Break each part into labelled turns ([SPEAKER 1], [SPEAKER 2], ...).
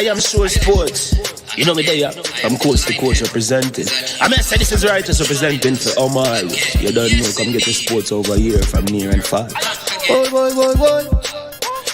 [SPEAKER 1] I am sure sports. You know me there, I'm coast to coast representing. I mean, I say this is righteous representing for Omar. You don't know, come get the sports over here from near and far. Boy.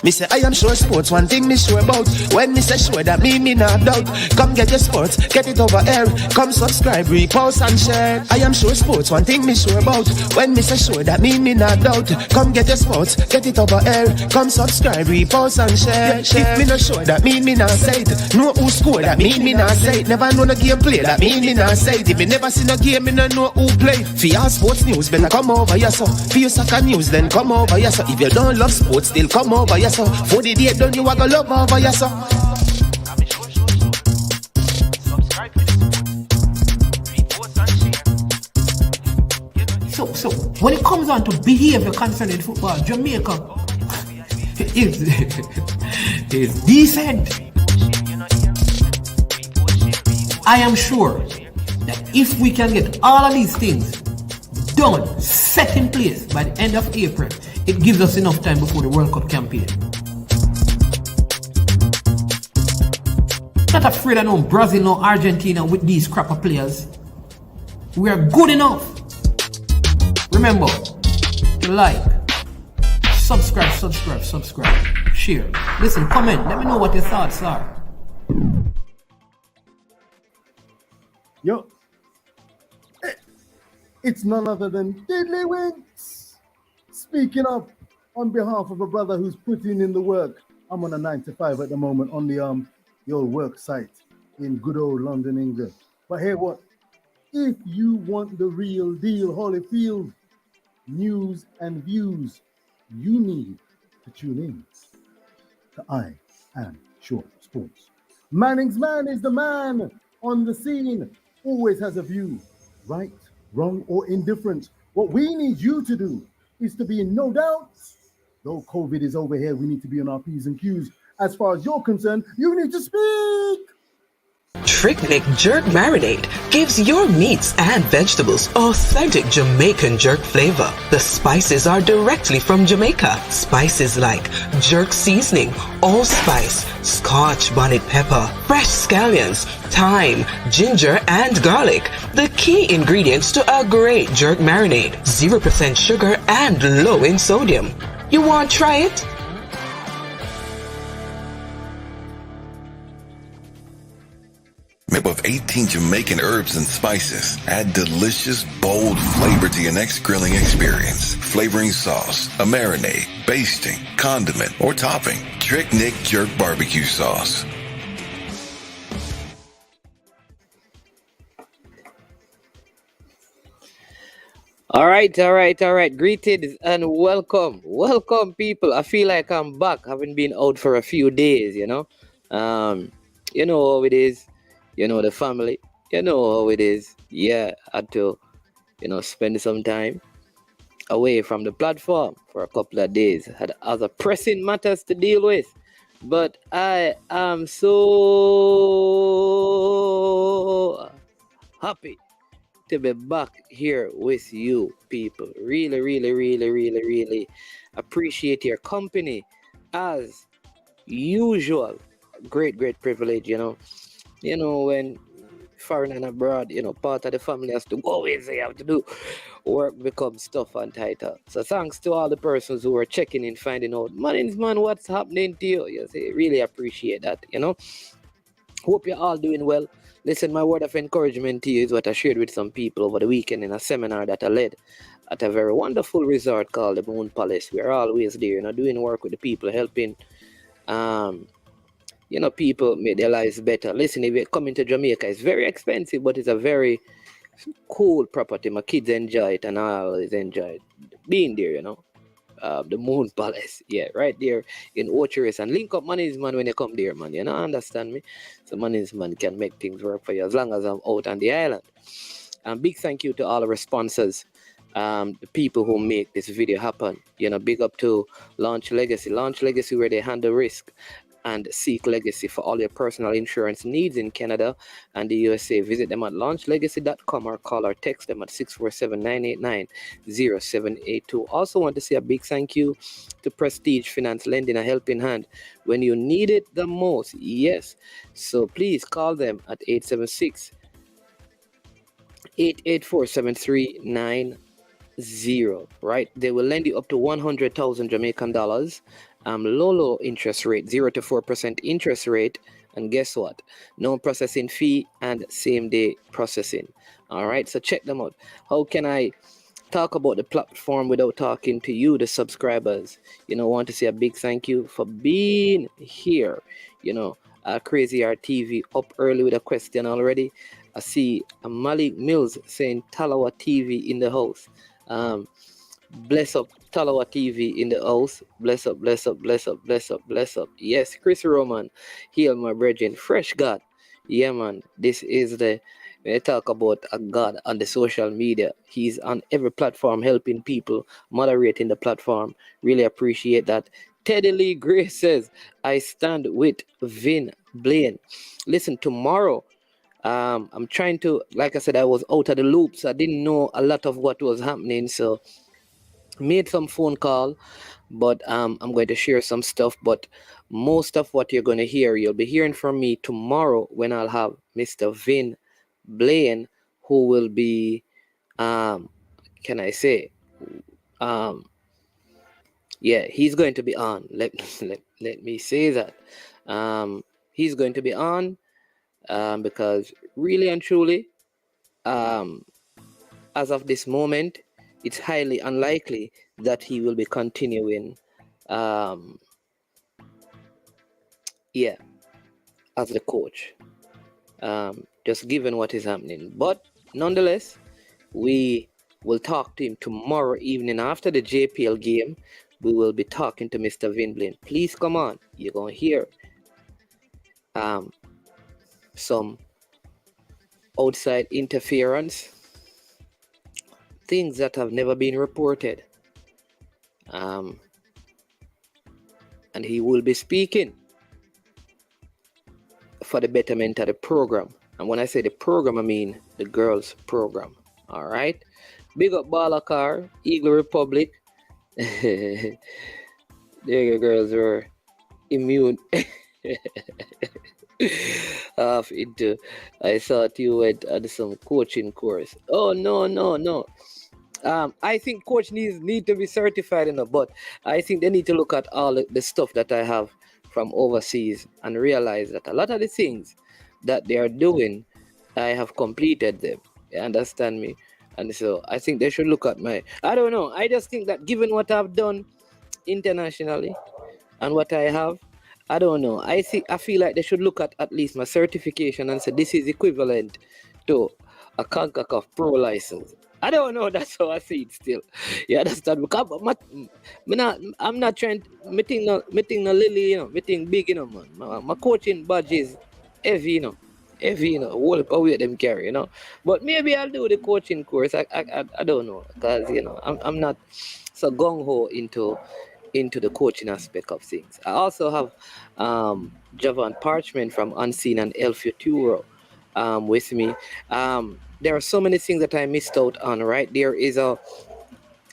[SPEAKER 1] Me say I am sure sports, one thing me sure about. When me say sure, that me not doubt. Come get your sports, get it over here. Come subscribe, repost and share. I am sure sports, one thing me sure about. When me say sure, that me not doubt. Come get your sports, get it over here. Come subscribe, repost and share. If me not sure, that me not say it. Know who score, that me not say it. Never know the game play, that me not say it. If me never see no game, me no know who play. For your sports news, better come over here so. For your soccer news, then come over here so. If you don't love sports, still come over here so. For the day done, you are gonna love over here so.
[SPEAKER 2] So when it comes on to behavior concerning football, Jamaica is decent. I am sure that if we can get all of these things done, set in place by the end of April, it gives us enough time before the World Cup campaign. Not afraid of no Brazil, no Argentina with these crap of players. We are good enough. Remember to like, subscribe, share. Listen, comment. Let me know what your thoughts are.
[SPEAKER 3] Yo, it's none other than Diddley Winks. Speaking up on behalf of a brother who's putting in the work. I'm on a 9 to 5 at the moment on the old work site in good old London, England. But hey, what? If you want the real deal, Holyfield news and views, you need to tune in to I Am Sure Sports. Manning's man is the man on the scene, always has a view, right, wrong, or indifferent. What we need you to do is to be in no doubt. Though COVID is over here, we need to be on our P's and Q's. As far as you're concerned, you need to speak.
[SPEAKER 4] Trick-Nick Jerk Marinade gives your meats and vegetables authentic Jamaican jerk flavor. The spices are directly from Jamaica. Spices like jerk seasoning, allspice, scotch bonnet pepper, fresh scallions, thyme, ginger, and garlic. The key ingredients to a great jerk marinade. 0% sugar and low in sodium. You want to try it?
[SPEAKER 5] Made up of 18 Jamaican herbs and spices. Add delicious, bold flavor to your next grilling experience. Flavoring sauce, a marinade, basting, condiment, or topping. Trick-Nick Jerk Barbecue Sauce.
[SPEAKER 6] All right. Greetings and welcome. Welcome, people. I feel like I'm back. Haven't been out for a few days, you know. You know how it is. You know the family. You know how it is. Yeah, I had to, spend some time away from the platform for a couple of days. Had other pressing matters to deal with. But I am so happy to be back here with you people. Really appreciate your company as usual. Great privilege, when foreign and abroad, part of the family has to go away, they have to do work, becomes tough and tighter. So thanks to all the persons who are checking in, finding out, man, what's happening to you? Yes, I really appreciate that, Hope you're all doing well. Listen, my word of encouragement to you is what I shared with some people over the weekend in a seminar that I led at a very wonderful resort called the Moon Palace. We're always there, doing work with the people, helping, people make their lives better. Listen, if you're coming to Jamaica, it's very expensive, but it's a very cool property. My kids enjoy it, and I always enjoy being there, the Moon Palace, yeah, right there in Orchard. And link up management when you come there, man. You know, understand me? So management can make things work for you as long as I'm out on the island. And big thank you to all the sponsors, the people who make this video happen. Big up to Launch Legacy where they handle risk. and seek Legacy for all your personal insurance needs in Canada and the USA. Visit them at launchlegacy.com or call or text them at 647-989-0782. Also want to say a big thank you to Prestige Finance, lending a helping hand when you need it the most. Yes. So please call them at 876-884-7390. Right? They will lend you up to 100,000 Jamaican dollars. Low interest rate, 0 to 4% interest rate. And guess what? No processing fee and same day processing. All right. So check them out. How can I talk about the platform without talking to you, the subscribers? Want to say a big thank you for being here. Crazy RTV up early with a question already. I see Malik Mills saying Talawa TV in the house. Bless up Talawa TV in the house. Bless up, bless up, bless up, bless up, bless up. Yes, Chris Roman, heal my brethren. Fresh God. Yeah, man. This is when I talk about a God on the social media. He's on every platform helping people, moderating the platform. Really appreciate that. Teddy Lee Grace says, I stand with Vin Blain. Listen, tomorrow, I'm trying to, like I said, I was out of the loop, so I didn't know a lot of what was happening. So made some phone call, but I'm going to share some stuff. But most of what you're going to hear, you'll be hearing from me tomorrow when I'll have Mr. Vin Blain, who will be, can I say, yeah, he's going to be on. Let me say that. He's going to be on because really and truly, as of this moment, it's highly unlikely that he will be continuing, as the coach, just given what is happening. But nonetheless, we will talk to him tomorrow evening after the JPL game. We will be talking to Mr. Vin Blain. Please come on. You're going to hear some outside interference, things that have never been reported. And he will be speaking for the betterment of the program. And when I say the program, I mean the Girlz program. All right. Big up Balakar, Eagle Republic. There your girls were immune. Half into, I thought you went on some coaching course. Oh no. I think coach need to be certified enough, but I think they need to look at all the stuff that I have from overseas and realize that a lot of the things that they are doing, I have completed them. You understand me? And so I think they should look at I don't know. I just think that given what I've done internationally and what I have, I don't know. I feel like they should look at least my certification and say this is equivalent to a CONCACAF Pro license. I don't know. That's how I see it still. You understand? Because I'm not trying to, me think no lily, me think big, man. My coaching badge is heavy, heavy, whole weight them carry, But maybe I'll do the coaching course. I don't know, because I'm not so gung ho into the coaching aspect of things. I also have Javon Parchment from Unseen and El Futuro with me. There are so many things that I missed out on, right? There is a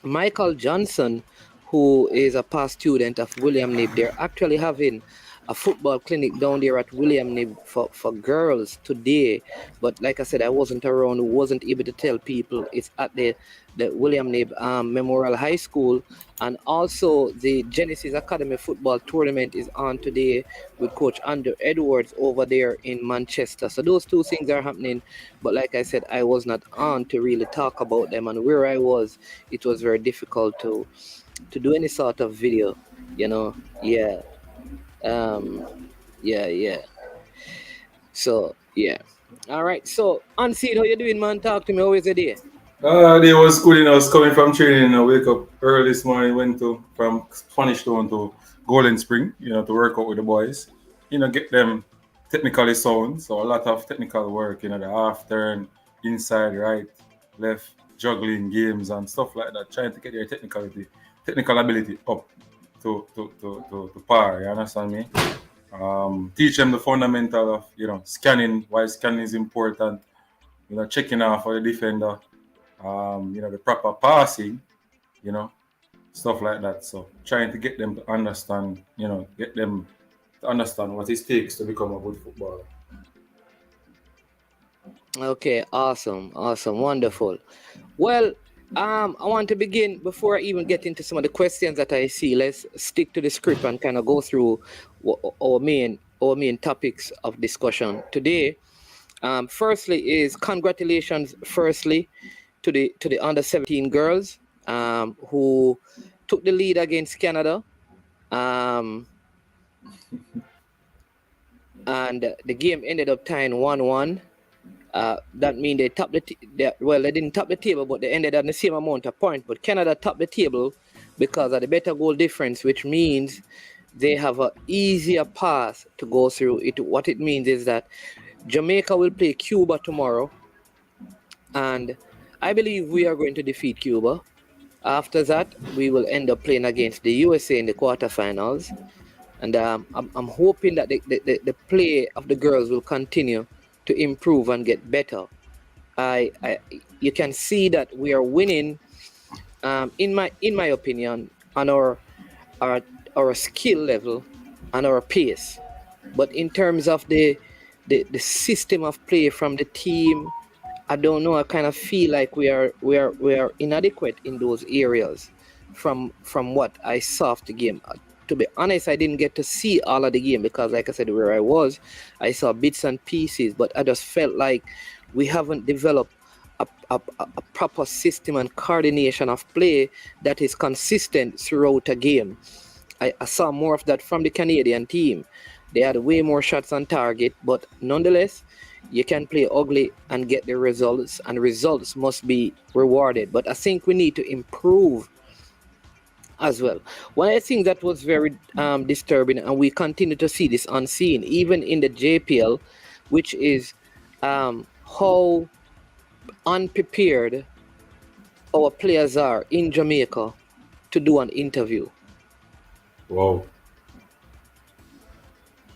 [SPEAKER 6] Michael Johnson, who is a past student of William Nib. They're actually having a football clinic down there at William Nib for girls today. But like I said, I wasn't around, wasn't able to tell people. It's at the William Nib Memorial High School. And also the Genesis Academy football tournament is on today with Coach Andrew Edwards over there in Manchester. So those two things are happening. But like I said, I was not on to really talk about them. And where I was, it was very difficult to do any sort of video, Yeah. So yeah. All right. So Unseen, how you doing, man? Talk to me. How is the day?
[SPEAKER 7] Day was good. I was coming from training. I wake up early this morning. Went from Spanish Town to Golden Spring. To work out with the boys. Get them technically sound. So a lot of technical work. The half turn, inside, right, left, juggling games and stuff like that. Trying to get their technical ability up to par. You understand me? Teach them the fundamental of, scanning, why scanning is important, checking out for the defender, the proper passing, stuff like that. So trying to get them to understand, get them to understand what it takes to become a good footballer.
[SPEAKER 6] Okay, awesome, wonderful. Well, I want to begin before I even get into some of the questions that I see. Let's stick to the script and kind of go through our main topics of discussion today. Firstly, is congratulations. Firstly, to the under 17 girls who took the lead against Canada. And the game ended up tying 1-1. That means they topped they didn't top the table, but they ended on the same amount of points. But Canada topped the table because of the better goal difference, which means they have an easier path to go through. What it means is that Jamaica will play Cuba tomorrow, and I believe we are going to defeat Cuba. After that, we will end up playing against the USA in the quarterfinals, and I'm hoping that the play of the girls will continue to improve and get better. You can see that we are winning, in my opinion, on our skill level and our pace. But in terms of the system of play from the team, I don't know. I kind of feel like we are inadequate in those areas from what I saw of the game. To be honest, I didn't get to see all of the game because, like I said, where I was, I saw bits and pieces, but I just felt like we haven't developed a proper system and coordination of play that is consistent throughout a game. I saw more of that from the Canadian team. They had way more shots on target, but nonetheless, you can play ugly and get the results, and results must be rewarded. But I think we need to improve as well. One of the things that was very disturbing, and we continue to see this unseen, even in the JPL, which is how unprepared our players are in Jamaica to do an interview.
[SPEAKER 7] Wow.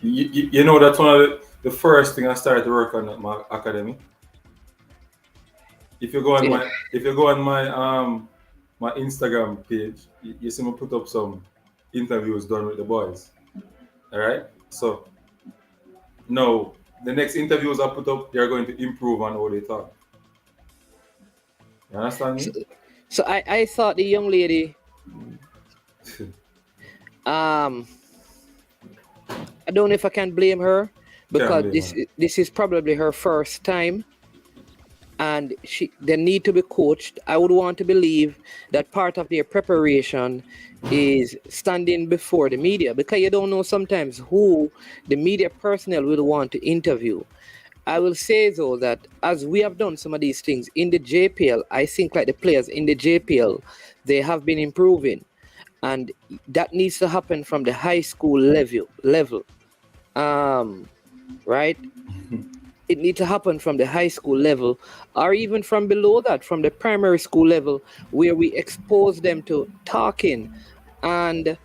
[SPEAKER 7] You know, that's one of the first thing I started to work on at my academy. If you go on my Instagram page, you see me put up some interviews done with the boys. All right. So now the next interviews I put up, they're going to improve on how they talk. You understand me?
[SPEAKER 6] So I thought the young lady, I don't know if I can blame her because this is probably her first time, and they need to be coached. I would want to believe that part of their preparation is standing before the media, because you don't know sometimes who the media personnel will want to interview. I will say though that as we have done some of these things in the JPL, I think like the players in the JPL, they have been improving, and that needs to happen from the high school level. Right? It needs to happen from the high school level, or even from below that, from the primary school level, where we expose them to talking and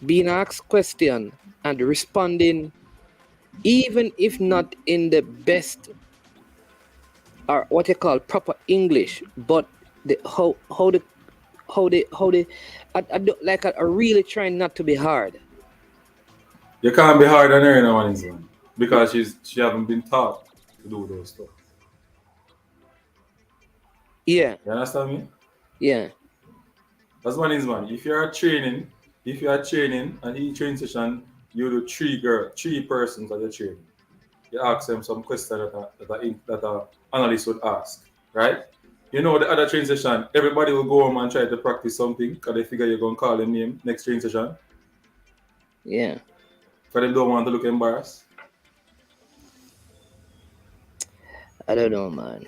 [SPEAKER 6] being asked questions and responding, even if not in the best or what you call proper English, but how they I really trying not to be hard.
[SPEAKER 7] You can't be hard on her in one instance because she haven't been taught to do those stuff.
[SPEAKER 6] Yeah.
[SPEAKER 7] You understand me?
[SPEAKER 6] Yeah.
[SPEAKER 7] That's one is man. If you are training and each training session, you do three persons that you're training. You ask them some questions that an analyst would ask, right? You know, the other training session, everybody will go home and try to practice something because they figure you're going to call them name next training session.
[SPEAKER 6] Yeah.
[SPEAKER 7] But they don't want to look embarrassed.
[SPEAKER 6] I don't know, man.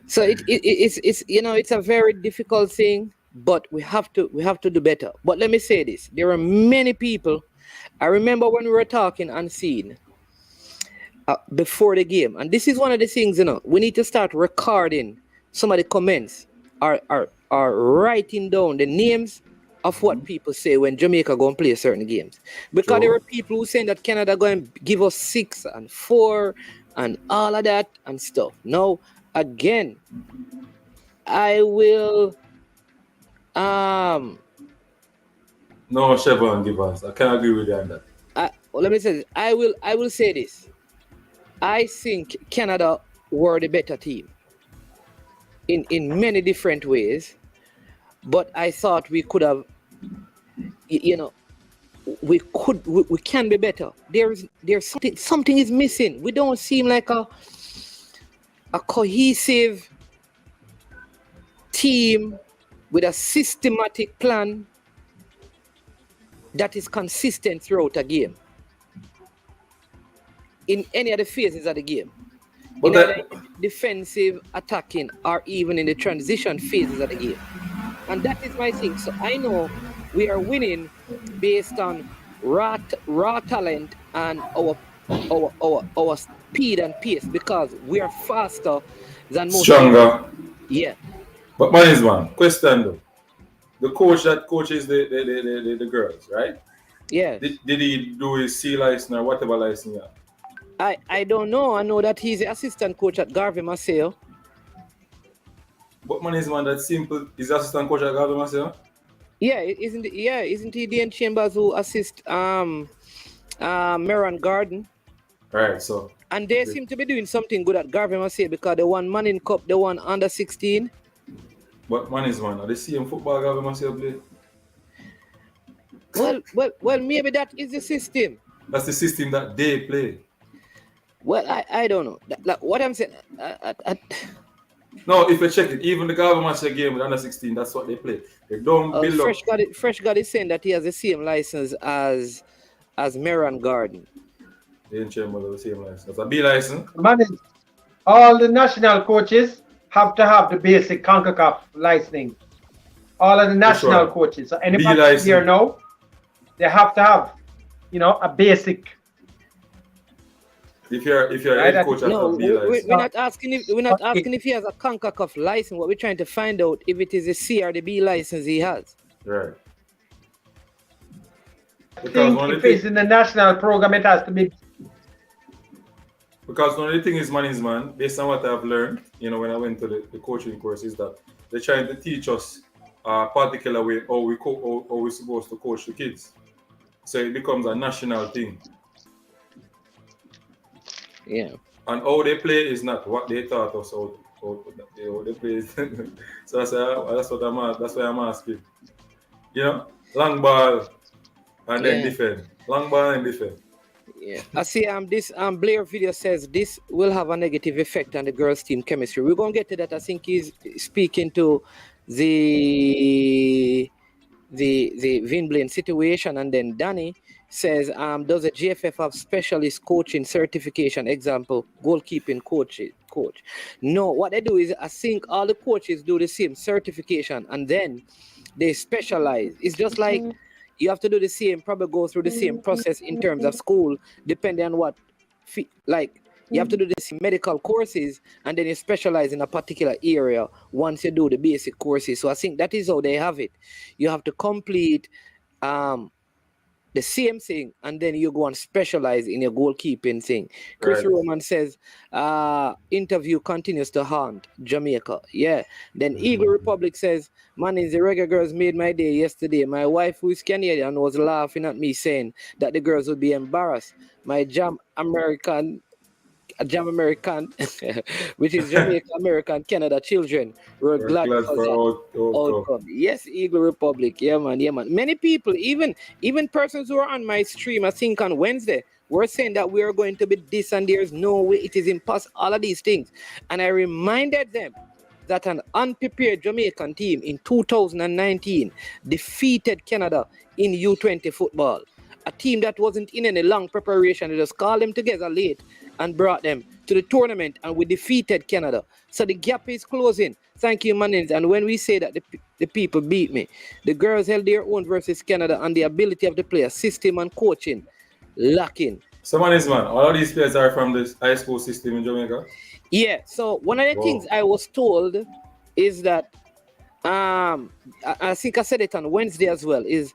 [SPEAKER 6] So it's a very difficult thing, but we have to do better. But let me say this: there are many people. I remember when we were talking unseen before the game, and this is one of the things, we need to start recording some of the comments, or writing down the names of what people say when Jamaica go and play certain games. Because there were people who saying that Canada going to give us 6 and 4 and all of that and stuff. Now, again, I will
[SPEAKER 7] No, Chevron give us. I can't agree with you on that.
[SPEAKER 6] let me say this. I will say this. I think Canada were the better team in many different ways, but I thought we could have, we can be better. There's something is missing. We don't seem like a cohesive team with a systematic plan that is consistent throughout a game in any of the phases of the game. But defensive, attacking, or even in the transition phases of the game. And that is my thing. So I know we are winning based on raw talent and our speed and pace, because we are faster than most.
[SPEAKER 7] Stronger.
[SPEAKER 6] People. Yeah.
[SPEAKER 7] But man, question though. The coach that coaches the girls, right?
[SPEAKER 6] Yeah.
[SPEAKER 7] Did he do his C license or whatever license?
[SPEAKER 6] I don't know. I know that he's the assistant coach at Garvey Maceo.
[SPEAKER 7] But man, that simple. He's the assistant coach at Garvey Maceo?
[SPEAKER 6] Yeah, isn't he Dean Chambers who assists Meron Garden?
[SPEAKER 7] Right, so.
[SPEAKER 6] And they seem to be doing something good at Garvey Maceo because they won Manning Cup, they won under 16.
[SPEAKER 7] But man, are they seeing football Garvey Maceo play?
[SPEAKER 6] Well, maybe that is the system.
[SPEAKER 7] That's the system that they play.
[SPEAKER 6] Well, I don't know. Like what I'm saying.
[SPEAKER 7] No, if you check it, even the Garvey Maceo game with under 16, that's what they play. They don't build up.
[SPEAKER 6] Fresh God is saying that he has the same license as Meron Garden.
[SPEAKER 7] They didn't change the same license. That's a B license.
[SPEAKER 8] Man, all the national coaches have to have the basic CONCACAF licensing. All of the national coaches. So anybody here now, they have to have, a basic.
[SPEAKER 7] If you're a head coach,
[SPEAKER 6] no, we're not asking if he has a CONCACAF license. What we're trying to find out if it is a C or the B license he has.
[SPEAKER 7] Right.
[SPEAKER 8] I think if it's in the national program, it has to be.
[SPEAKER 7] Because one of the things man, based on what I've learned, when I went to the coaching course, is that they're trying to teach us a particular way how we're supposed to coach the kids. So it becomes a national thing.
[SPEAKER 6] Yeah.
[SPEAKER 7] And how they play is not what they taught us how they play. So that's why I'm asking. Long ball and then defend. Long ball and defend.
[SPEAKER 6] Yeah. I see this Blair video says this will have a negative effect on the girls' team chemistry. We're gonna get to that. I think he's speaking to the Vin Blain situation, and then Danny says, does the GFF have specialist coaching certification, example, goalkeeping coach? No, what they do is I think all the coaches do the same certification and then they specialize. It's just like you have to do the same, probably go through the same process in terms of school, depending on what, you have to do the medical courses and then you specialize in a particular area once you do the basic courses. So I think that is how they have it. You have to complete the same thing and then you go and specialize in your goalkeeping thing. Chris Roman says, interview continues to haunt Jamaica. Yeah. Then Eagle Republic says, man, the reggae girls made my day yesterday. My wife, who is Canadian, was laughing at me saying that the girls would be embarrassed. My Jam American, which is Jamaica, American, Canada children were glad for outcome. Yes, Eagle Republic. Yeah, man. Many people, even persons who are on my stream, I think on Wednesday, were saying that we are going to be this and there's no way, it is impossible, all of these things. And I reminded them that an unprepared Jamaican team in 2019 defeated Canada in U20 football. A team that wasn't in any long preparation. They just called them together late and brought them to the tournament, and we defeated Canada. So the gap is closing. Thank you, Manins. And when we say that the people beat me, the girls held their own versus Canada, and the ability of the player, system and coaching, lacking.
[SPEAKER 7] So Manins, man, all of these players are from this high school system in Jamaica?
[SPEAKER 6] Yeah, so one of the things I was told is that I think I said it on Wednesday as well, is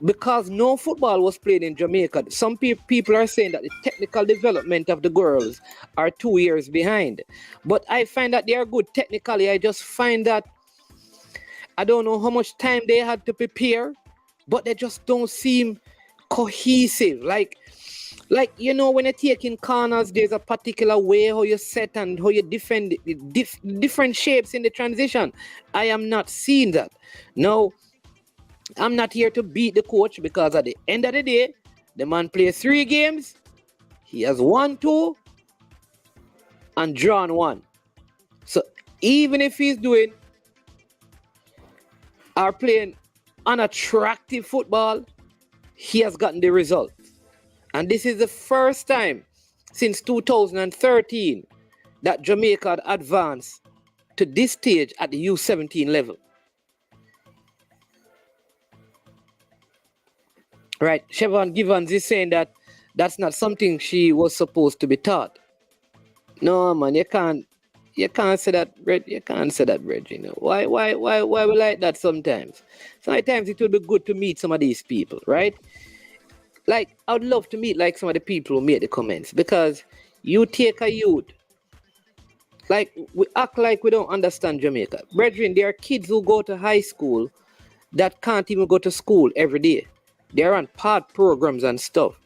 [SPEAKER 6] because no football was played in Jamaica. Some people are saying that the technical development of the girls are 2 years behind. But I find that they are good technically. I just find that I don't know how much time they had to prepare, but they just don't seem cohesive. Like you know, when you're taking corners, there's a particular way how you set and how you defend the different shapes in the transition. I am not seeing that. No, I'm not here to beat the coach, because at the end of the day, the man plays 3 games. He has won 2 and drawn 1. So even if he's doing or playing unattractive football, he has gotten the result. And this is the first time since 2013 that Jamaica had advanced to this stage at the U17 level. Right, Siobhan Givens is saying that that's not something she was supposed to be taught. No, man, you can't say that, Brett. You can't say that, Brett. You know why we like that sometimes. Sometimes it would be good to meet some of these people, right? Like, I would love to meet like some of the people who made the comments, because you take a youth, like we act like we don't understand Jamaica. Brethren, there are kids who go to high school that can't even go to school every day. They're on part programs and stuff.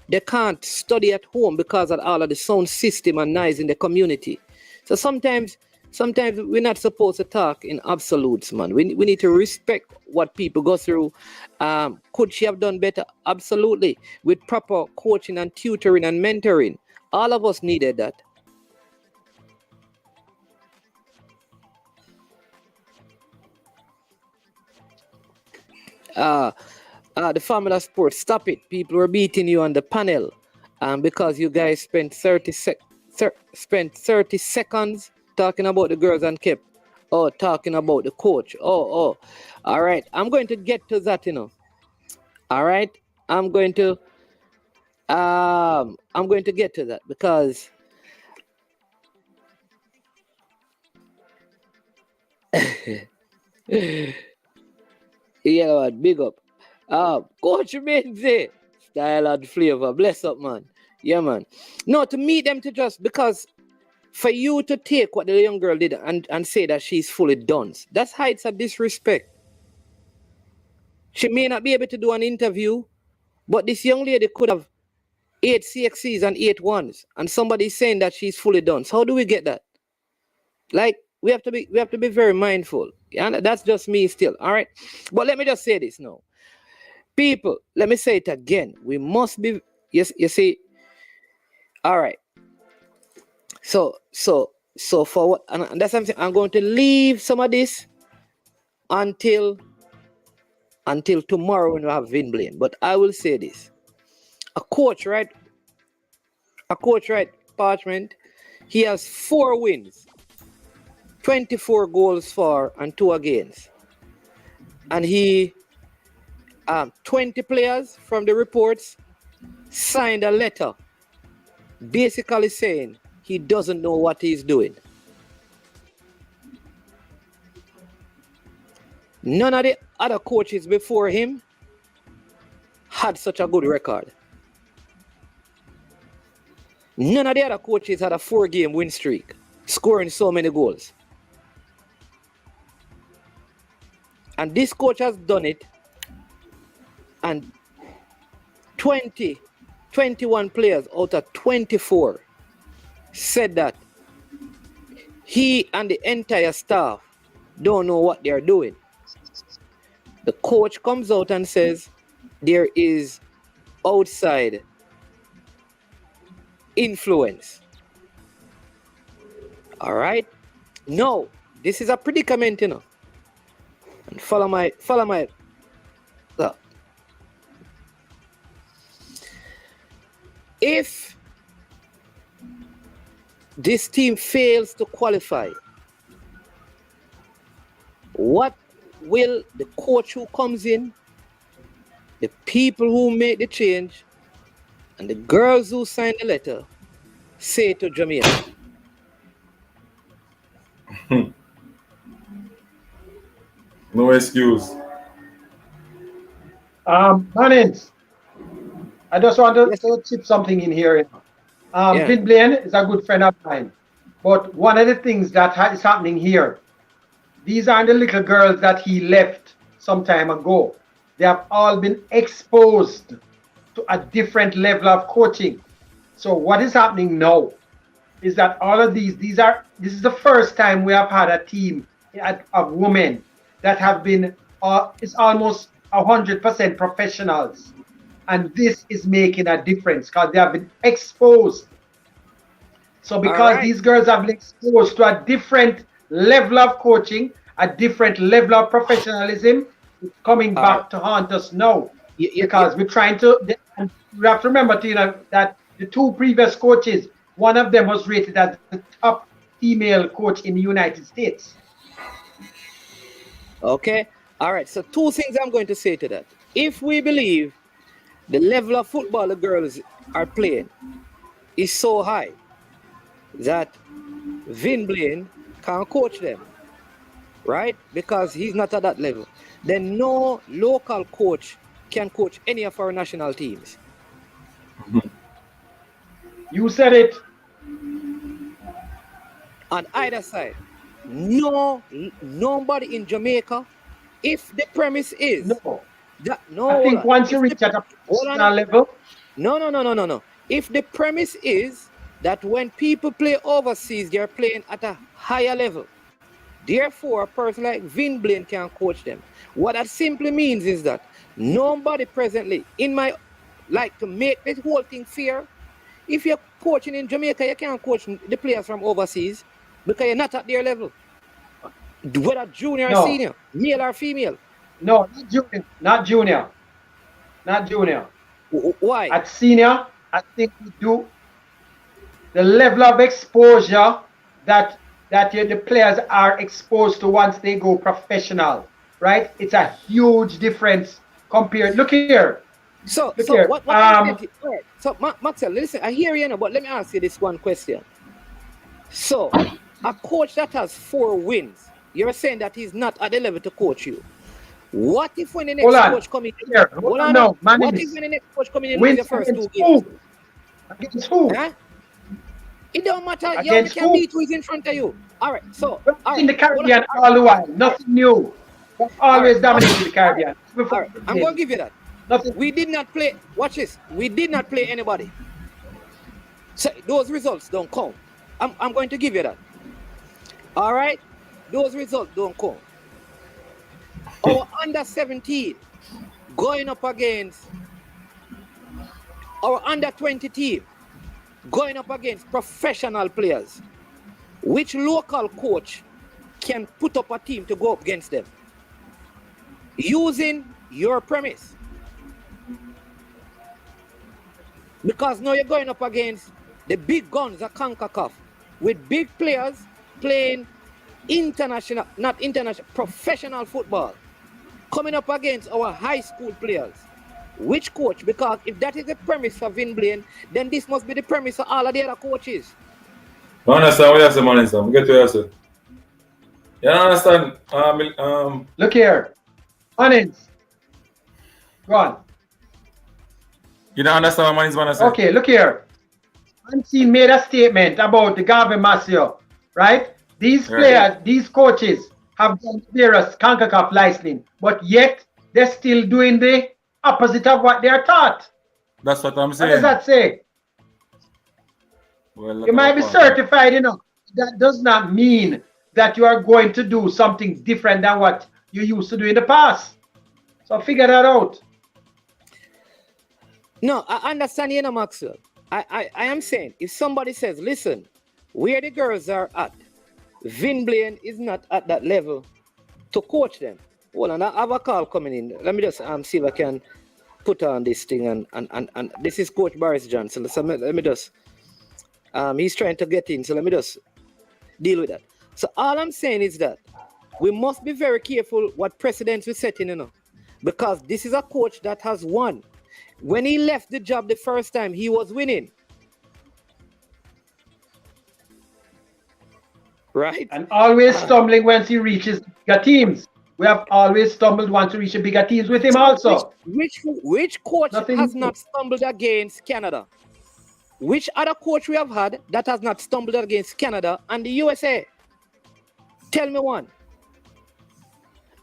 [SPEAKER 6] They can't study at home because of all of the sound system and noise in the community. So sometimes we're not supposed to talk in absolutes, man. We need to respect what people go through. Could she have done better? Absolutely. With proper coaching and tutoring and mentoring. All of us needed that. The Formula Sports, stop it. People were beating you on the panel because you guys spent 30 seconds talking about the girls and kept talking about the coach. All right. I'm going to get to that, you know. All right. I'm going to get to that, because yeah, man, big up. Coach Benzie, style and flavor. Bless up, man. Yeah, man. No, to meet them, to just, because for you to take what the young girl did and say that she's fully done, that's heights of disrespect. She may not be able to do an interview, but this young lady could have 8 CXCs and 8 1s, and somebody's saying that she's fully done. So how do we get that? Like, we have to be very mindful. And that's just me still. All right. But let me just say this now. People, let me say it again. We must be, yes, you see. All right. So for what, and that's something I'm going to leave some of this until tomorrow when we have Vin Blain. But I will say this. A coach, right? Parchment, he has 4 wins, 24 goals for and 2 against. And he 20 players from the reports signed a letter basically saying he doesn't know what he's doing. None of the other coaches before him had such a good record. None of the other coaches had a 4-game win streak, scoring so many goals. And this coach has done it, and 21 players out of 24 said that he and the entire staff don't know what they're doing. The coach comes out and says there is outside influence. All right? No, this is a predicament, you know. And follow my if this team fails to qualify, what will the coach who comes in, the people who make the change, and the girls who sign the letter say to Jamaica?
[SPEAKER 7] No excuse.
[SPEAKER 8] Manins, I just want to chip something in here. Vin Blain is a good friend of mine. But one of the things that is happening here, these aren't the little girls that he left some time ago. They have all been exposed to a different level of coaching. So what is happening now is that all of this is the first time we have had a team of women that have been, it's almost 100% professionals. And this is making a difference because they have been exposed. So because these girls have been exposed to a different level of coaching, a different level of professionalism, it's coming back to haunt us now. Because we're trying to, you have to remember, Tina, that the two previous coaches, one of them was rated as the top female coach in the United States.
[SPEAKER 6] Okay. All right. So two things I'm going to say to that. If we believe the level of football the girls are playing is so high that Vin Blain can't coach them, right? Because he's not at that level. Then no local coach can coach any of our national teams.
[SPEAKER 8] You said it.
[SPEAKER 6] On either side, nobody in Jamaica. If the premise is that
[SPEAKER 8] I think once you reach at a professional level.
[SPEAKER 6] No. If the premise is that when people play overseas, they're playing at a higher level. Therefore, a person like Vin Blain can coach them. What that simply means is that nobody presently, to make this whole thing fair, if you're coaching in Jamaica, you can't coach the players from overseas because you're not at their level. Whether junior or senior, male or female.
[SPEAKER 8] No, not junior.
[SPEAKER 6] Why?
[SPEAKER 8] At senior, I think we do the level of exposure that the players are exposed to once they go professional, right? It's a huge difference compared. Look here.
[SPEAKER 6] So Maxwell, listen, I hear you, but let me ask you this one question. So, a coach that has 4 wins, you're saying that he's not at the level to coach you. What if when the next coach comes in? What if when the next coach comes in with the first 2 games?
[SPEAKER 8] Against who?
[SPEAKER 6] Huh? It don't matter. You can beat who is in front of you. All right. So
[SPEAKER 8] in the Caribbean all the while, nothing new. Always dominating the Caribbean.
[SPEAKER 6] All right. I'm going to give you that. Nothing. We did not play. Watch this. We did not play anybody. So those results don't count. I'm going to give you that. All right. Those results don't count. Our under 17 going up against our under 20 team going up against professional players. Which local coach can put up a team to go up against them? Using your premise. Because now you're going up against the big guns at CONCACAF with big players playing professional football. Coming up against our high school players. Which coach? Because if that is the premise for Vin Blain, then this must be the premise for all of the other coaches.
[SPEAKER 7] I understand what you say, man. Get to what you say. You understand?
[SPEAKER 8] Look here. Manins. Go on.
[SPEAKER 7] You don't understand what man is.
[SPEAKER 8] Okay, look here. Unseen made a statement about the Garvin Masio, right? These players, these coaches have done various CONCACAF licensing, but yet they're still doing the opposite of what they are taught.
[SPEAKER 7] That's what I'm saying.
[SPEAKER 8] What does that say?
[SPEAKER 7] Well,
[SPEAKER 8] you might be certified, That does not mean that you are going to do something different than what you used to do in the past. So figure that out.
[SPEAKER 6] No, I understand, Maxwell. I am saying, if somebody says, listen, where the girls are at, Vin Blain is not at that level to coach them. Hold on, I have a call coming in. Let me just see if I can put on this thing. And this is Coach Boris Johnson. So let me just, he's trying to get in. So let me just deal with that. So all I'm saying is that we must be very careful what precedents we set in, because this is a coach that has won. When he left the job the first time, he was winning. Right?
[SPEAKER 8] And always stumbling once he reaches the teams. We have always stumbled once we reach the bigger teams with him also.
[SPEAKER 6] Which coach has not stumbled against Canada? Which other coach we have had that has not stumbled against Canada and the USA? Tell me one.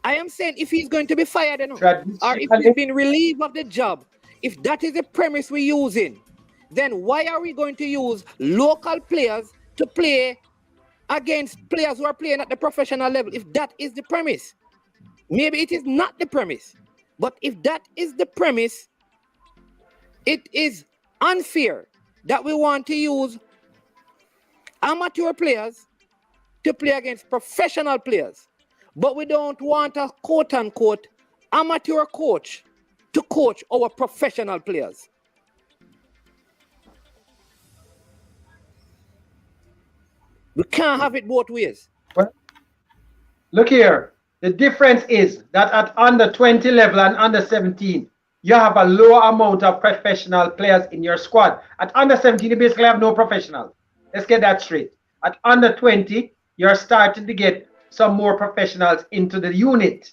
[SPEAKER 6] I am saying if he's going to be fired or if he's been relieved of the job, if that is the premise we're using, then why are we going to use local players to play against players who are playing at the professional level? If that is the premise, maybe it is not the premise, but if that is the premise, it is unfair that we want to use amateur players to play against professional players, but we don't want a quote-unquote amateur coach to coach our professional players. We can't have it both ways.
[SPEAKER 8] But look here, the difference is that at under 20 level and under 17, you have a lower amount of professional players in your squad. At under 17, you basically have no professionals. Let's get that straight. At under 20, you're starting to get some more professionals into the unit,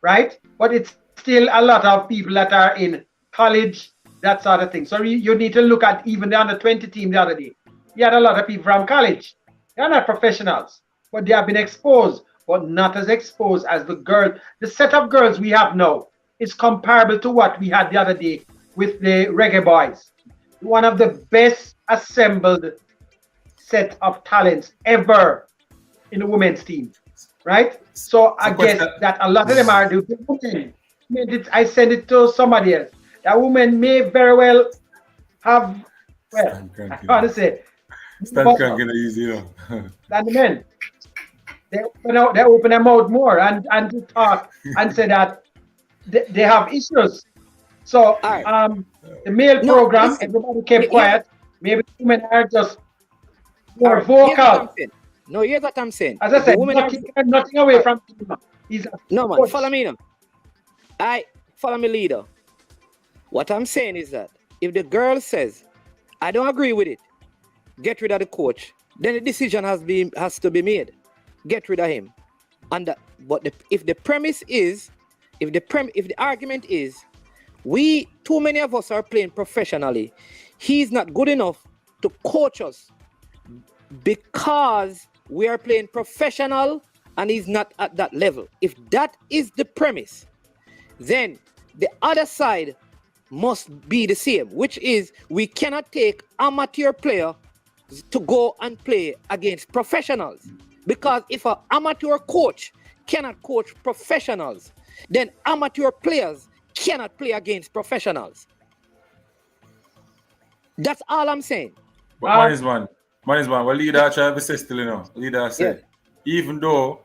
[SPEAKER 8] right? But it's still a lot of people that are in college, that sort of thing. So you need to look at even the under 20 team the other day. You had a lot of people from college. They're not professionals, but they have been exposed, but not as exposed as the girl. The set of girls we have now is comparable to what we had the other day with the Reggae Boys. One of the best assembled set of talents ever in the women's team, right? So I guess that a lot of them are the women. I send it to somebody else. That woman may very well have, well, I want to say,
[SPEAKER 7] Stan can't get it easy, you know.
[SPEAKER 8] Than the men. They open their mouth more and to talk and say that they have issues. So the male program, everybody kept quiet. Maybe women are just more vocal.
[SPEAKER 6] No, here's what I'm saying.
[SPEAKER 8] As I said, nothing away from
[SPEAKER 6] no man, follow me now. Follow me, leader. What I'm saying is that if the girl says, I don't agree with it, get rid of the coach, then the decision has to be made. Get rid of him. And if the argument is too many of us are playing professionally, he's not good enough to coach us because we are playing professional and he's not at that level. If that is the premise, then the other side must be the same, which is we cannot take amateur player to go and play against professionals. Because if an amateur coach cannot coach professionals, then amateur players cannot play against professionals. That's all I'm saying.
[SPEAKER 7] But man is one. Well, leader try to say still, you know. Leader said, even though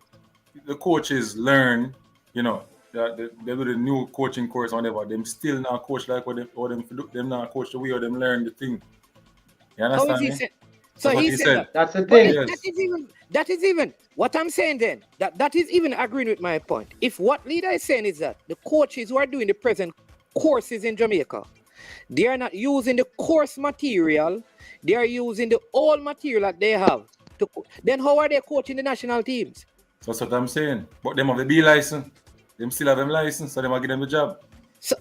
[SPEAKER 7] the coaches learn, you know, that they do the new coaching course or whatever, them still not coach like what them not coach the way or them learn the thing. You understand me?
[SPEAKER 6] So he said that.
[SPEAKER 8] That's the thing.
[SPEAKER 6] Yes. That is even what I'm saying then. That is even agreeing with my point. If what leader is saying is that the coaches who are doing the present courses in Jamaica, they are not using the course material, they are using the old material that they have. Then how are they coaching the national teams?
[SPEAKER 7] That's what I'm saying. But them have the B license. Them still have them license, so they might give them the job.
[SPEAKER 6] So,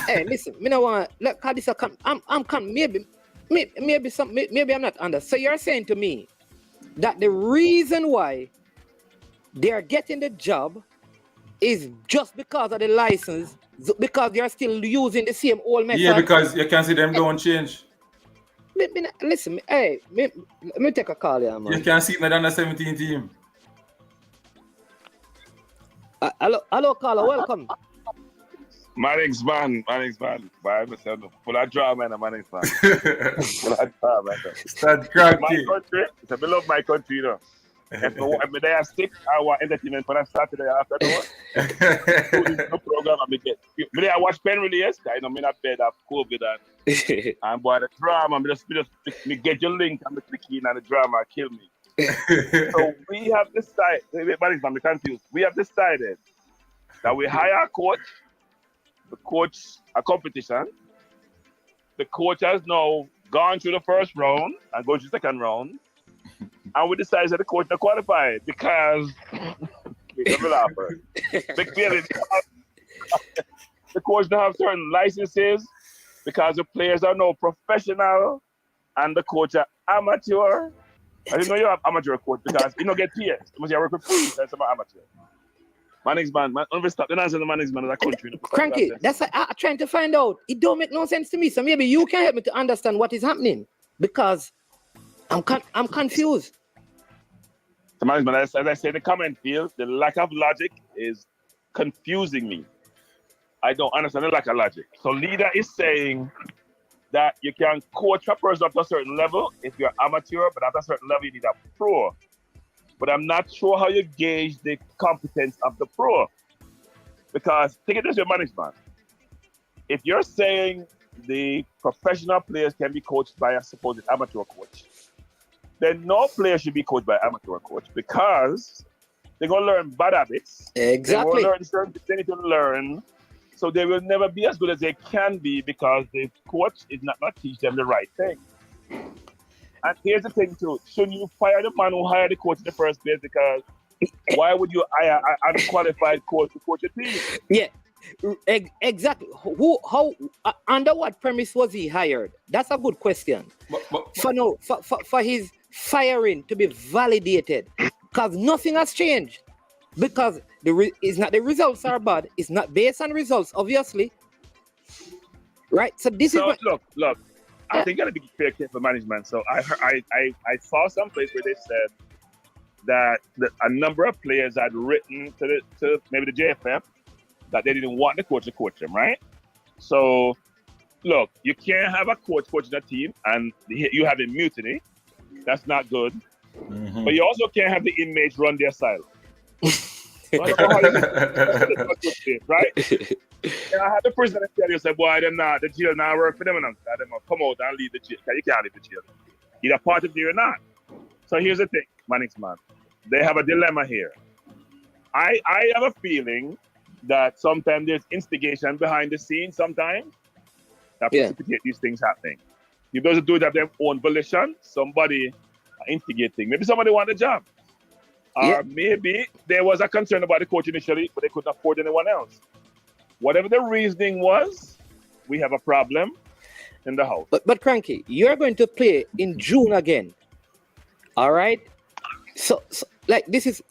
[SPEAKER 6] hey, listen, me no want look how this come. I'm maybe I'm not under. So you're saying to me that the reason why they are getting the job is just because of the license, because they are still using the same old method.
[SPEAKER 7] Yeah, because you can see them don't change.
[SPEAKER 6] Listen, hey, let me take a call here, man.
[SPEAKER 7] You can see it in the under 17 team.
[SPEAKER 6] Hello, caller, welcome.
[SPEAKER 9] Manning's man. By myself, full of drama, man. Manning's man. Full of drama.
[SPEAKER 7] Start cranky.
[SPEAKER 9] My country, I love my country, you know. If I'm there sick, I want entertainment for a Saturday afternoon. No program I get. I watch Penn Release. I know I'm in a bed of COVID and boy the drama. Me get your link and me click in and the drama kill me. So we have decided. Manning's man, I'm confused. We have decided that we hire a coach. The coach a competition. The coach has now gone through the first round and going to the second round. And we decided that the coach not qualified because laughing. Let me laugh first. Because the coach don't have certain licenses because the players are no professional and the coach are amateur. I didn't know you have amateur coach because you don't get paid. You must work with free. That's about amateur. Management, man, stop. Don't answer the management of the country.
[SPEAKER 2] Cranky, that's what I'm trying to find out. It don't make no sense to me. So maybe you can help me to understand what is happening because I'm confused.
[SPEAKER 9] The management, as I say in the comment field, the lack of logic is confusing me. I don't understand the lack of logic. So leader is saying that you can coach a person up to a certain level if you're amateur, but at a certain level you need a pro. But I'm not sure how you gauge the competence of the pro. Because take it as your management. If you're saying the professional players can be coached by a supposed amateur coach, then no player should be coached by an amateur coach because they're going to learn bad habits.
[SPEAKER 2] Exactly.
[SPEAKER 9] They're going to learn certain things they need to learn. So they will never be as good as they can be because the coach is not going to teach them the right thing. And here's the thing too, shouldn't you fire the man who hired the coach in the first place? Because why would you hire an unqualified coach to coach a team?
[SPEAKER 2] Yeah, exactly. Under what premise was he hired? That's a good question. For his firing to be validated, because nothing has changed. Because it's not the results are bad. It's not based on results, obviously. Right. So this is what.
[SPEAKER 9] Look. I think you gotta be fair for management. So I saw some place where they said that a number of players had written to maybe the JFF that they didn't want the coach to coach them, right? So look, you can't have a coach coaching a team and you have a mutiny. That's not good. Mm-hmm. But you also can't have the inmates run their asylum. So I don't know how you right? Yeah, I had the prison tell you, say, boy, the jail now work for them and they must come out and leave the jail. You can't leave the jail. Either part of it or not. So here's the thing, man. They have a dilemma here. I have a feeling that sometimes there's instigation behind the scenes sometimes that precipitate these things happening. If those do it of their own volition, somebody instigating. Maybe somebody want a job. Or maybe there was a concern about the coach initially, but they couldn't afford anyone else. Whatever the reasoning was, we have a problem in the house.
[SPEAKER 2] But Cranky, you're going to play in June again. All right? So like this is,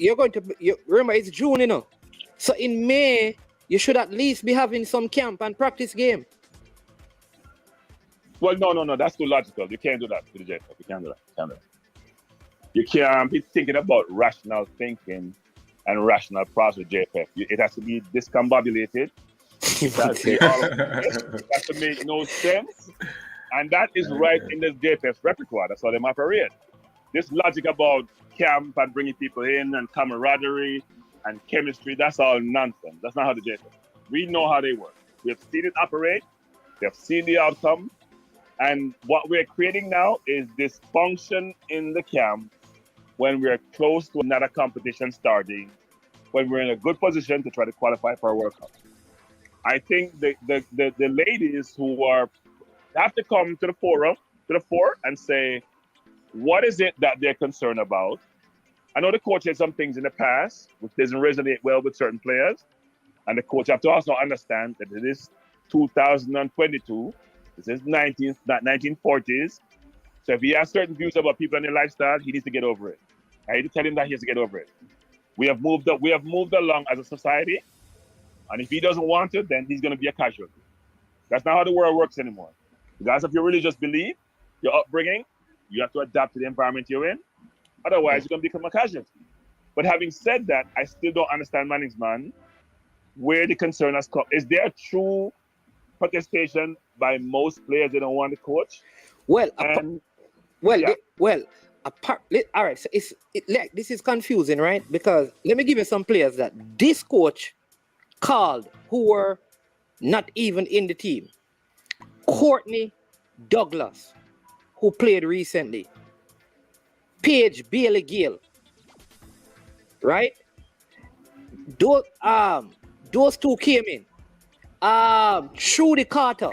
[SPEAKER 2] remember it's June, you know. So in May, you should at least be having some camp and practice game.
[SPEAKER 9] Well, no, that's too logical. You can't do that to the JFF. You can't do that. You can't be thinking about rational thinking and rational process with JFF. It has to be discombobulated. It has to make no sense. And that is right in the JFF's repertoire. That's how they operate. This logic about camp and bringing people in and camaraderie and chemistry, that's all nonsense. That's not how the JFF. We know how they work. We have seen it operate. We have seen the outcome. And what we're creating now is dysfunction in the camp when we're close to another competition starting, when we're in a good position to try to qualify for a World Cup. I think the ladies who have to come to the fore and say, what is it that they're concerned about? I know the coach had some things in the past which doesn't resonate well with certain players, and the coach have to also understand that it is 2022. This is 1940s. So if he has certain views about people and their lifestyle, he needs to get over it. I need to tell him that he has to get over it. We have moved along as a society, and if he doesn't want it, then he's going to be a casualty. That's not how the world works anymore. Regardless of your religious belief, your upbringing, you have to adapt to the environment you're in. Otherwise, you're going to become a casualty. But having said that, I still don't understand management where the concern has come. Is there a true protestation by most players they don't want to coach?
[SPEAKER 2] All right. So this is confusing, right? Because let me give you some players that this coach called who were not even in the team. Courtney Douglas, who played recently. Paige Bailey Gill, right? Those two came in. Trudy Carter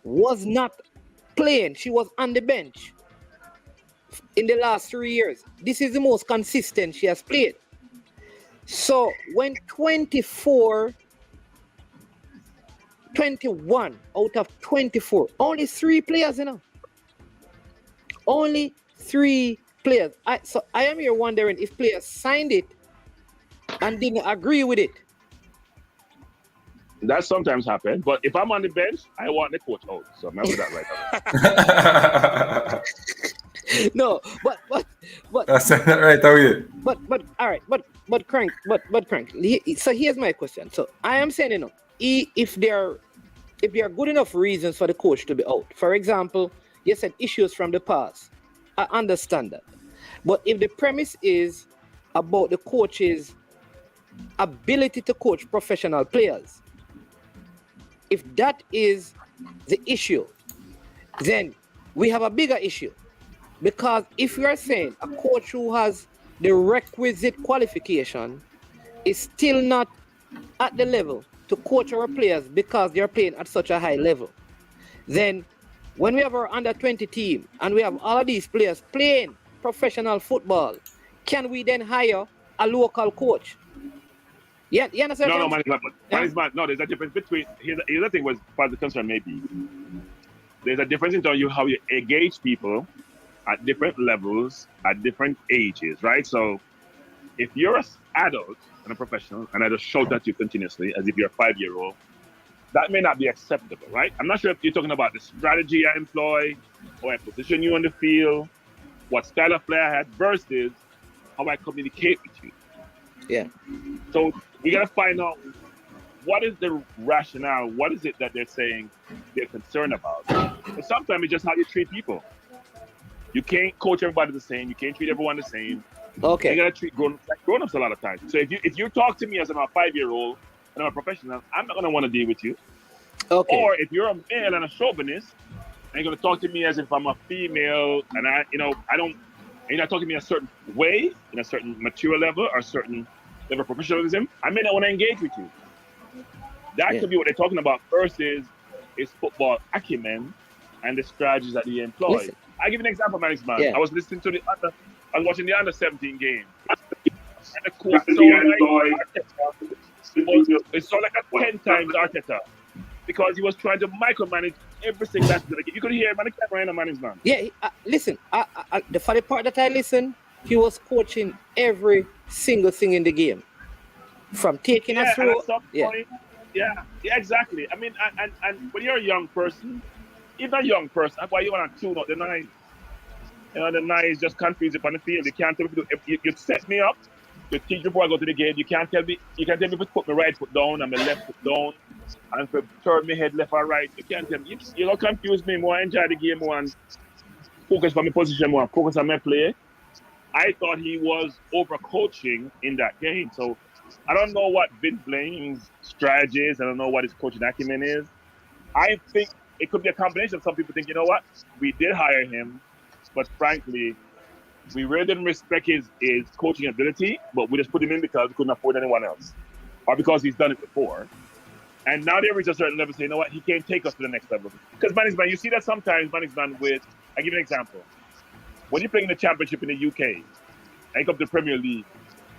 [SPEAKER 2] was not playing. She was on the bench in the last 3 years. This is the most consistent she has played.
[SPEAKER 6] So when 21 out of 24, only 3 players, only 3 players. So I am here wondering if players signed it and didn't agree with it.
[SPEAKER 9] That sometimes happens, but if I'm on the bench, I want the coach out. So remember that right.
[SPEAKER 6] No, but
[SPEAKER 7] that's not right away.
[SPEAKER 6] But all right, but Crank. So here's my question. So I am saying, if there are good enough reasons for the coach to be out, for example, you said issues from the past, I understand that. But if the premise is about the coach's ability to coach professional players, if that is the issue, then we have a bigger issue. Because if you are saying a coach who has the requisite qualification is still not at the level to coach our players because they're playing at such a high level, then when we have our under-20 team and we have all of these players playing professional football, can we then hire a local coach? Yeah, you understand?
[SPEAKER 9] No, man, no, there's a difference between, here's the thing was, as far as the concern may be, there's a difference in how you engage people at different levels, at different ages, right? So if you're an adult and a professional, and I just shout at you continuously as if you're a 5-year-old, that may not be acceptable, right? I'm not sure if you're talking about the strategy I employ, or I position you on the field, what style of play I had, versus how I communicate with you.
[SPEAKER 6] Yeah.
[SPEAKER 9] So we got to find out what is the rationale, what is it that they're saying they're concerned about. And sometimes it's just how you treat people. You can't coach everybody the same. You can't treat everyone the same.
[SPEAKER 6] Okay.
[SPEAKER 9] You gotta treat grown-ups like grown-ups a lot of times. So if you talk to me as I'm a 5-year-old and I'm a professional, I'm not gonna want to deal with you.
[SPEAKER 6] Okay.
[SPEAKER 9] Or if you're a male and a chauvinist, and you're gonna talk to me as if I'm a female, and you're not talking to me a certain way, in a certain mature level or a certain level of professionalism, I may not want to engage with you. That could be what they're talking about versus is football acumen and the strategies that he employs.
[SPEAKER 6] Listen.
[SPEAKER 9] I give you an example, man.
[SPEAKER 6] Yeah.
[SPEAKER 9] I was listening to I was watching the under-17 game. And the coach it saw like a 10 times Arteta because he was trying to micromanage every single aspect of the game. You could hear him on the camera, man, his man.
[SPEAKER 6] Yeah, listen, the funny part that I listened, he was coaching every single thing in the game. From taking a throw.
[SPEAKER 9] Yeah, exactly. I mean, and when you're a young person, even a young person, that's why you want to tune out the noise. You know, the noise just confuse you on the field. You can't tell me if you set me up, you teach before I go to the game. You can't tell me if to put my right foot down and my left foot down, and if turn my head left or right. You can't tell me. You don't confuse me more. Enjoy the game more and focus on my position more. Focus on my play. I thought he was overcoaching in that game. So I don't know what Vin Blain's strategy is. I don't know what his coaching acumen is. I think it could be a combination of some people think, you know what, we did hire him, but frankly, we really didn't respect his coaching ability, but we just put him in because we couldn't afford anyone else, or because he's done it before. And now they reach a certain level, say, you know what, he can't take us to the next level. Because management, you see that sometimes management with, I give you an example. When you're playing in the championship in the UK, and you come to the Premier League,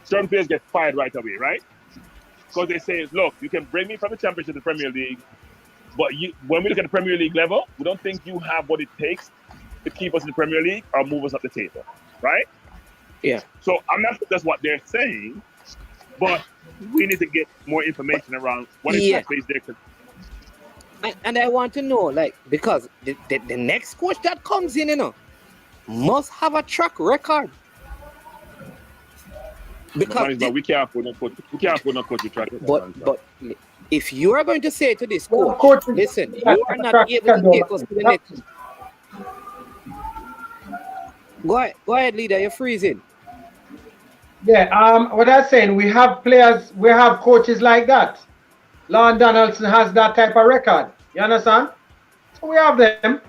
[SPEAKER 9] certain players get fired right away, right? Because they say, look, you can bring me from the championship to the Premier League, but when we look at the Premier League level, we don't think you have what it takes to keep us in the Premier League or move us up the table, right?
[SPEAKER 6] Yeah.
[SPEAKER 9] So I'm not sure that's what they're saying, but we need to get more information around what exactly is there.
[SPEAKER 6] And I want to know, like, because the next coach that comes in, must have a track record. Because
[SPEAKER 9] we can't put no coach track record.
[SPEAKER 6] But if you are going to say to this coach, listen, you are not able to take us to the next. Go ahead, leader. You're freezing.
[SPEAKER 8] Yeah. What I'm saying, we have players, we have coaches like that. Lon Donaldson has that type of record. You understand? So we have them.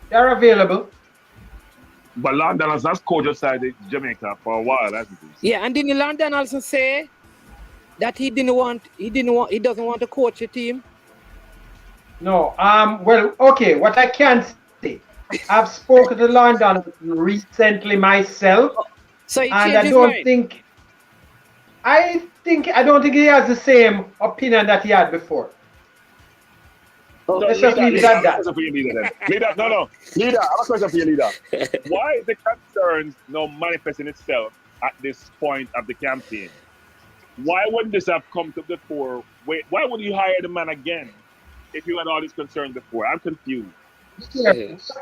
[SPEAKER 8] They're available.
[SPEAKER 9] But Lon Donaldson has coached outside Jamaica for a while, hasn't he?
[SPEAKER 6] Yeah, and didn't Lon Donaldson say that he doesn't want to coach a team?
[SPEAKER 8] No. Well, okay. What I can say, I've spoken to Lon Donaldson recently myself,
[SPEAKER 6] so he
[SPEAKER 8] and I don't think don't think he has the same opinion that he had before.
[SPEAKER 9] So
[SPEAKER 8] Let's just leave it at that.
[SPEAKER 9] Leader, I have a question for you, leader. Why is the concerns now manifesting itself at this point of the campaign? Why wouldn't this have come to the fore? Why would you hire the man again if you had all these concerns before? I'm confused.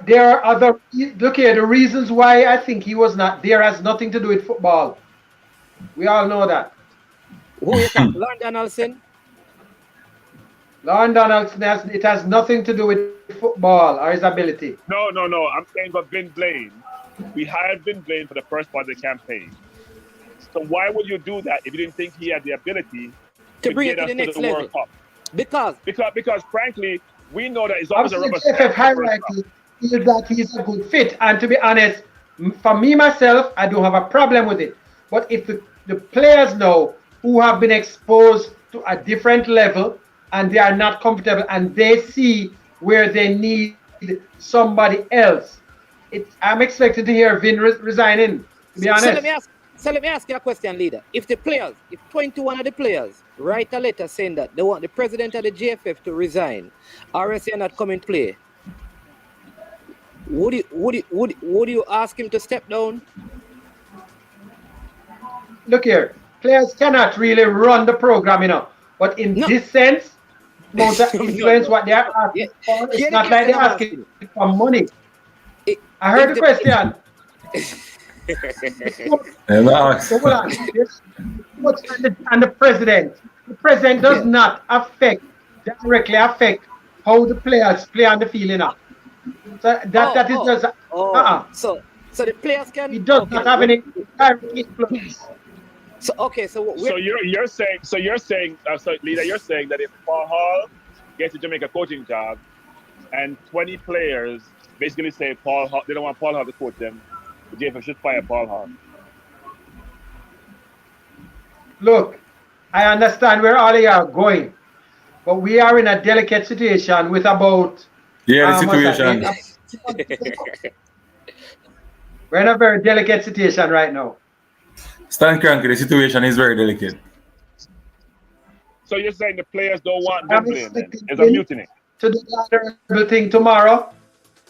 [SPEAKER 8] There are other. Look here, the reasons why I think he was not there has nothing to do with football. We all know that.
[SPEAKER 6] Who is that? Lon Donaldson?
[SPEAKER 8] Lon Donaldson it has nothing to do with football or his ability.
[SPEAKER 9] No. I'm saying about Vin Blain. We hired Vin Blain for the first part of the campaign. So why would you do that if you didn't think he had the ability
[SPEAKER 6] to bring
[SPEAKER 9] get
[SPEAKER 6] it to
[SPEAKER 9] us
[SPEAKER 6] the next
[SPEAKER 9] the
[SPEAKER 6] level?
[SPEAKER 9] World Cup?
[SPEAKER 6] Because
[SPEAKER 9] frankly, we know that it's always a rubber
[SPEAKER 8] JFF highlighted is that he's a good fit. And to be honest, for me myself, I don't have a problem with it. But if the players know who have been exposed to a different level and they are not comfortable and they see where they need somebody else, I'm expected to hear Vin resigning, to be honest.
[SPEAKER 6] So let me ask you a question, leader. If 21 of the players write a letter saying that they want the president of the JFF to resign, or else not come in play, would you ask him to step down?
[SPEAKER 8] Look here, players cannot really run the program, But in this sense, amount of influence what they are asking for, it's not like they're asking for money. I heard the question. And the president. The president does not directly affect how the players play on the field, So that is just
[SPEAKER 6] So the players can.
[SPEAKER 8] It does not have any direct influence.
[SPEAKER 6] So
[SPEAKER 9] you're saying, leader, you're saying that if Paul Hall gets a Jamaica coaching job, and 20 players basically say Paul Hall, they don't want Paul Hall to coach them, the JFF should fire Paul Hall.
[SPEAKER 8] Look, I understand where all of you are going, but we are in a delicate situation with about.
[SPEAKER 7] The situation.
[SPEAKER 8] We're in a very delicate situation right now.
[SPEAKER 7] Stan Cranky, the situation is very delicate.
[SPEAKER 9] So you're saying the players don't want Vin Blain then? It's a mutiny.
[SPEAKER 8] To do the honorable thing tomorrow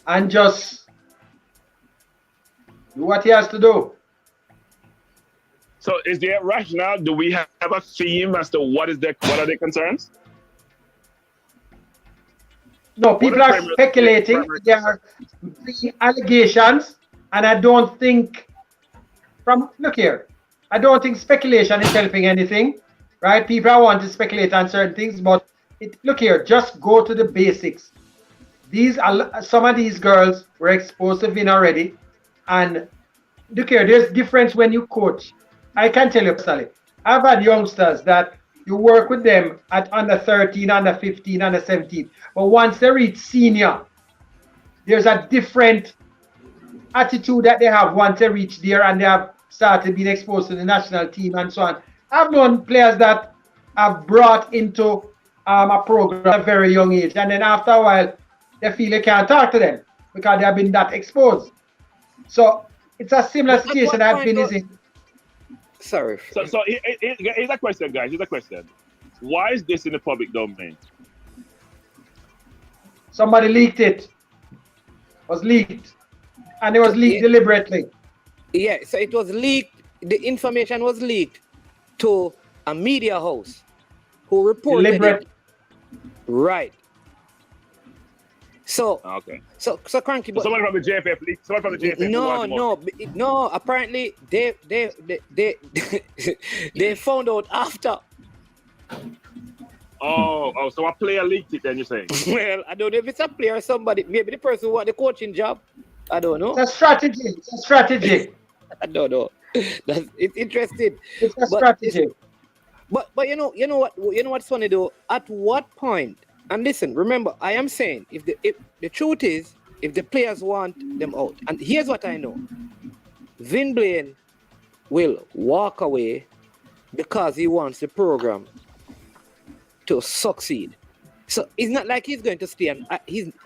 [SPEAKER 8] and just do what he has to do.
[SPEAKER 9] So is there a rationale? Do we have a theme as to what are their concerns?
[SPEAKER 8] No, people are speculating. There are allegations, and I don't think look here, I don't think speculation is helping anything, right? People want to speculate on certain things, but look here, just go to the basics. Some of these girls were exposed to Vin already, and look here, there's difference when you coach. I can tell you personally, I've had youngsters that you work with them at under 13, under 15, under 17, but once they reach senior, there's a different attitude that they have once they reach there and they have started being exposed to the national team and so on. I've known players that have brought into a program at a very young age, and then after a while, they feel they can't talk to them because they have been that exposed. So it's a similar situation I've been in.
[SPEAKER 6] Sorry.
[SPEAKER 9] So here's a question, guys. Here's a question. Why is this in the public domain?
[SPEAKER 8] Somebody leaked it. It was leaked. And it was leaked deliberately.
[SPEAKER 6] Yeah, so it was leaked. The information was leaked to a media house who reported it. Right. So
[SPEAKER 9] okay.
[SPEAKER 6] So Cranky, but
[SPEAKER 9] someone from the JFF leaked. Someone from the JFF.
[SPEAKER 6] No. Apparently, they found out after.
[SPEAKER 9] Oh, so a player leaked it, then you're saying?
[SPEAKER 6] Well, I don't know if it's a player or somebody. Maybe the person who want the coaching job. I don't know.
[SPEAKER 8] It's a strategy.
[SPEAKER 6] I don't know. It's interesting.
[SPEAKER 8] It's a strategy.
[SPEAKER 6] But you know what's funny though? At what point? And listen, remember, I am saying if the truth is, if the players want them out, and here's what I know: Vin Blain will walk away because he wants the program to succeed. So it's not like he's going to stay. And I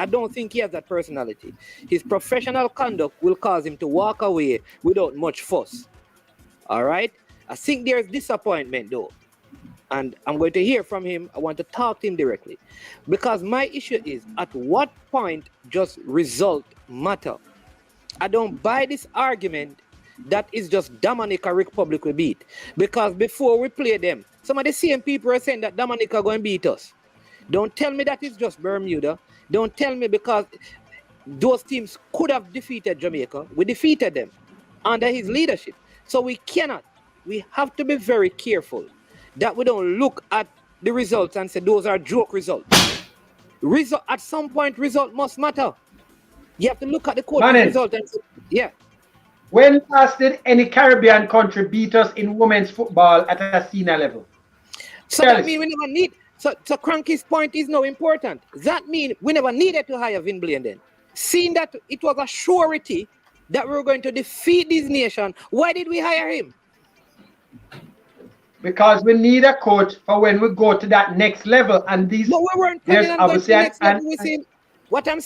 [SPEAKER 6] don't think he has that personality. His professional conduct will cause him to walk away without much fuss. All right? I think there's disappointment though. And I'm going to hear from him. I want to talk to him directly. Because my issue is, at what point does result matter? I don't buy this argument that is just Dominica Republic will beat. Because before we play them, some of the same people are saying that Dominica are going to beat us. Don't tell me that it's just Bermuda. Don't tell me, because those teams could have defeated Jamaica. We defeated them under his leadership. So we have to be very careful that we don't look at the results and say those are joke results. At some point, result must matter. You have to look at the coach's result and say, yeah.
[SPEAKER 8] When last did any Caribbean country beat us in women's football at a senior level?
[SPEAKER 6] So that means we never need. So Cranky's point is now important. That means we never needed to hire Vin Blain then. Seeing that it was a surety that we were going to defeat this nation, why did we hire him?
[SPEAKER 8] Because we need a coach for when we go to that next level. And these.
[SPEAKER 6] No, we weren't planning on going to the next level. What I'm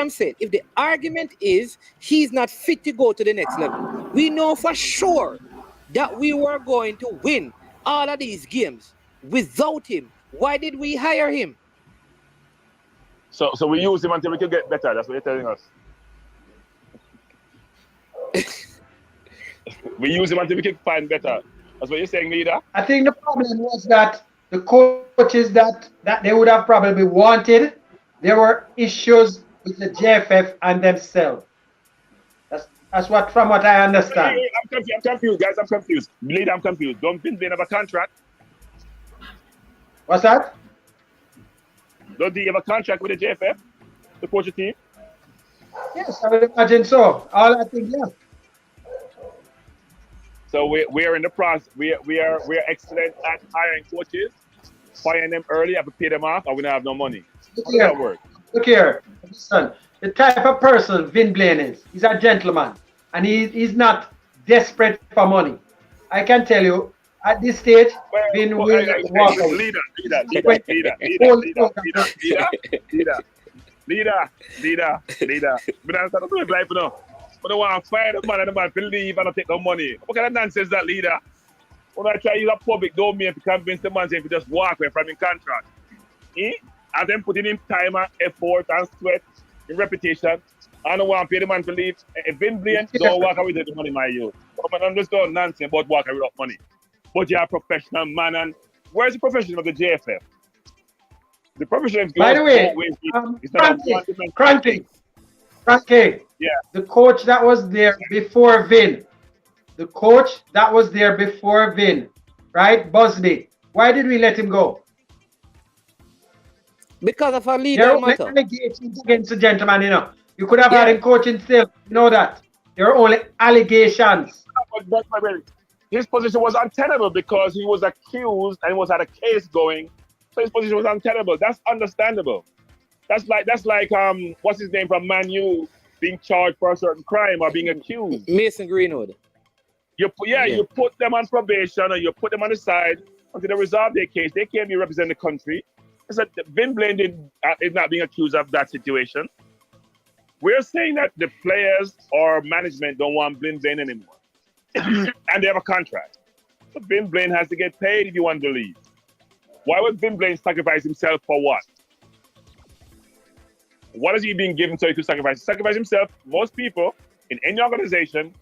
[SPEAKER 6] saying, if the argument is he's not fit to go to the next level, we know for sure that we were going to win all of these games without him. Why did we hire him?
[SPEAKER 9] So we use him until we can get better. That's what you're telling us. We use him until we can find better. That's what you're saying, leader?
[SPEAKER 8] I think the problem was that the coaches that they would have probably wanted, there were issues with the JFF and themselves. That's what, from what I understand.
[SPEAKER 9] I'm confused, guys. I'm confused. Leader, I'm confused. Don't Vin Blain have a contract?
[SPEAKER 8] What's that?
[SPEAKER 9] Don't he have a contract with the JFF to coach the team?
[SPEAKER 8] Yes, I would imagine so. All I think, yeah.
[SPEAKER 9] So we are in the process. We are excellent at hiring coaches, firing them early, have to pay them off, and we don't have no money. How does that work?
[SPEAKER 8] Look here, listen. The type of person Vin Blain is, he's a gentleman, and he's not desperate for money. I can tell you, at this stage, Vin will walk out.
[SPEAKER 9] Leader. But I want to fire the man and the man to leave and not take no money. What kind of nonsense that, leader? When I try to use a public domain to convince the man to just walk away from his contract. And then putting in time and effort and sweat in reputation. I don't want to pay the man to leave. If Vin Blain, don't walk away with the money, my youth. But I'm just doing nonsense about walking without money. But you're a professional man, and where's the professional of the JFF? The professional.
[SPEAKER 8] By the way, Cranky.
[SPEAKER 9] Yeah.
[SPEAKER 8] The coach that was there before Vin. Right? Busby. Why did we let him go?
[SPEAKER 6] Because of our leader.
[SPEAKER 8] There are only allegations against the gentleman, you know. You could have had him coaching still. You know that. There are only allegations.
[SPEAKER 9] But his position was untenable because he was accused and had a case going. So his position was untenable. That's understandable. That's like what's his name from Man U being charged for a certain crime or being accused.
[SPEAKER 6] Mason Greenwood.
[SPEAKER 9] You put them on probation or you put them on the side until they resolve their case. They can't be representing the country. It's that Vin Blain is not being accused of that situation. We're saying that the players or management don't want Vin Blain anymore. And they have a contract. So Vin Blain has to get paid if you want to leave. Why would Vin Blain sacrifice himself for what? What is he being given so he could sacrifice? Sacrifice himself. Most people in any organization,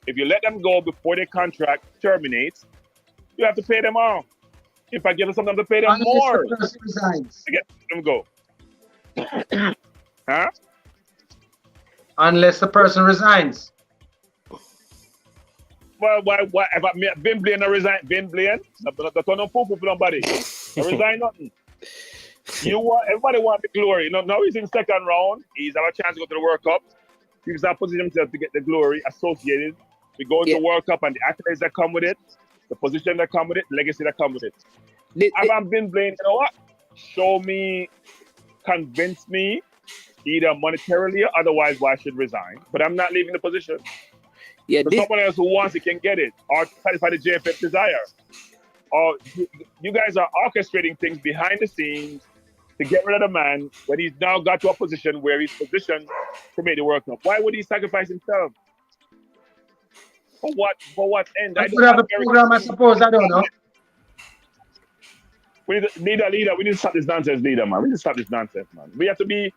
[SPEAKER 9] if you let them go before their contract terminates, you have to pay them off. In fact, you have sometimes to pay them more to get them go. Huh?
[SPEAKER 8] Unless the person resigns.
[SPEAKER 9] Well, why? If Vin Blain resign, Vin Blain, the turn on for nobody. Resign nothing. Everybody wants the glory. Now he's in second round. He's have a chance to go to the World Cup. He's not positioning himself to get the glory associated. We go into the World Cup and the accolades that come with it, the position that come with it, legacy that come with it. I've been blamed. You know what? Show me, convince me, either monetarily or otherwise why I should resign. But I'm not leaving the position. Yeah, someone else who wants it can get it or satisfy the JFF desire. Or you guys are orchestrating things behind the scenes to get rid of the man when he's now got to a position where he's positioned to make the World Cup. Why would he sacrifice himself? For what end?
[SPEAKER 8] I could have a program, I suppose. I don't know.
[SPEAKER 9] We need a leader. We need to stop this nonsense, leader, man. We need to stop this nonsense, man. We have to be.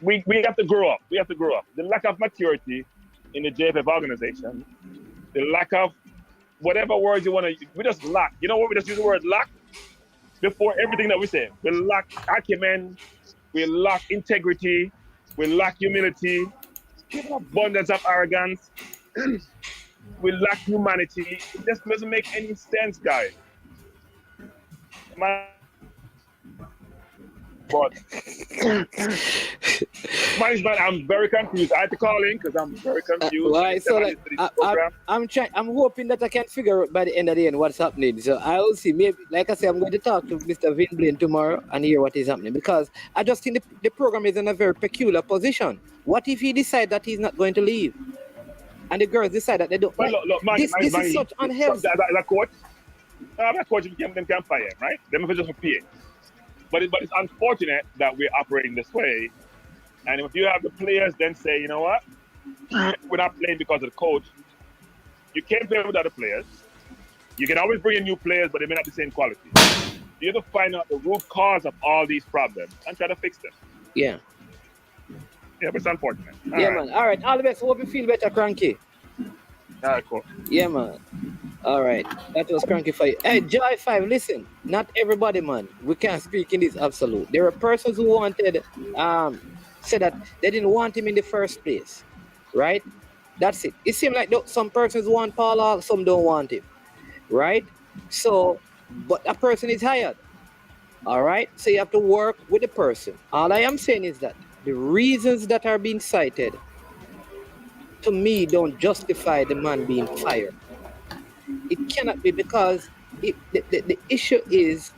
[SPEAKER 9] We have to grow up. We have to grow up. The lack of maturity in the JPL organization, the lack of whatever words you want to. We just lack. You know what? We just use the word lack before everything that we say. We lack acumen. We lack integrity. We lack humility. We have abundance of arrogance. We lack humanity. It just doesn't make any sense, guys. But management, I'm very confused. I had to call in because I'm very confused.
[SPEAKER 6] Right, so like, I'm hoping that I can figure out by the end of the day what's happening. So I will see. Maybe, like I said, I'm going to talk to Mr. Vin Blain tomorrow and hear what is happening, because I just think the program is in a very peculiar position. What if he decides that he's not going to leave, and the girls decide that they don't?
[SPEAKER 9] Well, look, this
[SPEAKER 6] is such unhealthy.
[SPEAKER 9] That coach, that coach, them can fire him, right? Them if it's just a PA. But it's unfortunate that we're operating this way. And if you have the players then say, you know what, we're not playing because of the coach. You can't play with other players. You can always bring in new players, but they may not be the same quality. You have to find out the root cause of all these problems and try to fix them.
[SPEAKER 6] Yeah.
[SPEAKER 9] Yeah, but it's unfortunate.
[SPEAKER 6] All right, man. All right. All the best. Hope you feel better, Cranky.
[SPEAKER 9] All right, cool.
[SPEAKER 6] Yeah, man. All right. That was Cranky for you. Hey, Joy 5, listen. Not everybody, man. We can't speak in this absolute. There are persons who wanted, said that they didn't want him in the first place. Right? That's it. It seems like some persons want Paul Hall, some don't want him. Right? So, but a person is hired. All right? So you have to work with the person. All I am saying is that the reasons that are being cited, to me, don't justify the man being fired. It cannot be, because the issue is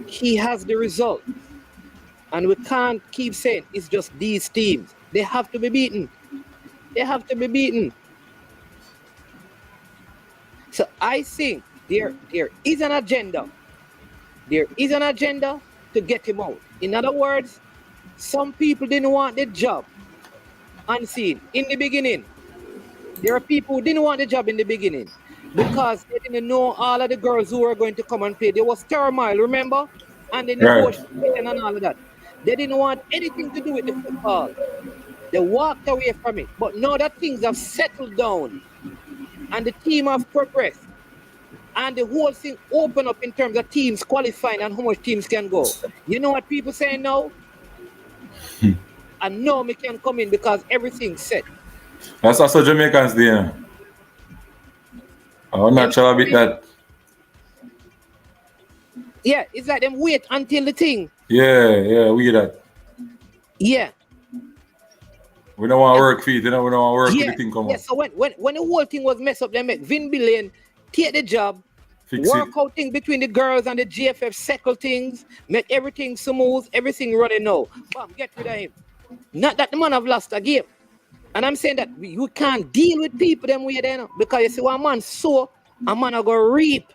[SPEAKER 6] he has the result. And we can't keep saying it's just these teams. They have to be beaten. They have to be beaten. So I think there is an agenda. There is an agenda to get him out. In other words, some people didn't want the job unseen in the beginning. There are people who didn't want the job in the beginning because they didn't know all of the girls who were going to come and play. There was turmoil, remember? And the negotiation and all of that. They didn't want anything to do with the football. They walked away from it. But now that things have settled down and the team have progressed and the whole thing opened up in terms of teams qualifying and how much teams can go. You know what people say now? And now me can come in because everything's set.
[SPEAKER 7] That's also Jamaicans there. I'm not sure about that.
[SPEAKER 6] Yeah, it's like them wait until the thing.
[SPEAKER 7] Yeah, we get that.
[SPEAKER 6] Yeah.
[SPEAKER 7] We don't want to work for it, we don't want to work with the thing come
[SPEAKER 6] up. Yeah, so when the whole thing was messed up, they make Vin Blain take the job, work out things between the girls and the GFF, settle things, make everything smooth, everything running now. Bam, get rid of him. Not that the man have lost a game. And I'm saying that you can't deal with people them way there, because you see one man sow, a man are gonna reap.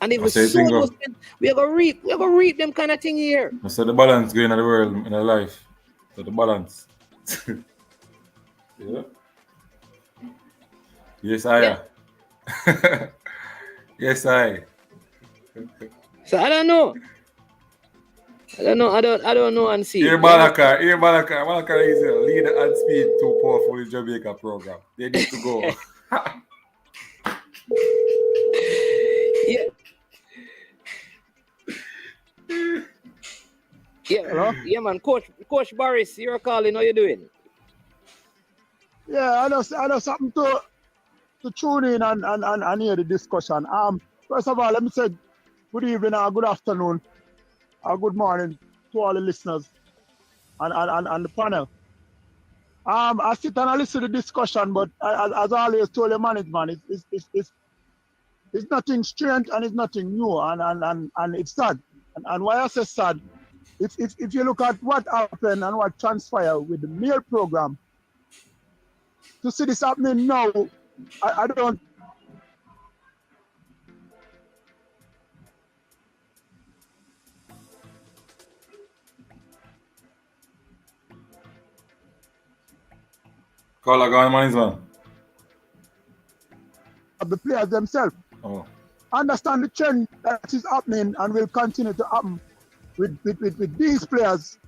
[SPEAKER 6] And if we sow those things, we're gonna reap them kind of thing here.
[SPEAKER 7] So the balance going in the world, in the life. So the balance. Yeah. Yes, I. Yeah. Yes, I.
[SPEAKER 6] So I don't know. I don't know and see.
[SPEAKER 7] Here Malaka is a leader and speed too powerful in Jamaica program. They need to go.
[SPEAKER 6] Yeah, man. Coach Boris, you're calling. How you doing?
[SPEAKER 10] Yeah, I know something to tune in and hear the discussion. First of all, let me say good evening or good afternoon or good morning to all the listeners and the panel. I sit and I listen to the discussion, but as I always told the management, it's nothing strange and it's nothing new, and it's sad. And why I say sad, if you look at what happened and what transpired with the male program, to see this happening now, I don't.
[SPEAKER 7] Call a gun, man.
[SPEAKER 10] Of the players themselves.
[SPEAKER 7] Oh.
[SPEAKER 10] understand the trend that is happening and will continue to happen with these players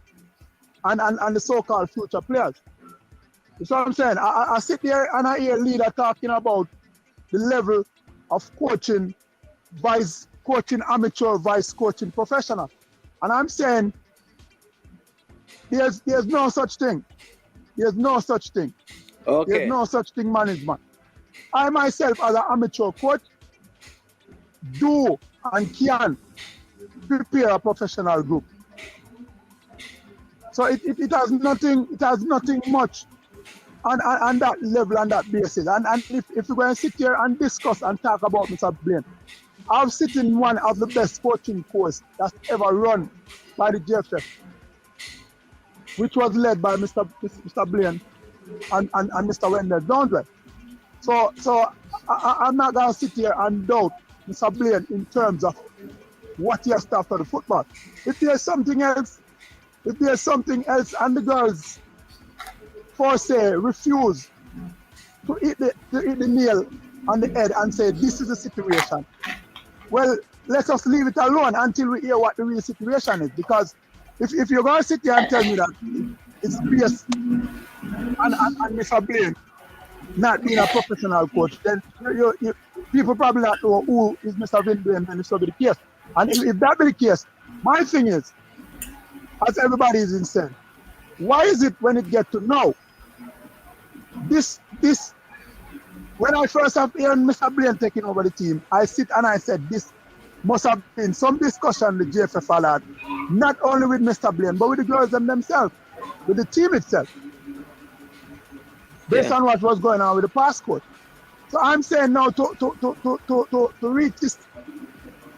[SPEAKER 10] and the so-called future players. You see what I'm saying? I sit there and I hear a leader talking about the level of coaching, vice coaching amateur, vice coaching professional. And I'm saying there's no such thing. There's no such thing.
[SPEAKER 6] Okay.
[SPEAKER 10] There's no such thing management. I myself as an amateur coach do and can prepare a professional group. So it has nothing much on that level and that basis. And if we're going to sit here and discuss and talk about Mr. Blain, I've sitting in one of the best coaching courses that's ever run by the JFF, which was led by Mr. Blain and Mr. Wendell, don't we? So I'm not going to sit here and doubt Mr. Blain in terms of what he has to after the football. If there's something else and the girls for say refuse to hit the nail on the head and say this is the situation, well, let us leave it alone until we hear what the real situation is. Because if you're going to sit here and tell me that it's based on Mr. Blain not being a professional coach, then you people probably not know who is Mr. Vin Blain when it's be the case. And if that be the case, my thing is, as everybody is insane, why is it when it gets to now, this when I first have heard Mr. Blain taking over the team, I sit and I said this must have been some discussion with JFF had, not only with Mr. Blain, but with the girls themselves, with the team itself, based on what was going on with the past coach. So I'm saying now to reach this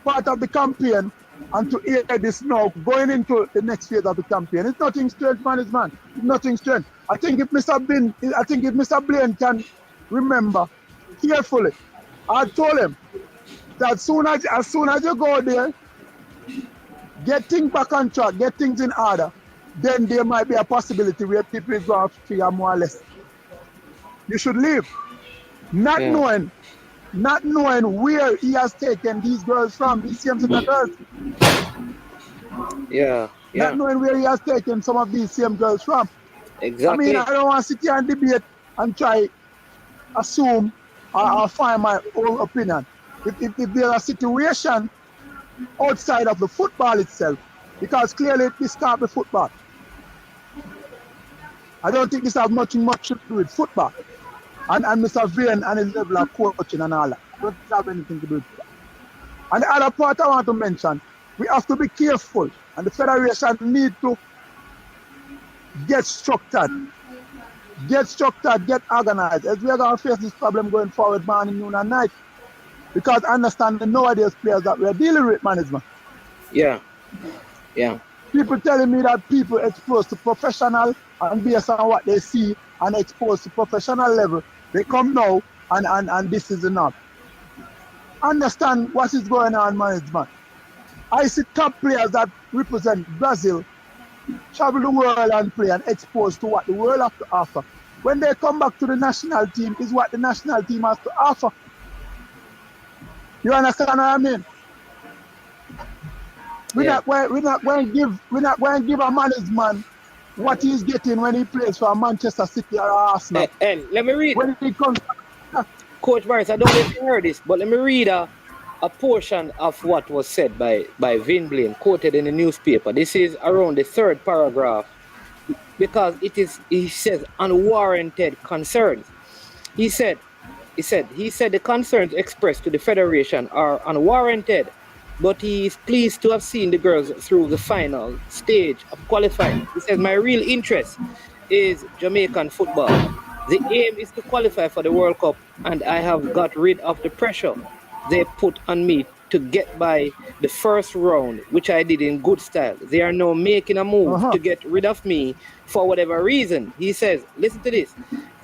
[SPEAKER 10] part of the campaign and to hear this now going into the next phase of the campaign, it's nothing strange, management. It's nothing strange. I think if Mr. Blain can remember carefully, I told him that as soon as you go there, get things back on track, get things in order, then there might be a possibility where people is going to feel more or less. You should leave. Not knowing where he has taken these girls from, these same set of girls. Not knowing where he has taken some of these same girls from.
[SPEAKER 6] Exactly.
[SPEAKER 10] I mean, I don't want to sit here and debate and try assume or find my own opinion. If there's a situation outside of the football itself, because clearly this can't be football. I don't think this has much to do with football. And Mr. Vin and his level of coaching and all that. I don't have anything to do with that. And the other part I want to mention, we have to be careful. And the federation need to get structured, get organized. As we are going to face this problem going forward, morning, noon, and night. Because understand the nowadays players that we are dealing with, management. Yeah. People telling me that people exposed to professional and based on what they see and exposed to professional level, they come now and this is enough. Understand what is going on, management. I see top players that represent Brazil travel the world and play and exposed to what the world has to offer. When they come back to the national team, is what the national team has to offer. You understand what I mean? We're not going to give a management what he's getting when he plays for Manchester City or Arsenal.
[SPEAKER 6] And let me read.
[SPEAKER 10] When he comes,
[SPEAKER 6] Coach Morris, I don't know if you heard this, but let me read a portion of what was said by Vin Blain, quoted in the newspaper. This is around the third paragraph, because he says unwarranted concerns. He said the concerns expressed to the Federation are unwarranted, but he is pleased to have seen the girls through the final stage of qualifying. He says, my real interest is Jamaican football. The aim is to qualify for the World Cup, and I have got rid of the pressure they put on me to get by the first round, which I did in good style. They are now making a move to get rid of me for whatever reason. He says, listen to this,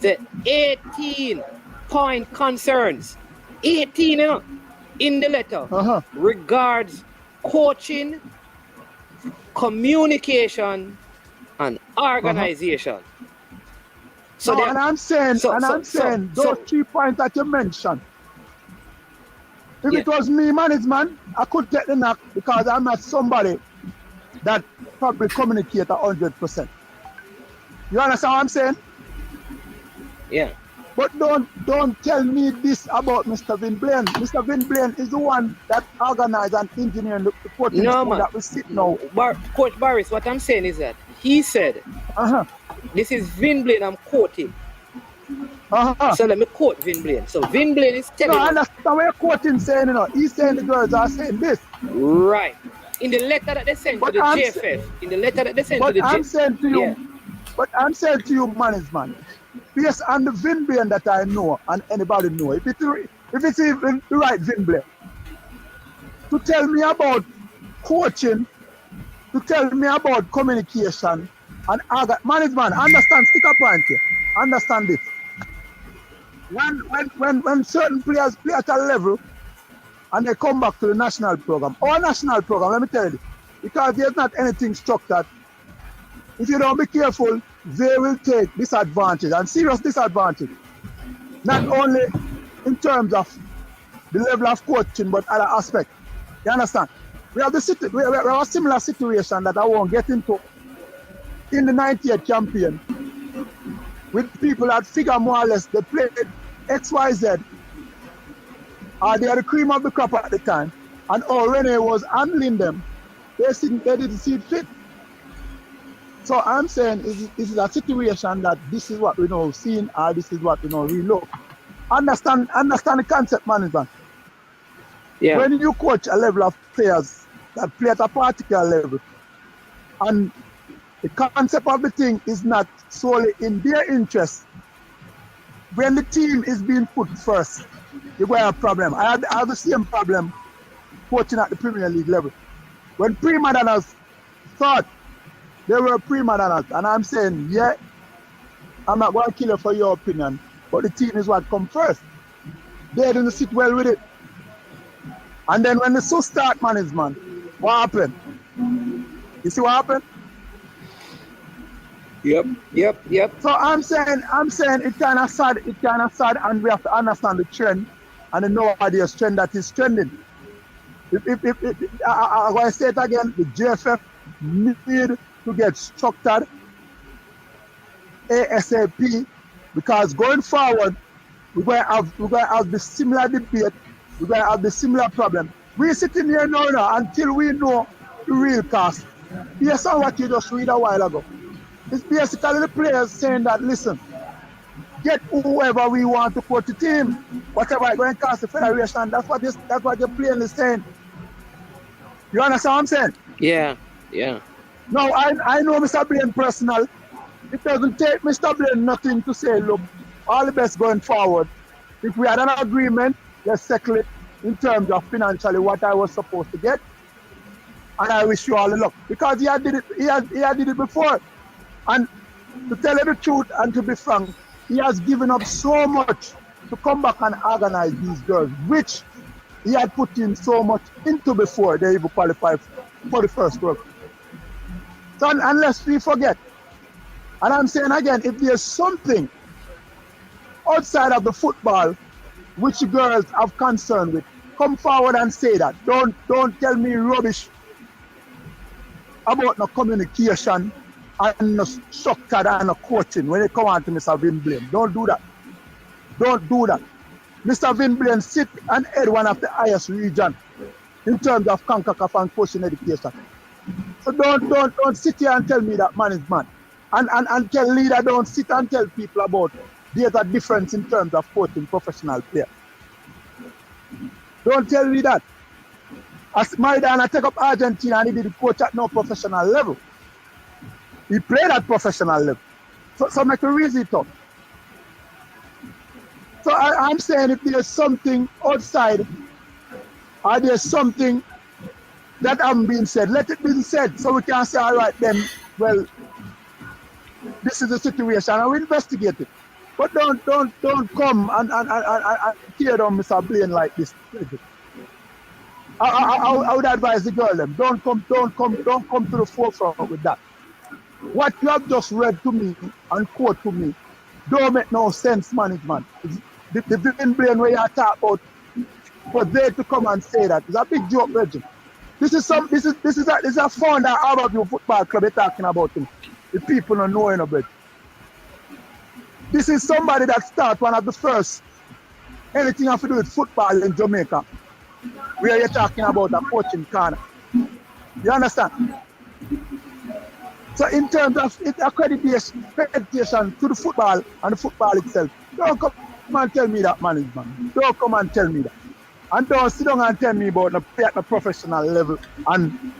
[SPEAKER 6] the 18-point concerns, 18, you know, in the letter regards coaching, communication, and organization. So
[SPEAKER 10] and I'm saying those 3 points that you mentioned, If it was me management, I could take the knock because I'm not somebody that probably communicate 100%. You understand what I'm saying?
[SPEAKER 6] Yeah.
[SPEAKER 10] But don't tell me this about Mr. Vin Blain. Mr. Vin Blain is the one that organized and engineered the coaching school that we sit now.
[SPEAKER 6] Coach Barris, what I'm saying is that he said, this is Vin Blain I'm quoting. So let me quote Vin Blain. So Vin Blain is telling
[SPEAKER 10] I understand what you're quoting saying, you know. He's saying the girls are saying this.
[SPEAKER 6] Right. In the letter that they sent to the JFF. In the letter that they sent to the JFF.
[SPEAKER 10] I'm saying to you, but I'm saying to you, management, based on the Vin Blain that I know and anybody know, if it's even the right Vin Blain, to tell me about coaching, to tell me about communication and management, understand, stick up point here, understand this. When certain players play at a level and they come back to the national program, our national program, let me tell you, because there's not anything structured. If you don't be careful, they will take disadvantage and serious disadvantage. Not only in terms of the level of coaching, but other aspects. You understand? We have a similar situation that I won't get into in the 98 campaign with people that figure more or less they played XYZ. They are the cream of the crop at the time. And Rene was handling them. They didn't see it fit. So I'm saying this is a situation that this is what we know seen or this is what we know relook. Understand the concept, management. Yeah. When you coach a level of players that play at a particular level, and the concept of the thing is not solely in their interest, when the team is being put first, you will have a problem. I have the same problem coaching at the Premier League level. When prima donnas thought they were prima donnas, and I'm saying, yeah, I'm not going to kill you for your opinion, but the team is what come first. They didn't sit well with it. And then when the so start management, what happened? You see what happened? Yep. So I'm saying it kind of sad, and we have to understand the trend and the nowadays trend that is trending. I want to say it again, the JFF need to get structured ASAP, because going forward we're going to have the similar debate, we're going to have the similar problem. We're sitting here now until we know the real cost. Based on what you just read a while ago. It's basically the players saying that, listen, get whoever we want to put the team, whatever it's going to cost the federation. That's what you're plainly saying. You understand what I'm saying?
[SPEAKER 6] Yeah.
[SPEAKER 10] Now, I know Mr. Blain personal. It doesn't take Mr. Blain nothing to say, look, all the best going forward. If we had an agreement, let's settle it in terms of financially what I was supposed to get. And I wish you all the luck. Because he had did it before. And to tell you the truth and to be frank, he has given up so much to come back and organize these girls, which he had put in so much into before they even qualified for the first World Cup. So unless we forget, and I'm saying again, if there's something outside of the football which the girls have concern with, come forward and say that. Don't tell me rubbish about no communication and no structure and no coaching when it come on to Mr. Vin Blain. Don't do that. Mr. Vin Blain sit and head one of the highest region in terms of CONCACAF and coaching education. So don't sit here and tell me that management. And tell leader, don't sit and tell people about there's a difference in terms of coaching professional players. Don't tell me that. As Maidana take up Argentina and he did coach at no professional level. He played at professional level. So make a reason it up. So I'm saying if there's something outside or there's something that hasn't been said, let it be said so we can say, all right then, well, this is the situation and we investigate it. But don't come and tear down Mr. Blain like this. I would advise the girl them, don't come to the forefront with that. What you have just read to me and quote to me don't make no sense, management. The Vin Blain where you talk about for they to come and say that. It's a big joke, Reggie. This is a founder out of your football club they're talking about him. The people don't know him, Reggie. This is somebody that started one of the first anything have to do with football in Jamaica. Where you're talking about a coaching corner. You understand? So in terms of accreditation to the football and the football itself, don't come and tell me that, management. Don't come and tell me that. And don't sit down and tell me about the play at the professional level and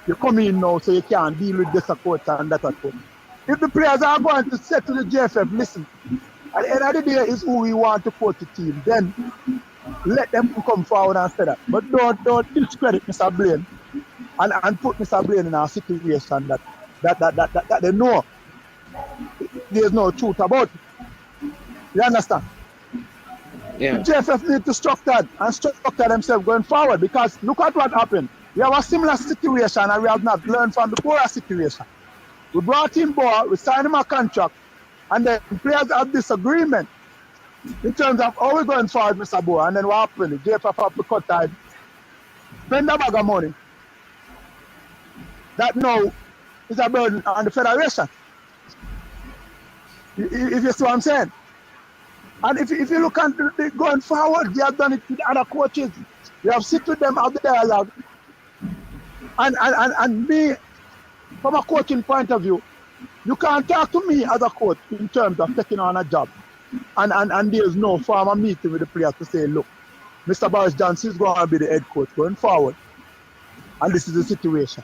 [SPEAKER 10] you come in now so you can't deal with this coach and that coach. If the players are going to say to the JFF, listen, at the end of the day is who we want to coach the team, then let them come forward and say that. But don't discredit Mr. Blain and put Mr. Blain in a situation that they know there's no truth about it. You understand?
[SPEAKER 6] Yeah.
[SPEAKER 10] The JFF need to structure themselves going forward because look at what happened. We have a similar situation and we have not learned from the Bora situation. We brought in Bora, we signed him a contract, and then the players have disagreement in terms of how we're going forward, Mr. Bora, and then what happened? The JFF have to cut time, spend a bag of money. That now is a burden on the federation. If you see what I'm saying. And if you look at going forward, they have done it with other coaches. We have sit with them, have the dialogue. And me, from a coaching point of view, you can't talk to me as a coach in terms of taking on a job. And there's no formal meeting with the players to say, look, Mr. Boris Johnson is going to be the head coach going forward. And this is the situation.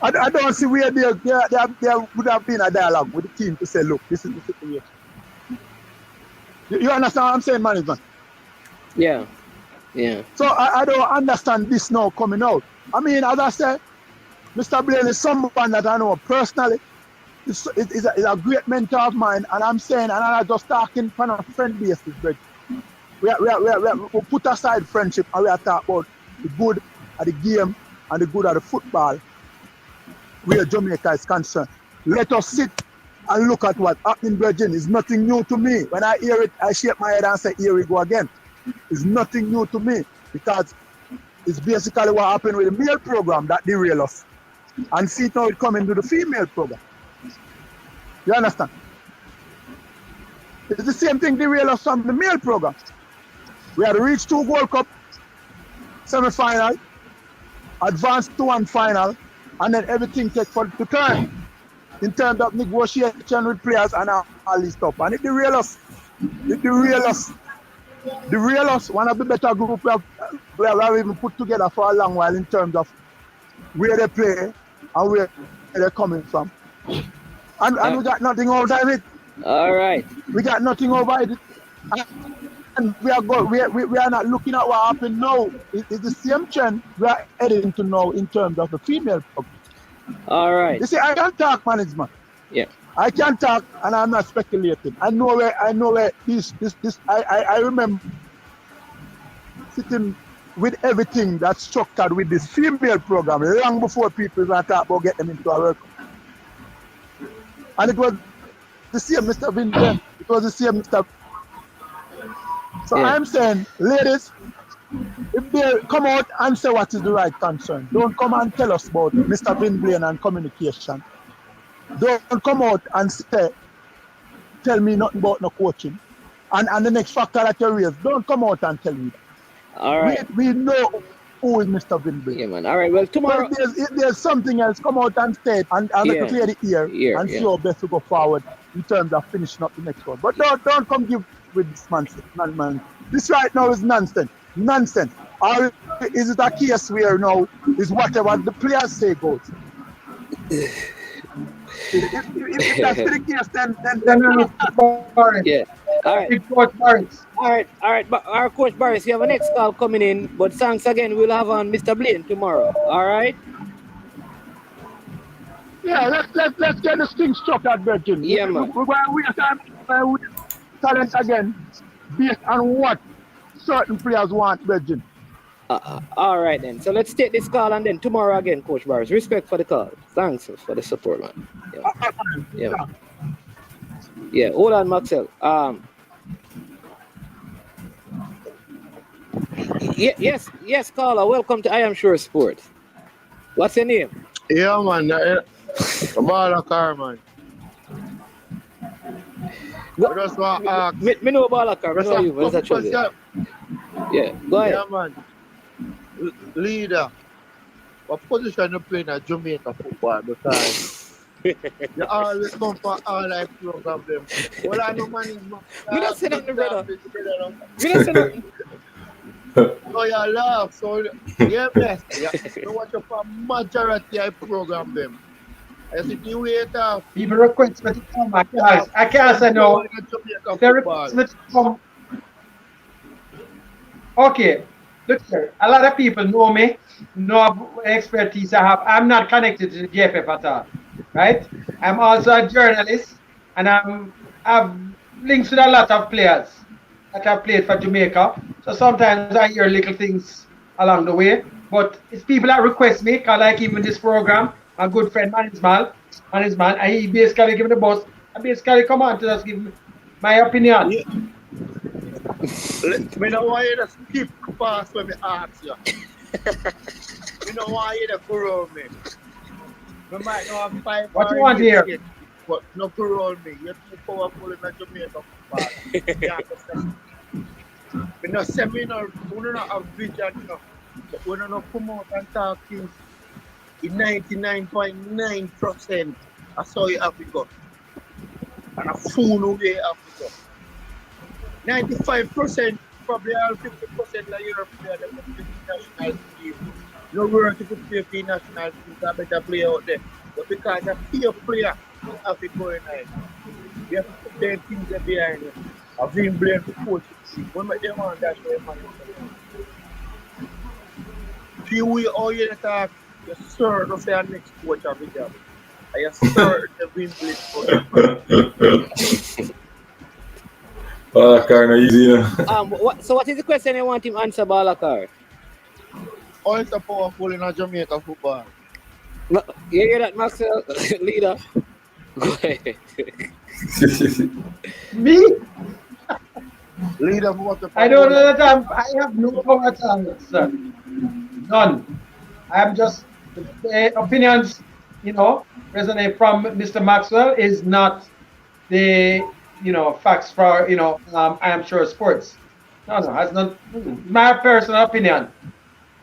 [SPEAKER 10] I don't see where there would have been a dialogue with the team to say, look, this is the situation. You understand what I'm saying, management?
[SPEAKER 6] Yeah. Yeah.
[SPEAKER 10] So I don't understand this now coming out. I mean, as I said, Mr. Blain is someone that I know personally. He's a great mentor of mine, and I'm saying, and I'm just talking on a friend basis, but we put aside friendship and we are talking about the good of the game and the good of the football where Jamaica is concerned. Let us sit and look at what happened, Virgin. It's nothing new to me. When I hear it, I shake my head and say, here we go again. It's nothing new to me because it's basically what happened with the male program that derailed us. And see now it coming to the female program. You understand? It's the same thing derailed us from the male program. We had reached 2 World Cup semi-final, advanced to 1 final, and then everything takes for the turn in terms of negotiation with players and all this stuff. And it derailed us. It derailed us. Derailed us. One of the better groups we have even put together for a long while in terms of where they play and where they're coming from. And we got nothing over it.
[SPEAKER 6] All right.
[SPEAKER 10] We got nothing over it. And we are not looking at what happened now. It's the same trend we are heading to now in terms of the female program.
[SPEAKER 6] All right.
[SPEAKER 10] You see, I can talk management.
[SPEAKER 6] Yeah.
[SPEAKER 10] I can talk and I'm not speculating. I know where this I remember sitting with everything that's structured with this female program long before people even talk about getting them into a work. And it was the same Mr. Vin Blain. It was the same Mr. So yeah. I'm saying, ladies, if they come out and say what is the right concern, don't come and tell us about Mr. Vin Blain and communication. Don't come out and tell me nothing about no coaching. And the next factor that you raise, don't come out and tell me that.
[SPEAKER 6] All right.
[SPEAKER 10] We know who is Mr. Vin Blain.
[SPEAKER 6] Yeah, man. All right. Well, tomorrow.
[SPEAKER 10] If there's something else, come out and say it and clear the ear and see how best to go forward in terms of finishing up the next one. But don't come give with this man. This right now is nonsense. Nonsense. Or is it a case where now is whatever the players say goes? If that's the case, then
[SPEAKER 6] yeah. All right.
[SPEAKER 8] Coach Boris.
[SPEAKER 6] All right. But our Coach Boris, you have a next call coming in. But thanks again. We'll have on Mr. Blain tomorrow. All right.
[SPEAKER 10] Yeah, let's get this thing structured, Virgin.
[SPEAKER 6] Yeah, man.
[SPEAKER 10] We're going to waste time with talent again based on what certain players want, Virgin.
[SPEAKER 6] All right then. So let's take this call and then tomorrow again, Coach Boris. Respect for the call. Thanks for the support, man. Yeah. Yeah. Hold on, Maxwell. Yes, caller. Welcome to I Am Sure Sports. What's your name?
[SPEAKER 11] Yeah, man. About a car, man. I just want to ask.
[SPEAKER 6] Me know about a car. Me know you. Where's that trouble? Yeah, go ahead.
[SPEAKER 11] Yeah, man. Leader, what position you play in Jamaica football? Because you always come for all like program them. Well, I know man is not.
[SPEAKER 6] We don't say nothing, brother. We don't say nothing.
[SPEAKER 11] So you laugh. So yeah, best. You watch up a majority I program them. I see the way it up.
[SPEAKER 8] People request me to come. I can't say no. They request me to come. Okay, look here. A lot of people know me, know expertise I have. I'm not connected to the JFF at all, right? I'm also a journalist, and I've links with a lot of players that have played for Jamaica. So sometimes I hear little things along the way, but it's people that request me, cause like even this program, my good friend Manismal, and he basically give me the boss. I basically come on to just give me my opinion.
[SPEAKER 11] Yeah. Me don't want you to skip past when me ask you. Me don't want you to corral me. Me might not have 5
[SPEAKER 8] What you want here?
[SPEAKER 11] But no corral me. You're too powerful in the Jamaica football. Me no say me no, we don't have vision, you know. But we don't come out and talk things in 99.9%. That's how you have to go. And a fool way you have to go. 95%, probably all 50% like Europe player that will play national team. No work to play for national teams, a better player out there. But because a few player have to go in there. You have to put their things there behind you. A Vin Blain to coach the team. When they want that, they want it. Few way all you talk, you're certain of the next coach of the job. And you're certain the Vin Blain coach.
[SPEAKER 7] Balakar, no easy, you know.
[SPEAKER 6] So what is the question you want him to answer, Balakar?
[SPEAKER 11] How is the powerful in Jamaica football?
[SPEAKER 6] No, you hear that, Maxwell? Leader? Go ahead.
[SPEAKER 8] Me?
[SPEAKER 11] Leader, what the
[SPEAKER 8] I don't know that I have no power to answer. None. I'm just the opinions, resonate from Mr. Maxwell is not the facts for I am sure sports. No, has not my personal opinion.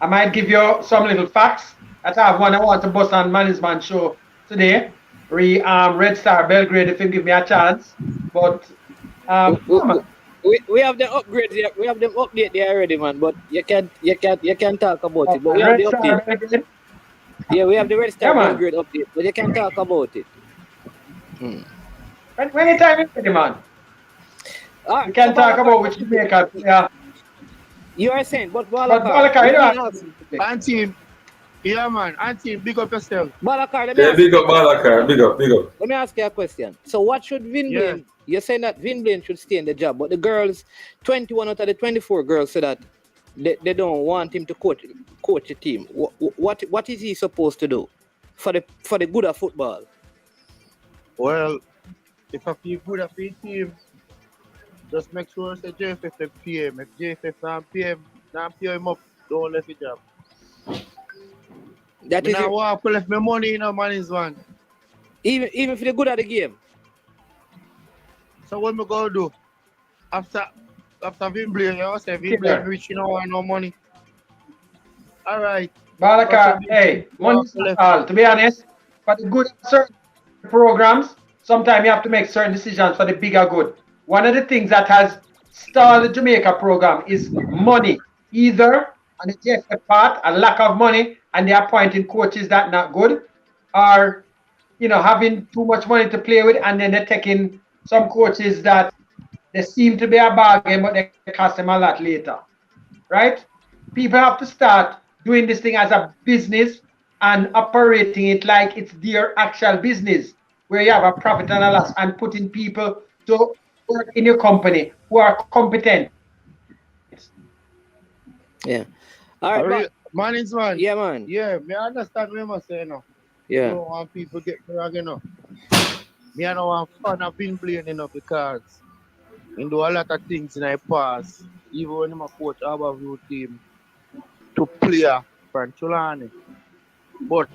[SPEAKER 8] I might give you some little facts that I have one I want to bust on Management show today. Red Star Belgrade if you give me a chance. But
[SPEAKER 6] we have the upgrades here. We have them update there already, man. But you can talk about it. But we have the update. Yeah, we have the Red Star Belgrade update, but you can talk about it.
[SPEAKER 8] Anytime you're ready, man. We can talk about which Jamaica. Yeah.
[SPEAKER 6] You are saying, but
[SPEAKER 8] Balakar,
[SPEAKER 11] Auntie, yeah, man. Auntie, big up yourself.
[SPEAKER 6] Balakar,
[SPEAKER 7] big up Balakar. Big up.
[SPEAKER 6] Let me ask you a question. So, what should Vin Blain? You're saying that Vin Blain should stay in the job, but the girls, 21 out of the 24 girls, say that they don't want him to coach the team. What is he supposed to do for the good of football?
[SPEAKER 11] Well, if I feel good at the team, just make sure it's a JFF PM. If JFF not PM, not pay him up, don't let it job.
[SPEAKER 6] That is
[SPEAKER 11] I want to left my money in a man's one.
[SPEAKER 6] Even if they're good at the game.
[SPEAKER 11] So what me go do? After Vin Blain, you say Vin Blain rich, you don't want no money. Alright.
[SPEAKER 8] Balakar, hey, money's not all. To be honest, for the good of certain programs, sometimes you have to make certain decisions for the bigger good. One of the things that has stalled the Jamaica program is money. Either on the JFF part, a lack of money, and they're appointing coaches that not good, or having too much money to play with, and then they're taking some coaches that they seem to be a bargain, but they cost them a lot later. Right? People have to start doing this thing as a business and operating it like it's their actual business, where you have a profit and a loss, and putting people to work in your company who are competent.
[SPEAKER 6] Yeah. All right,
[SPEAKER 11] man is man.
[SPEAKER 6] Yeah, man.
[SPEAKER 11] Yeah, me understand what you say now.
[SPEAKER 6] Yeah.
[SPEAKER 11] I don't want people get me wrong, Me I don't want fun of Vin Blain, because he do a lot of things in the past. even when I'm a coach, I have a view team to player from Tulane. But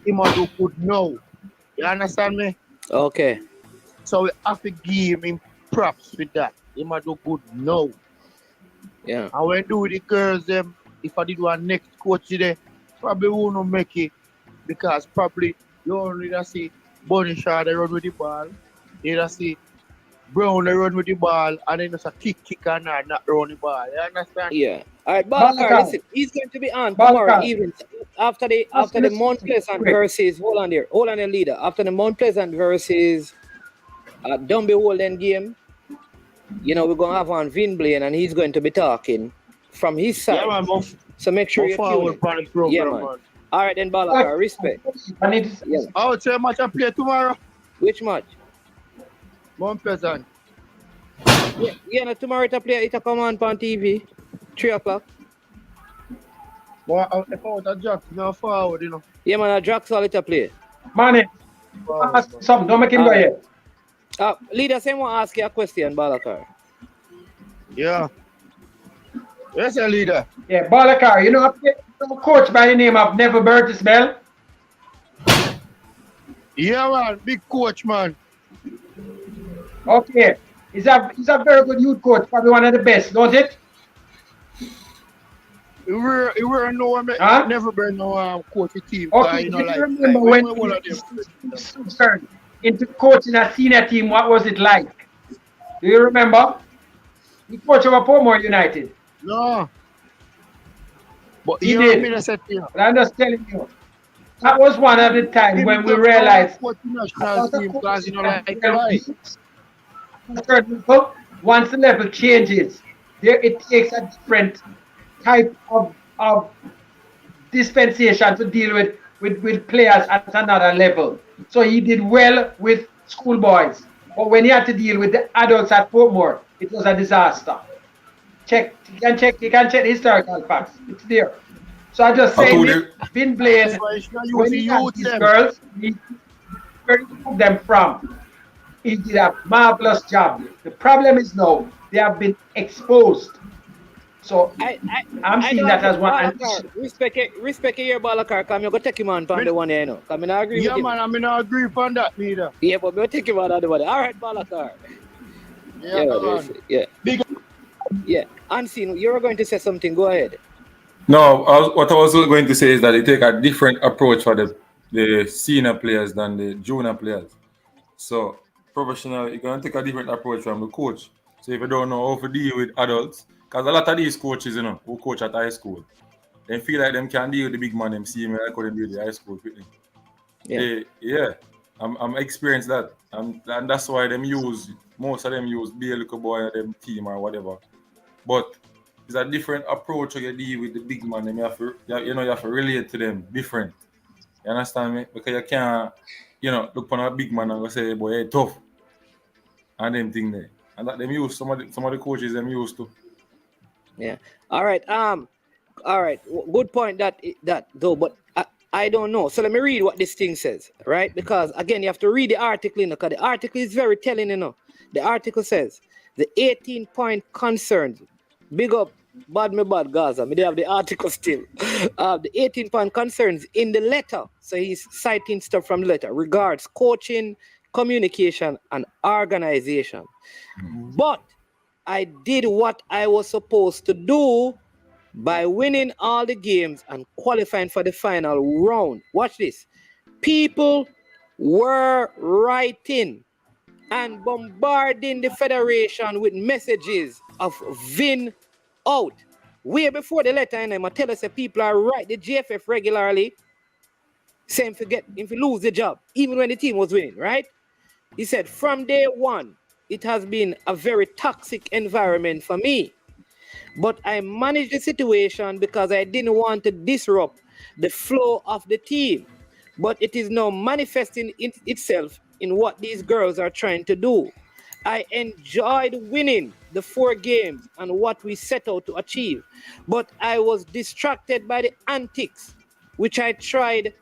[SPEAKER 11] he must do good now. You understand me?
[SPEAKER 6] Okay.
[SPEAKER 11] So we have to give him props with that. He must do good now.
[SPEAKER 6] Yeah.
[SPEAKER 11] And when do with the girls them, if I did one next coach today, probably won't make it because probably you only see Bunny Shaw they run with the ball, you see Brown they run with the ball, and then just a kick and not run the ball. You understand?
[SPEAKER 6] Yeah. All right, Balakar, listen, he's going to be on tomorrow evening after the Mount Pleasant versus hold on there, leader. After the Mount Pleasant versus Dumby Holden game, you know, we're gonna have on Vin Blain and he's going to be talking from his side.
[SPEAKER 11] Yeah, man,
[SPEAKER 6] so make sure you tune in. Yeah, man. All right, then Balakar, respect.
[SPEAKER 11] I would say match I play tomorrow.
[SPEAKER 6] Which match?
[SPEAKER 11] Mount Pleasant.
[SPEAKER 6] Yeah, no, tomorrow to play it come on TV, 3 o'clock.
[SPEAKER 11] Well, if I want a Jack, no forward, you know.
[SPEAKER 6] Yeah, man, a Jack solid to play.
[SPEAKER 8] Money. Some don't make him go here.
[SPEAKER 6] Leader, say want to ask you a question, Balakar.
[SPEAKER 11] Yeah. Yes, a leader.
[SPEAKER 8] Yeah, Balakar, you know a coach by the name of Neville Burtis Bell?
[SPEAKER 11] Yeah, man, big coach, man.
[SPEAKER 8] Okay. He's a very good youth coach, probably one of the best, don't it?
[SPEAKER 11] You were no never been no coach team.
[SPEAKER 8] Okay,
[SPEAKER 11] you know,
[SPEAKER 8] do you remember when he turned into coaching a senior team, what was it like? Do you remember? He coached over Portmore United.
[SPEAKER 11] No. But
[SPEAKER 8] he did. But I'm just telling you. That was one of the times when we realized once the level changes, it takes a different type of dispensation to deal with players at another level. So he did well with schoolboys, but when he had to deal with the adults at Portmore, it was a disaster. You can check the historical facts. It's there. So I just say Vin Blain, when he had these girls, where he took them from, he did a marvelous job. The problem is now they have been exposed. So I'm seeing that as one.
[SPEAKER 6] Respect your Balakar, come you go take him on the one here, you know. Come I agree with
[SPEAKER 11] you. Yeah, man, I mean I agree on that neither.
[SPEAKER 6] Yeah, but we'll take him on the one. All right, Balakar. Yeah. Unseen, you were going to say something. Go ahead.
[SPEAKER 7] No, what I was going to say is that they take a different approach for the senior players than the junior players. So, professional, you're going to take a different approach from the coach. So, if you don't know how to deal with adults, because a lot of these coaches, you know, who coach at high school, they feel like them can deal with the big man, them see me, I couldn't deal with the high school quickly. Yeah. I'm experienced that. And that's why most of them use be a little boy them team or whatever. But it's a different approach you deal with the big man. You have to relate to them different. You understand me? Because you can't, look upon a big man and go say, boy, hey, tough. And them thing there. And that them use some of the coaches them used to.
[SPEAKER 6] Yeah. All right. Good point that though, but I don't know. So let me read what this thing says, right? Because again, you have to read the article, because the article is very telling, The article says the 18-point concerns. Big up, bad Gaza. Me they have the article still. The 18-point concerns in the letter. So he's citing stuff from the letter. Regards coaching, communication, and organization. But I did what I was supposed to do by winning all the games and qualifying for the final round. Watch this. People were writing and bombarding the federation with messages of Vin out. Way before the letter, and I tell us that people are right the GFF regularly, saying if you lose the job, even when the team was winning, right? He said, from day one, it has been a very toxic environment for me. But I managed the situation because I didn't want to disrupt the flow of the team. But it is now manifesting itself in what these girls are trying to do. I enjoyed winning the 4 games and what we set out to achieve. But I was distracted by the antics, which I tried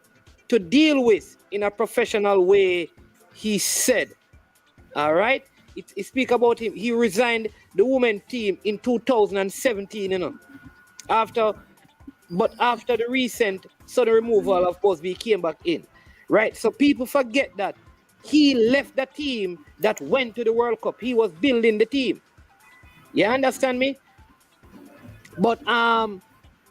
[SPEAKER 6] to deal with in a professional way, he said. All right? it speak about him. He resigned the women team in 2017, you know. After the recent sudden removal of Boyz, he came back in, right? So people forget that he left the team that went to the World Cup. He was building the team. You understand me? But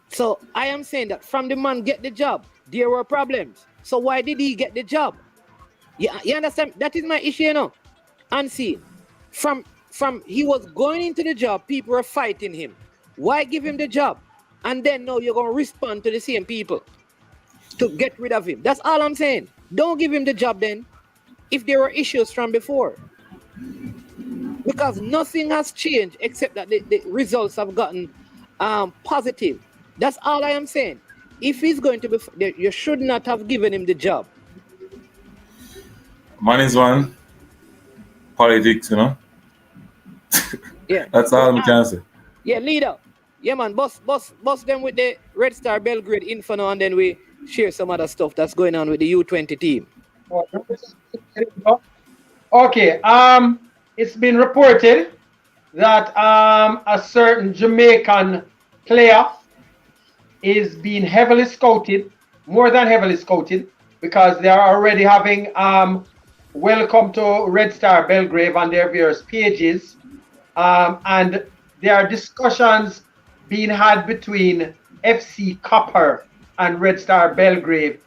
[SPEAKER 6] so I am saying that from the man get the job, there were problems. So why did he get the job? You understand? That is my issue, you know. Unseen. From he was going into the job, people were fighting him. Why give him the job? And then now you're gonna respond to the same people to get rid of him. That's all I'm saying. Don't give him the job then, if there were issues from before. Because nothing has changed except that the results have gotten positive. That's all I am saying. If he's going to be, you should not have given him the job.
[SPEAKER 7] Man is one. Politics, you know.
[SPEAKER 6] Yeah.
[SPEAKER 7] That's all I can say.
[SPEAKER 6] Yeah, leader. Yeah, man. Boss them with the Red Star Belgrade info now, and then we share some other stuff that's going on with the U20 team.
[SPEAKER 8] Okay. It's been reported that a certain Jamaican player is being heavily scouted, more than heavily scouted, because they are already having welcome to Red Star Belgrave on their various pages, and there are discussions being had between FC Copper and Red Star Belgrave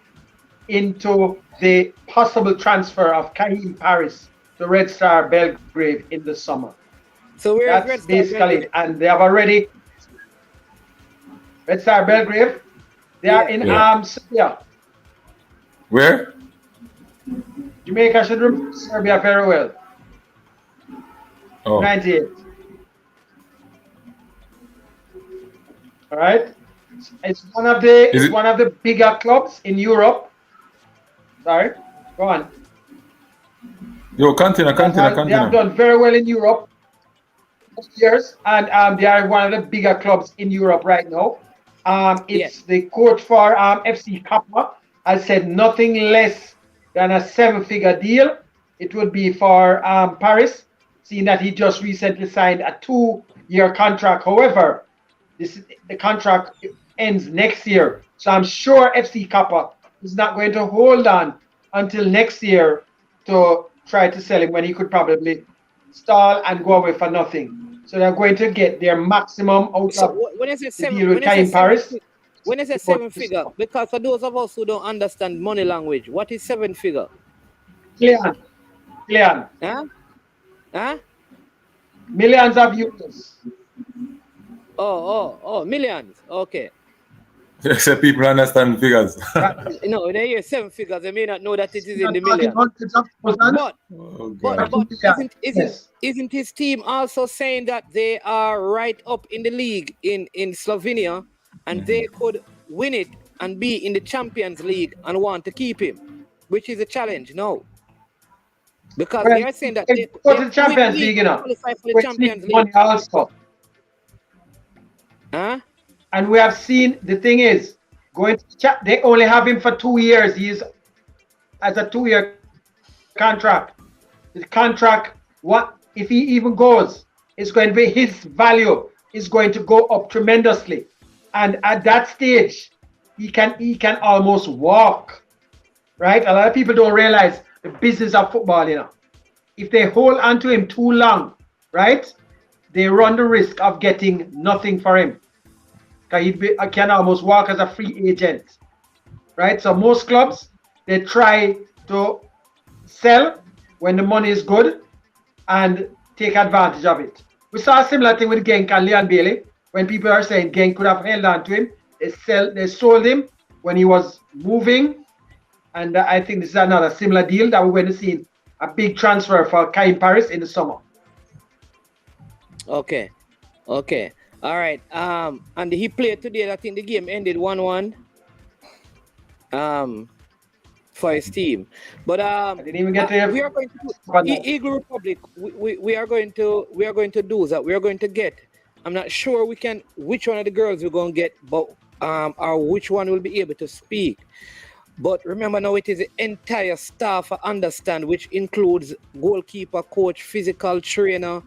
[SPEAKER 8] into the possible transfer of Kaheem Paris to Red Star Belgrave in the summer.
[SPEAKER 6] So
[SPEAKER 8] that's
[SPEAKER 6] Red Star
[SPEAKER 8] basically
[SPEAKER 6] Belgrave?
[SPEAKER 8] it. And they have already Red Star Belgrave. They are in Serbia.
[SPEAKER 7] Where?
[SPEAKER 8] Jamaica should remember Serbia very well.
[SPEAKER 7] Oh.
[SPEAKER 8] 98. All right. It's one of the bigger clubs in Europe. Sorry, go on.
[SPEAKER 7] Yo, continue.
[SPEAKER 8] They have done very well in Europe for years, and they are one of the bigger clubs in Europe right now. It's the coach for FC Kappa has said nothing less than a 7-figure deal. It would be for Paris, seeing that he just recently signed a 2-year contract. However, the contract ends next year, so I'm sure FC Kappa is not going to hold on until next year to try to sell him when he could probably stall and go away for nothing. So they're going to get their maximum out of
[SPEAKER 6] when is it
[SPEAKER 8] the deal with Kaheem Paris.
[SPEAKER 6] When is a 7-figure? Because for those of us who don't understand money language, what is 7-figure?
[SPEAKER 8] Million.
[SPEAKER 6] Huh?
[SPEAKER 8] Millions of euros.
[SPEAKER 6] Oh, millions. Okay.
[SPEAKER 7] So people understand figures.
[SPEAKER 6] No, they hear 7 figures. They may not know that it is in the millions. But isn't his team also saying that they are right up in the league in Slovenia, and they could win it and be in the Champions League and want to keep him, which is a challenge? No. Because they are saying that they
[SPEAKER 8] go to the Champions League, you know.
[SPEAKER 6] Qualify for the Champions League.
[SPEAKER 8] Also.
[SPEAKER 6] Huh?
[SPEAKER 8] And we have seen, the thing is, they only have him for 2 years. He's as a 2-year contract. The contract, what if he even goes, it's going to be, his value is going to go up tremendously. And at that stage, he can almost walk. Right? A lot of people don't realize the business of football, you know. If they hold on to him too long, right, they run the risk of getting nothing for him. I can almost walk as a free agent, right? So most clubs, they try to sell when the money is good and take advantage of it. We saw a similar thing with Genk and Leon Bailey. When people are saying Genk could have held on to him, they sold him when he was moving. And I think this is another similar deal that we're going to see a big transfer for Kaheem Paris in the summer.
[SPEAKER 6] Okay. All right. And he played today. I think the game ended 1-1. For his team. But I
[SPEAKER 8] didn't even get to
[SPEAKER 6] we are going to Eagle Republic. We are going to do that. We are going to get. I'm not sure which one of the girls we're going to get, but or which one will be able to speak. But remember now, it is the entire staff I understand, which includes goalkeeper, coach, physical trainer,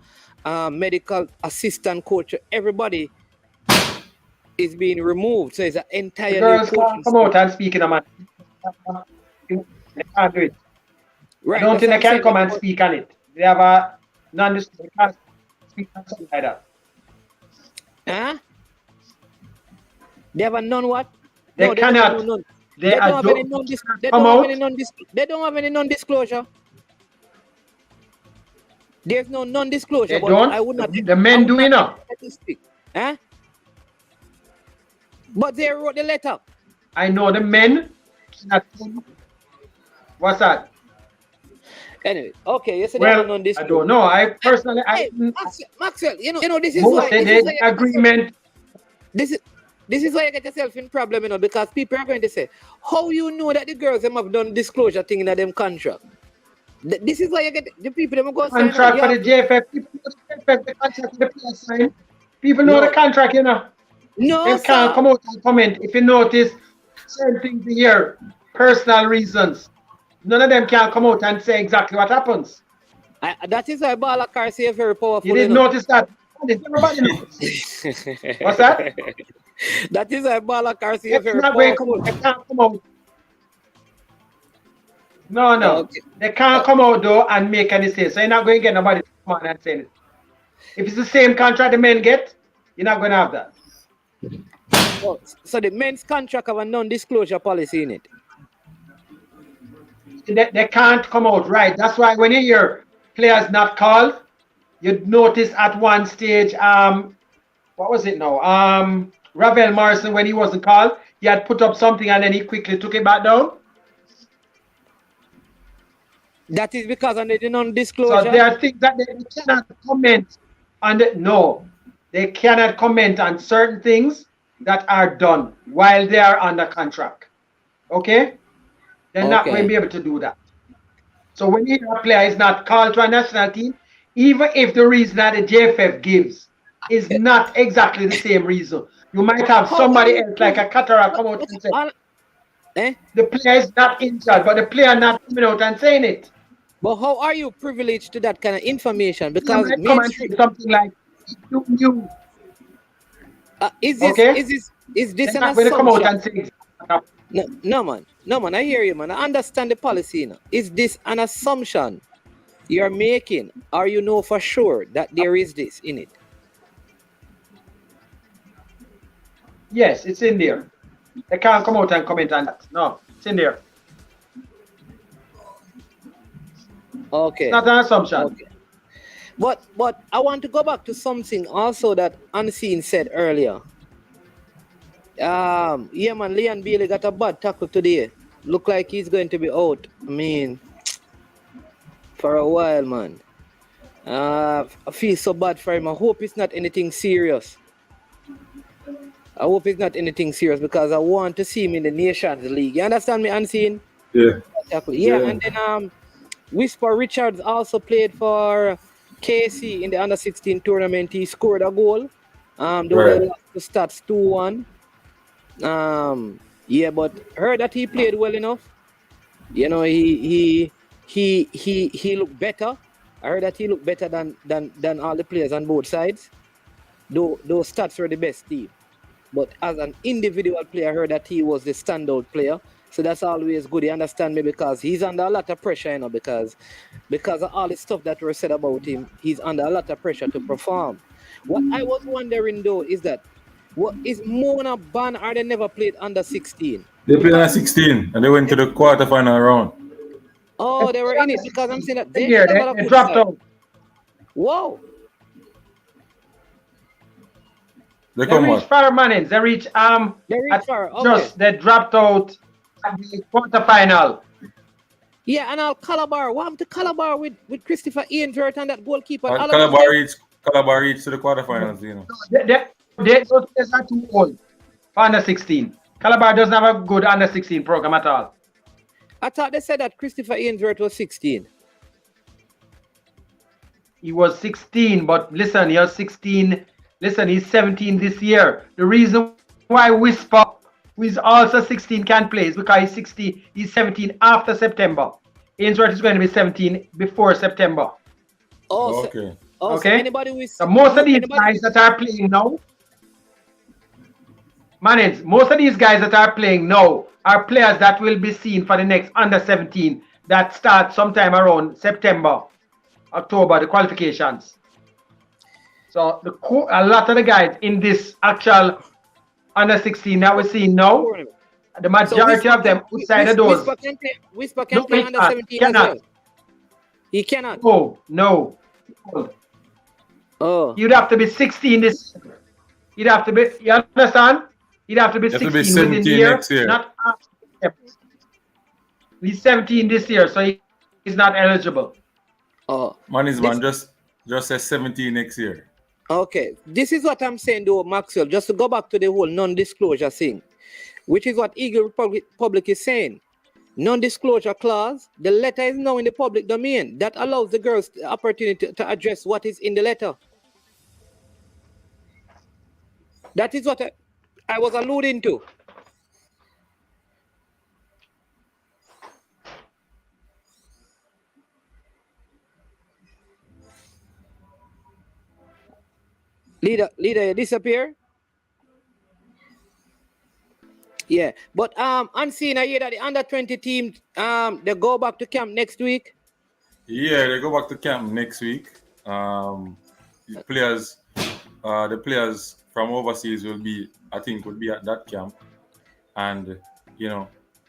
[SPEAKER 6] medical assistant coach. Everybody is being removed. So it's an
[SPEAKER 8] The
[SPEAKER 6] entirely
[SPEAKER 8] girls
[SPEAKER 6] coaching
[SPEAKER 8] can't come out and speak in a man. They can't do it.
[SPEAKER 6] Right,
[SPEAKER 8] I don't
[SPEAKER 6] that's
[SPEAKER 8] think
[SPEAKER 6] what
[SPEAKER 8] they
[SPEAKER 6] I'm
[SPEAKER 8] can come and
[SPEAKER 6] saying.
[SPEAKER 8] speak on it. They have a non-disclosure. They can't speak on something like that.
[SPEAKER 6] Huh? They have a non what?
[SPEAKER 8] They
[SPEAKER 6] No, they don't have no
[SPEAKER 8] cannot.
[SPEAKER 6] non.
[SPEAKER 8] They
[SPEAKER 6] They don't have any
[SPEAKER 8] don't
[SPEAKER 6] non. They
[SPEAKER 8] come
[SPEAKER 6] don't have
[SPEAKER 8] out.
[SPEAKER 6] any non. They don't have any non-disclosure. There's no non-disclosure,
[SPEAKER 8] They
[SPEAKER 6] but
[SPEAKER 8] don't.
[SPEAKER 6] I would not.
[SPEAKER 8] The
[SPEAKER 6] I
[SPEAKER 8] men
[SPEAKER 6] would
[SPEAKER 8] do,
[SPEAKER 6] not
[SPEAKER 8] you know.
[SPEAKER 6] expect to speak. Huh? But they wrote the letter.
[SPEAKER 8] I know the men cannot. What's that?
[SPEAKER 6] Anyway, okay, you said they have a
[SPEAKER 8] Well, I
[SPEAKER 6] non-disclosure.
[SPEAKER 8] don't know. I personally,
[SPEAKER 6] Hey, Maxwell, you know, this is
[SPEAKER 8] most
[SPEAKER 6] why.
[SPEAKER 8] say
[SPEAKER 6] This is
[SPEAKER 8] they
[SPEAKER 6] why you get
[SPEAKER 8] agreement.
[SPEAKER 6] this is why you get yourself in problem, you know, because people are going to say, how you know that the girls them have done disclosure thing in them contract? This is why you get the people them go sign up.
[SPEAKER 8] Contract for the JFF. People know the JFF, the contract the player sign. People know the contract, you know.
[SPEAKER 6] No,
[SPEAKER 8] They can't come out and comment. If you notice certain things here, personal reasons, none of them can come out and say exactly what happens.
[SPEAKER 6] That is why Balakar say very powerful.
[SPEAKER 8] You didn't notice that? Everybody knows. What's that?
[SPEAKER 6] That is why Balakar say very
[SPEAKER 8] not going to come out. They can't come out. No.
[SPEAKER 6] Okay.
[SPEAKER 8] They can't come out though and make any say. So you're not going to get nobody to come out and say it. If it's the same contract the men get, you're not going to have that.
[SPEAKER 6] Oh, so the men's contract have a non-disclosure policy in it.
[SPEAKER 8] They can't come out, right? That's why when you hear players not called, you'd notice at one stage, what was it now? Ravel Morrison, when he wasn't called, he had put up something and then he quickly took it back down.
[SPEAKER 6] That is because of the non-disclosure.
[SPEAKER 8] So there are things that they cannot comment on. No, they cannot comment on certain things that are done while they are under contract. Okay? They're not going to be able to do that. So when a player is not called to a national team, even if the reason that the JFF gives is not exactly the same reason, you might have somebody else like a Qatar come out and say, the player is not injured, but the player not coming out and saying it.
[SPEAKER 6] But how are you privileged to that kind of information? Because
[SPEAKER 8] come and say something like, you.
[SPEAKER 6] Is this an assumption?
[SPEAKER 8] Come out and say
[SPEAKER 6] no, man. I hear you, man. I understand the policy now. Is this an assumption you're making, or you know for sure that there is this in it?
[SPEAKER 8] Yes, it's in there. They can't come out and comment on that. No, it's in there.
[SPEAKER 6] Okay.
[SPEAKER 8] It's not an assumption.
[SPEAKER 6] Okay. But I want to go back to something also that Unseen said earlier. Yeah, man, Leon Bailey got a bad tackle today. Look like he's going to be out. I mean, for a while, man. I feel so bad for him. I hope it's not anything serious. Because I want to see him in the Nations League. You understand me, Unseen?
[SPEAKER 7] Yeah.
[SPEAKER 6] And then Whisper Richards also played for KC in the under-16 tournament. He scored a goal. Though they lost the stats 2-1. Yeah, but heard that he played well enough. You know, he looked better. I heard that he looked better than all the players on both sides. Though those stats were the best team. But as an individual player, I heard that he was the standout player. So that's always good. You understand me? Because he's under a lot of pressure, you know, because of all the stuff that were said about him, he's under a lot of pressure to perform. What I was wondering though is that what is Mona ban or they never played under 16?
[SPEAKER 7] They played under 16 and they went to the quarterfinal round.
[SPEAKER 6] Oh, they were in it because I'm saying that they
[SPEAKER 8] dropped out.
[SPEAKER 6] Whoa.
[SPEAKER 7] They
[SPEAKER 8] reached permanence. They reached they dropped out at the quarterfinal.
[SPEAKER 6] Yeah, and Calabar. What happened to Calabar with Christopher Ainsworth and that goalkeeper?
[SPEAKER 7] Calabar reached to the quarterfinals, you know.
[SPEAKER 8] Those players are too old for under 16. Calabar doesn't have a good under 16 program at all.
[SPEAKER 6] I thought they said that Christopher Ainsworth was 16.
[SPEAKER 8] He was 16, but listen, he was 16. Listen, he's 17 this year. The reason why Whisper who is also 16, can play because he's 16, he's 17 after September. Ainsworth is going to be 17 before September.
[SPEAKER 6] Oh,
[SPEAKER 7] okay.
[SPEAKER 6] So anybody with
[SPEAKER 8] so most of these guys that are playing now, most of these guys that are playing now are players that will be seen for the next under 17 that start sometime around September, October, the qualifications. So a lot of the guys in this actual under 16 that we're seeing now, the majority of them outside of those.
[SPEAKER 6] Whisper can play under 17 as well. He cannot.
[SPEAKER 8] No.
[SPEAKER 6] Oh.
[SPEAKER 8] You'd have to be 16 this year. You'd have to be, you understand? You'd have to be 16 within the year,
[SPEAKER 7] next year.
[SPEAKER 8] Not after. He's 17 this year, so he's not eligible.
[SPEAKER 6] Oh.
[SPEAKER 7] Man, just say 17 next year.
[SPEAKER 6] Okay. This is what I'm saying though, Maxwell, just to go back to the whole non-disclosure thing, which is what Eagle Republic is saying. Non-disclosure clause, the letter is now in the public domain. That allows the girls the opportunity to address what is in the letter. That is what I was alluding to. Leader, you disappear? Yeah, but unseen, I hear that the under 20 team they go back to camp next week.
[SPEAKER 7] Yeah, they go back to camp next week. The players from overseas will be at that camp, and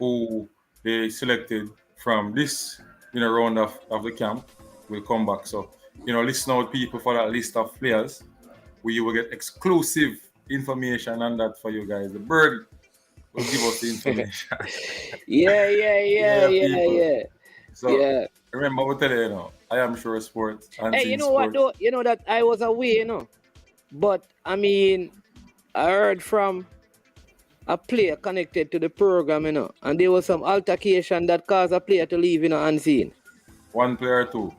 [SPEAKER 7] who they selected from this round of the camp will come back. So listen out, people, for that list of players. We will get exclusive information on that for you guys. The bird will give us the information.
[SPEAKER 6] Yeah.
[SPEAKER 7] So remember, what tell you, I am sure sports.
[SPEAKER 6] Hey, you know what though? You know that I was away, but I mean, I heard from a player connected to the program, and there was some altercation that caused a player to leave, unseen.
[SPEAKER 7] One player or two?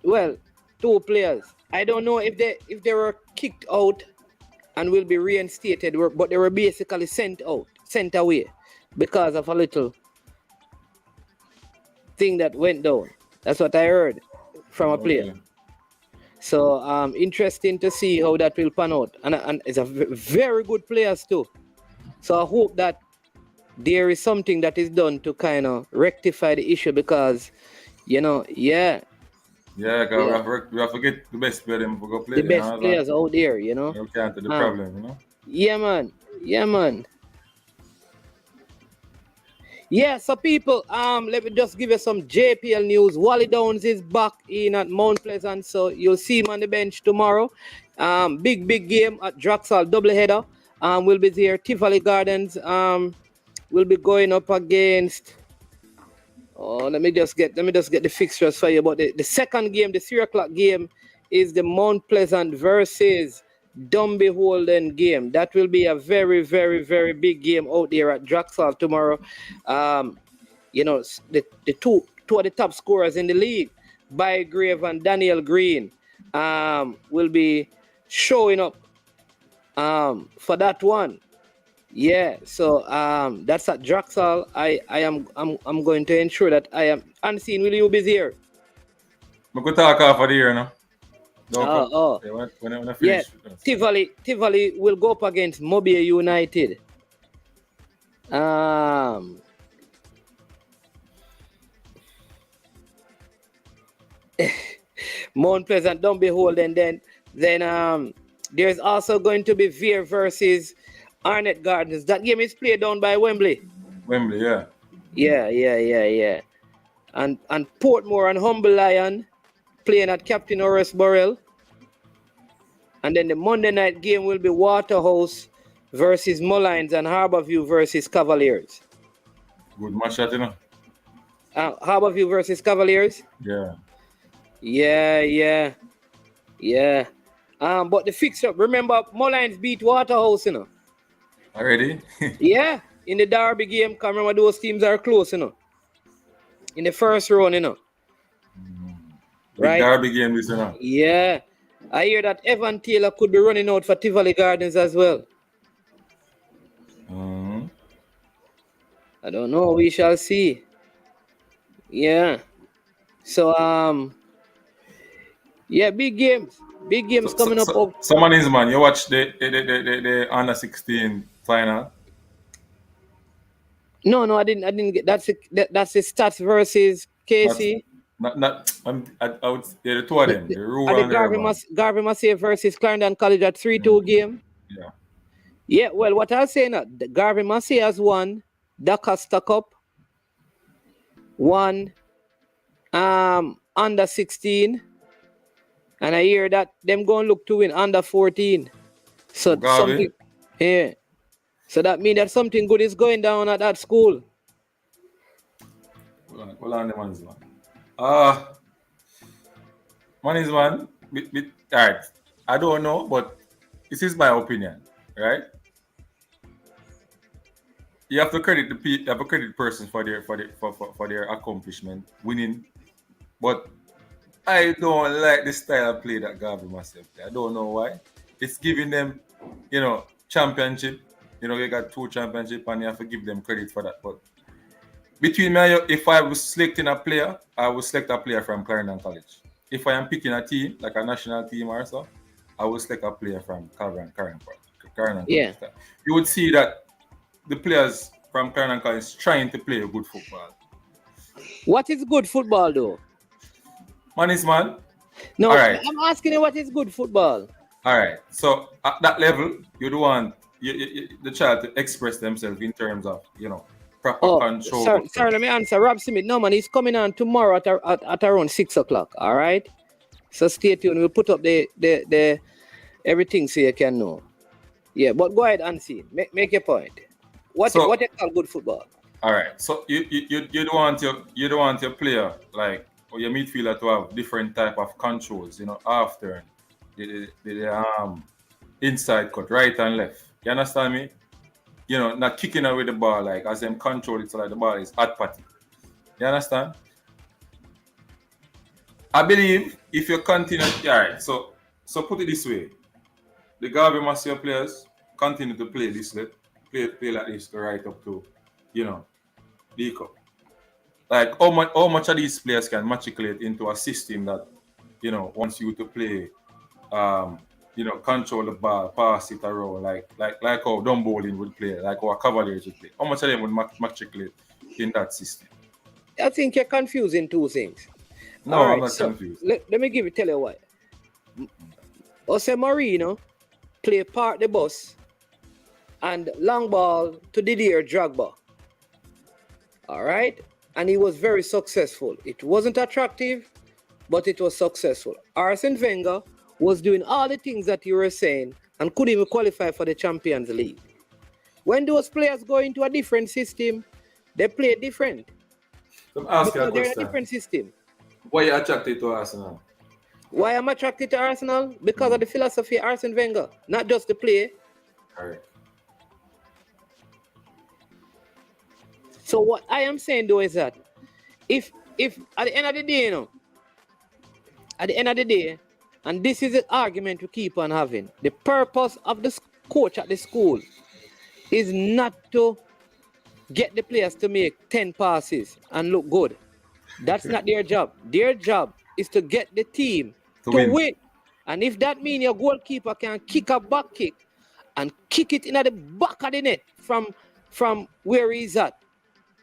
[SPEAKER 6] Well, two players. I don't know if they were kicked out and will be reinstated, but they were basically sent away because of a little thing that went down. That's what I heard from a player. So interesting to see how that will pan out. And it's a very good players too. So I hope that there is something that is done to kind of rectify the issue because,
[SPEAKER 7] we have to get the best player them to go play.
[SPEAKER 6] The best players out there,
[SPEAKER 7] We can't do the problem,
[SPEAKER 6] Yeah, man. Yeah, so people, let me just give you some JPL news. Wally Downs is back in at Mount Pleasant, so you'll see him on the bench tomorrow. Big game at Draxal, doubleheader. We'll be there. Tivoli Gardens will be going up against. Oh, let me just get the fixtures for you. But the second game, the 3:00 game, is the Mount Pleasant versus Dumby Holden game. That will be a very, very, very big game out there at Draxal tomorrow. The two of the top scorers in the league, Bygrave and Daniel Green, will be showing up for that one. Yeah, so that's at Draxal. I'm going to ensure that I am unseen. Will you be there?
[SPEAKER 7] I'm going to talk off of the year now. When I finish.
[SPEAKER 6] Tivoli will go up against Mobile United. Mount Pleasant, don't be holding. Then there's also going to be Veer versus Arnett Gardens. That game is played down by Wembley.
[SPEAKER 7] Yeah.
[SPEAKER 6] Yeah. And Portmore and Humble Lion playing at Captain Horace Burrell. And then the Monday night game will be Waterhouse versus Mullines and Harborview versus Cavaliers.
[SPEAKER 7] Good match,
[SPEAKER 6] Harborview versus Cavaliers?
[SPEAKER 7] Yeah.
[SPEAKER 6] But the fixture, remember, Mullines beat Waterhouse,
[SPEAKER 7] Already?
[SPEAKER 6] Yeah, in the Derby game, because remember those teams are close, in the first round,
[SPEAKER 7] Right? Derby game,
[SPEAKER 6] Yeah. I hear that Evan Taylor could be running out for Tivoli Gardens as well. I don't know. We shall see. Yeah. So yeah, big games coming up.
[SPEAKER 7] So man, you watch the under 16 final?
[SPEAKER 6] No, I didn't get that's the Stats versus KC.
[SPEAKER 7] I would say the two of them, the rural and the urban.
[SPEAKER 6] Garvey Massey versus Clarendon College at 3-2 game.
[SPEAKER 7] Yeah.
[SPEAKER 6] Yeah, well, what I'll say now, Garvey Massey has won the Costa Cup, won under 16, and I hear that them going look to win under 14. So something, yeah. So that means that something good is going down at that school.
[SPEAKER 7] Hold on, the man's man. Man's man, all right. I don't know, but this is my opinion, right? You have to credit the person for their accomplishment, winning. But I don't like the style of play that Garvey myself. I don't know why. It's giving them, championship. They got 2 championships, and you have to give them credit for that. But between me and you, if I was selecting a player, I would select a player from Clarendon College. If I am picking a team, like a national team or so, I would select a player from Clarendon College.
[SPEAKER 6] Yeah.
[SPEAKER 7] You would see that the players from Clarendon College trying to play good football.
[SPEAKER 6] What is good football, though?
[SPEAKER 7] Man.
[SPEAKER 6] No,
[SPEAKER 7] all right.
[SPEAKER 6] I'm asking you what is good football.
[SPEAKER 7] All right. So at that level, you don't want the child to express themselves in terms of, proper control.
[SPEAKER 6] Sorry, let me answer. Rob Smith, no man, he's coming on tomorrow at around 6 o'clock. All right. So stay tuned. We'll put up the everything so you can know. Yeah, but go ahead and see. Make your point. What you call good football?
[SPEAKER 7] All right. So you don't want your player or your midfielder to have different type of controls. After the inside cut, right and left. You understand me? Not kicking away the ball as them control it so the ball is hot patty. You understand? I believe if you continue, all right. So put it this way: the Garvey Massey players continue to play this, play like this, right up to, the cup. How much of these players can matriculate into a system that, wants you to play, control the ball, pass it around, like how Dumb Bowling would play, like how Cavaliers would play. How much of them would matriculate in that system?
[SPEAKER 6] I think you're confusing two things.
[SPEAKER 7] No,
[SPEAKER 6] all right,
[SPEAKER 7] I'm not confused.
[SPEAKER 6] Let me tell you why. Jose Marino play part the bus and long ball to Didier Drogba. All right? And he was very successful. It wasn't attractive, but it was successful. Arsene Wenger was doing all the things that you were saying and couldn't even qualify for the Champions League. When those players go into a different system, they play different.
[SPEAKER 7] So I'm asking a
[SPEAKER 6] they're
[SPEAKER 7] question.
[SPEAKER 6] in a different system.
[SPEAKER 7] Why are you attracted to Arsenal?
[SPEAKER 6] Why am I attracted to Arsenal? Because of the philosophy of Arsene Wenger, not just the play.
[SPEAKER 7] All right.
[SPEAKER 6] So what I am saying though is that if at the end of the day, and this is the argument we keep on having, the purpose of the coach at the school is not to get the players to make 10 passes and look good. That's not their job. Their job is to get the team to win. And if that means your goalkeeper can kick a back kick and kick it in the back of the net from where he's at,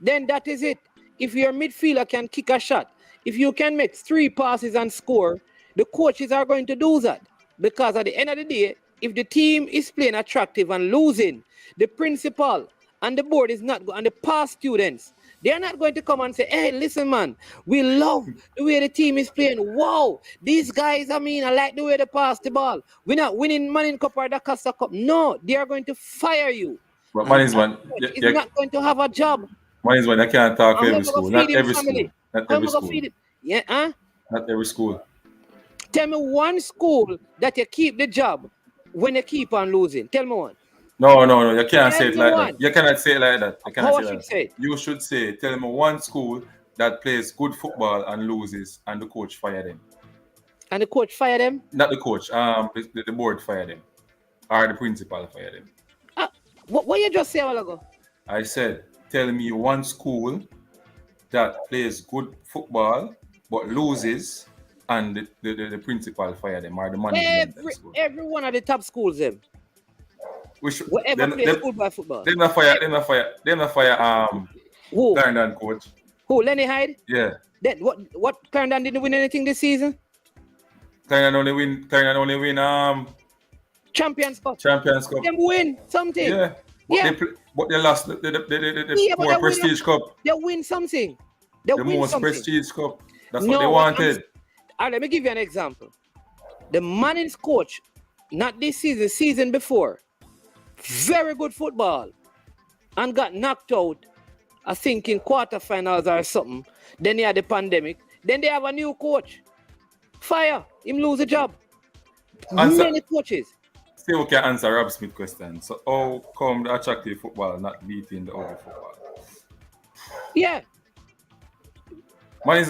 [SPEAKER 6] then that is it. If your midfielder can kick a shot, if you can make 3 passes and score, the coaches are going to do that. Because at the end of the day, if the team is playing attractive and losing, the principal and the board is not, and the past students, they're not going to come and say, hey, listen, man, we love the way the team is playing. Wow, these guys, I like the way they pass the ball. We're not winning Manning Cup or the Costa Cup. No, they are going to fire you.
[SPEAKER 7] But Manning man,
[SPEAKER 6] he's not going to have a job.
[SPEAKER 7] Manning man, I can't talk every school. Not every school. Not every school.
[SPEAKER 6] Yeah, huh?
[SPEAKER 7] Not every school.
[SPEAKER 6] Tell me one school that you keep the job when you keep on losing. Tell me one.
[SPEAKER 7] No. You can't say it like that. You cannot say it like that.
[SPEAKER 6] How I should say it?
[SPEAKER 7] You should say, tell me one school that plays good football and loses, and the coach fire them.
[SPEAKER 6] And the coach fire them?
[SPEAKER 7] Not the coach. The board fire them, or the principal fire them.
[SPEAKER 6] What you just say a while ago?
[SPEAKER 7] I said tell me one school that plays good football but loses and the principal fire them or the management.
[SPEAKER 6] Every one of the top schools them. Whatever play schoolboy football.
[SPEAKER 7] They not fire
[SPEAKER 6] who?
[SPEAKER 7] Clarendon coach.
[SPEAKER 6] Who? Lenny Hyde?
[SPEAKER 7] Yeah.
[SPEAKER 6] Then what Clarendon didn't win anything this season?
[SPEAKER 7] Clarendon only win
[SPEAKER 6] Champions Cup.
[SPEAKER 7] Them
[SPEAKER 6] win something.
[SPEAKER 7] Yeah. But they lost the more prestige cup.
[SPEAKER 6] They win something.
[SPEAKER 7] The most prestige cup. That's what they wanted.
[SPEAKER 6] Let me give you an example. The Manning's coach, not this season, season before, very good football, and got knocked out, I think in quarterfinals or something. Then they had the pandemic. Then they have a new coach. Fire. Him lose a job. Many coaches.
[SPEAKER 7] Still can answer Rob Smith question. So how come the attractive football not beating the other football?
[SPEAKER 6] Yeah.
[SPEAKER 7] Man,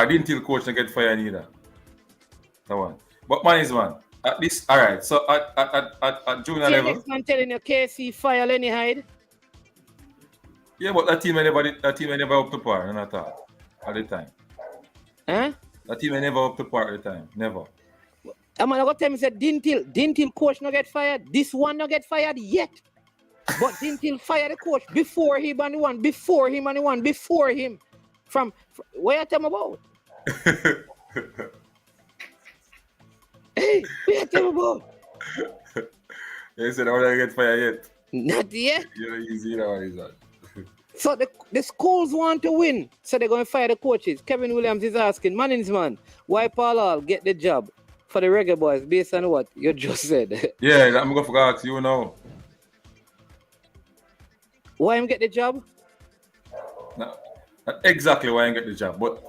[SPEAKER 7] didn't tell coach to get fired either. That one. But man, at least alright. So at junior level.
[SPEAKER 6] Next man telling you KC fire Lenny Hyde.
[SPEAKER 7] Yeah, but that team never up to par, not at all. At the time.
[SPEAKER 6] Huh?
[SPEAKER 7] That team never up to par at the time. Never.
[SPEAKER 6] I'm gonna tell me said didn't till coach not get fired. This one not get fired yet. But didn't till fire the coach before him and the one, before him and the one, before him. From where you tell me about? Hey, where you tell me about?
[SPEAKER 7] You said I want to get fired yet.
[SPEAKER 6] Not yet.
[SPEAKER 7] You're easy that one is that.
[SPEAKER 6] So the schools want to win, so they're going to fire the coaches. Kevin Williams is asking, Manning's man, why Paul Hall get the job for the Reggae Boys based on what you just said?
[SPEAKER 7] Yeah, I'm going to ask you now.
[SPEAKER 6] Why him get the job?
[SPEAKER 7] No, not exactly why I get the job, but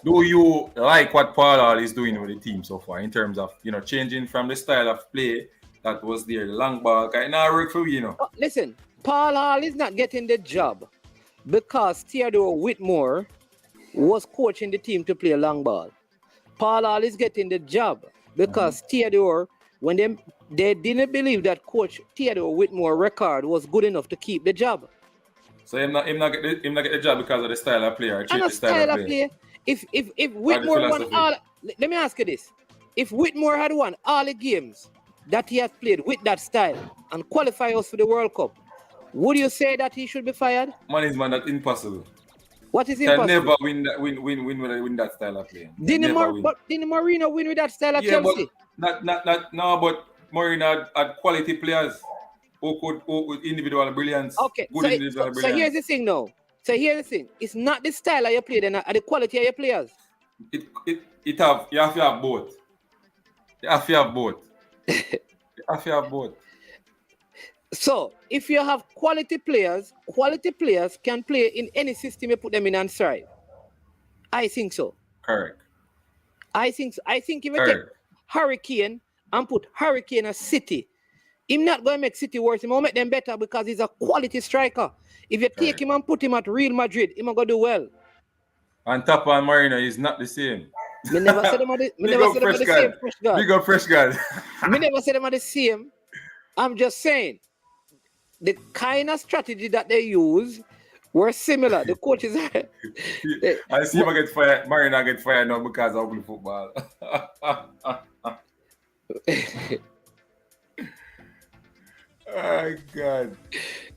[SPEAKER 7] do you like what Paul Hall is doing with the team so far in terms of, changing from the style of play that was there, the long ball, kind of work for you,
[SPEAKER 6] Oh, listen, Paul Hall is not getting the job because Theodore Whitmore was coaching the team to play a long ball. Paul Hall is getting the job because Theodore, when they didn't believe that coach Theodore Whitmore record was good enough to keep the job.
[SPEAKER 7] So him not get the job because of the style of play or change the style of play.
[SPEAKER 6] If Whitmore won all, let me ask you this: if Whitmore had won all the games that he has played with that style and qualify us for the World Cup, would you say that he should be fired?
[SPEAKER 7] Man, that's impossible.
[SPEAKER 6] What is impossible?
[SPEAKER 7] Can never win that style of play.
[SPEAKER 6] Didn't Mourinho win with that style of Chelsea?
[SPEAKER 7] But but Mourinho had quality players who could individual brilliance.
[SPEAKER 6] Okay, so here's the thing now. It's not the style of your play, then the quality of your players.
[SPEAKER 7] You have to have both. You have to have both.
[SPEAKER 6] So if you have quality players can play in any system you put them in and thrive. I think so.
[SPEAKER 7] Correct.
[SPEAKER 6] I think so. I think if you take Hurricane and put Hurricane as City, he's not going to make City worse. He will make them better because he's a quality striker. If you take him and put him at Real Madrid, he's going to do well.
[SPEAKER 7] And Tapa and Marino is not the same.
[SPEAKER 6] Me never said them are the same fresh guard.
[SPEAKER 7] Big up fresh guard.
[SPEAKER 6] Me never said them are the same. I'm just saying the kind of strategy that they use were similar. The coaches are.
[SPEAKER 7] I see him get fired. Marino get fired now because of ugly football. Oh God.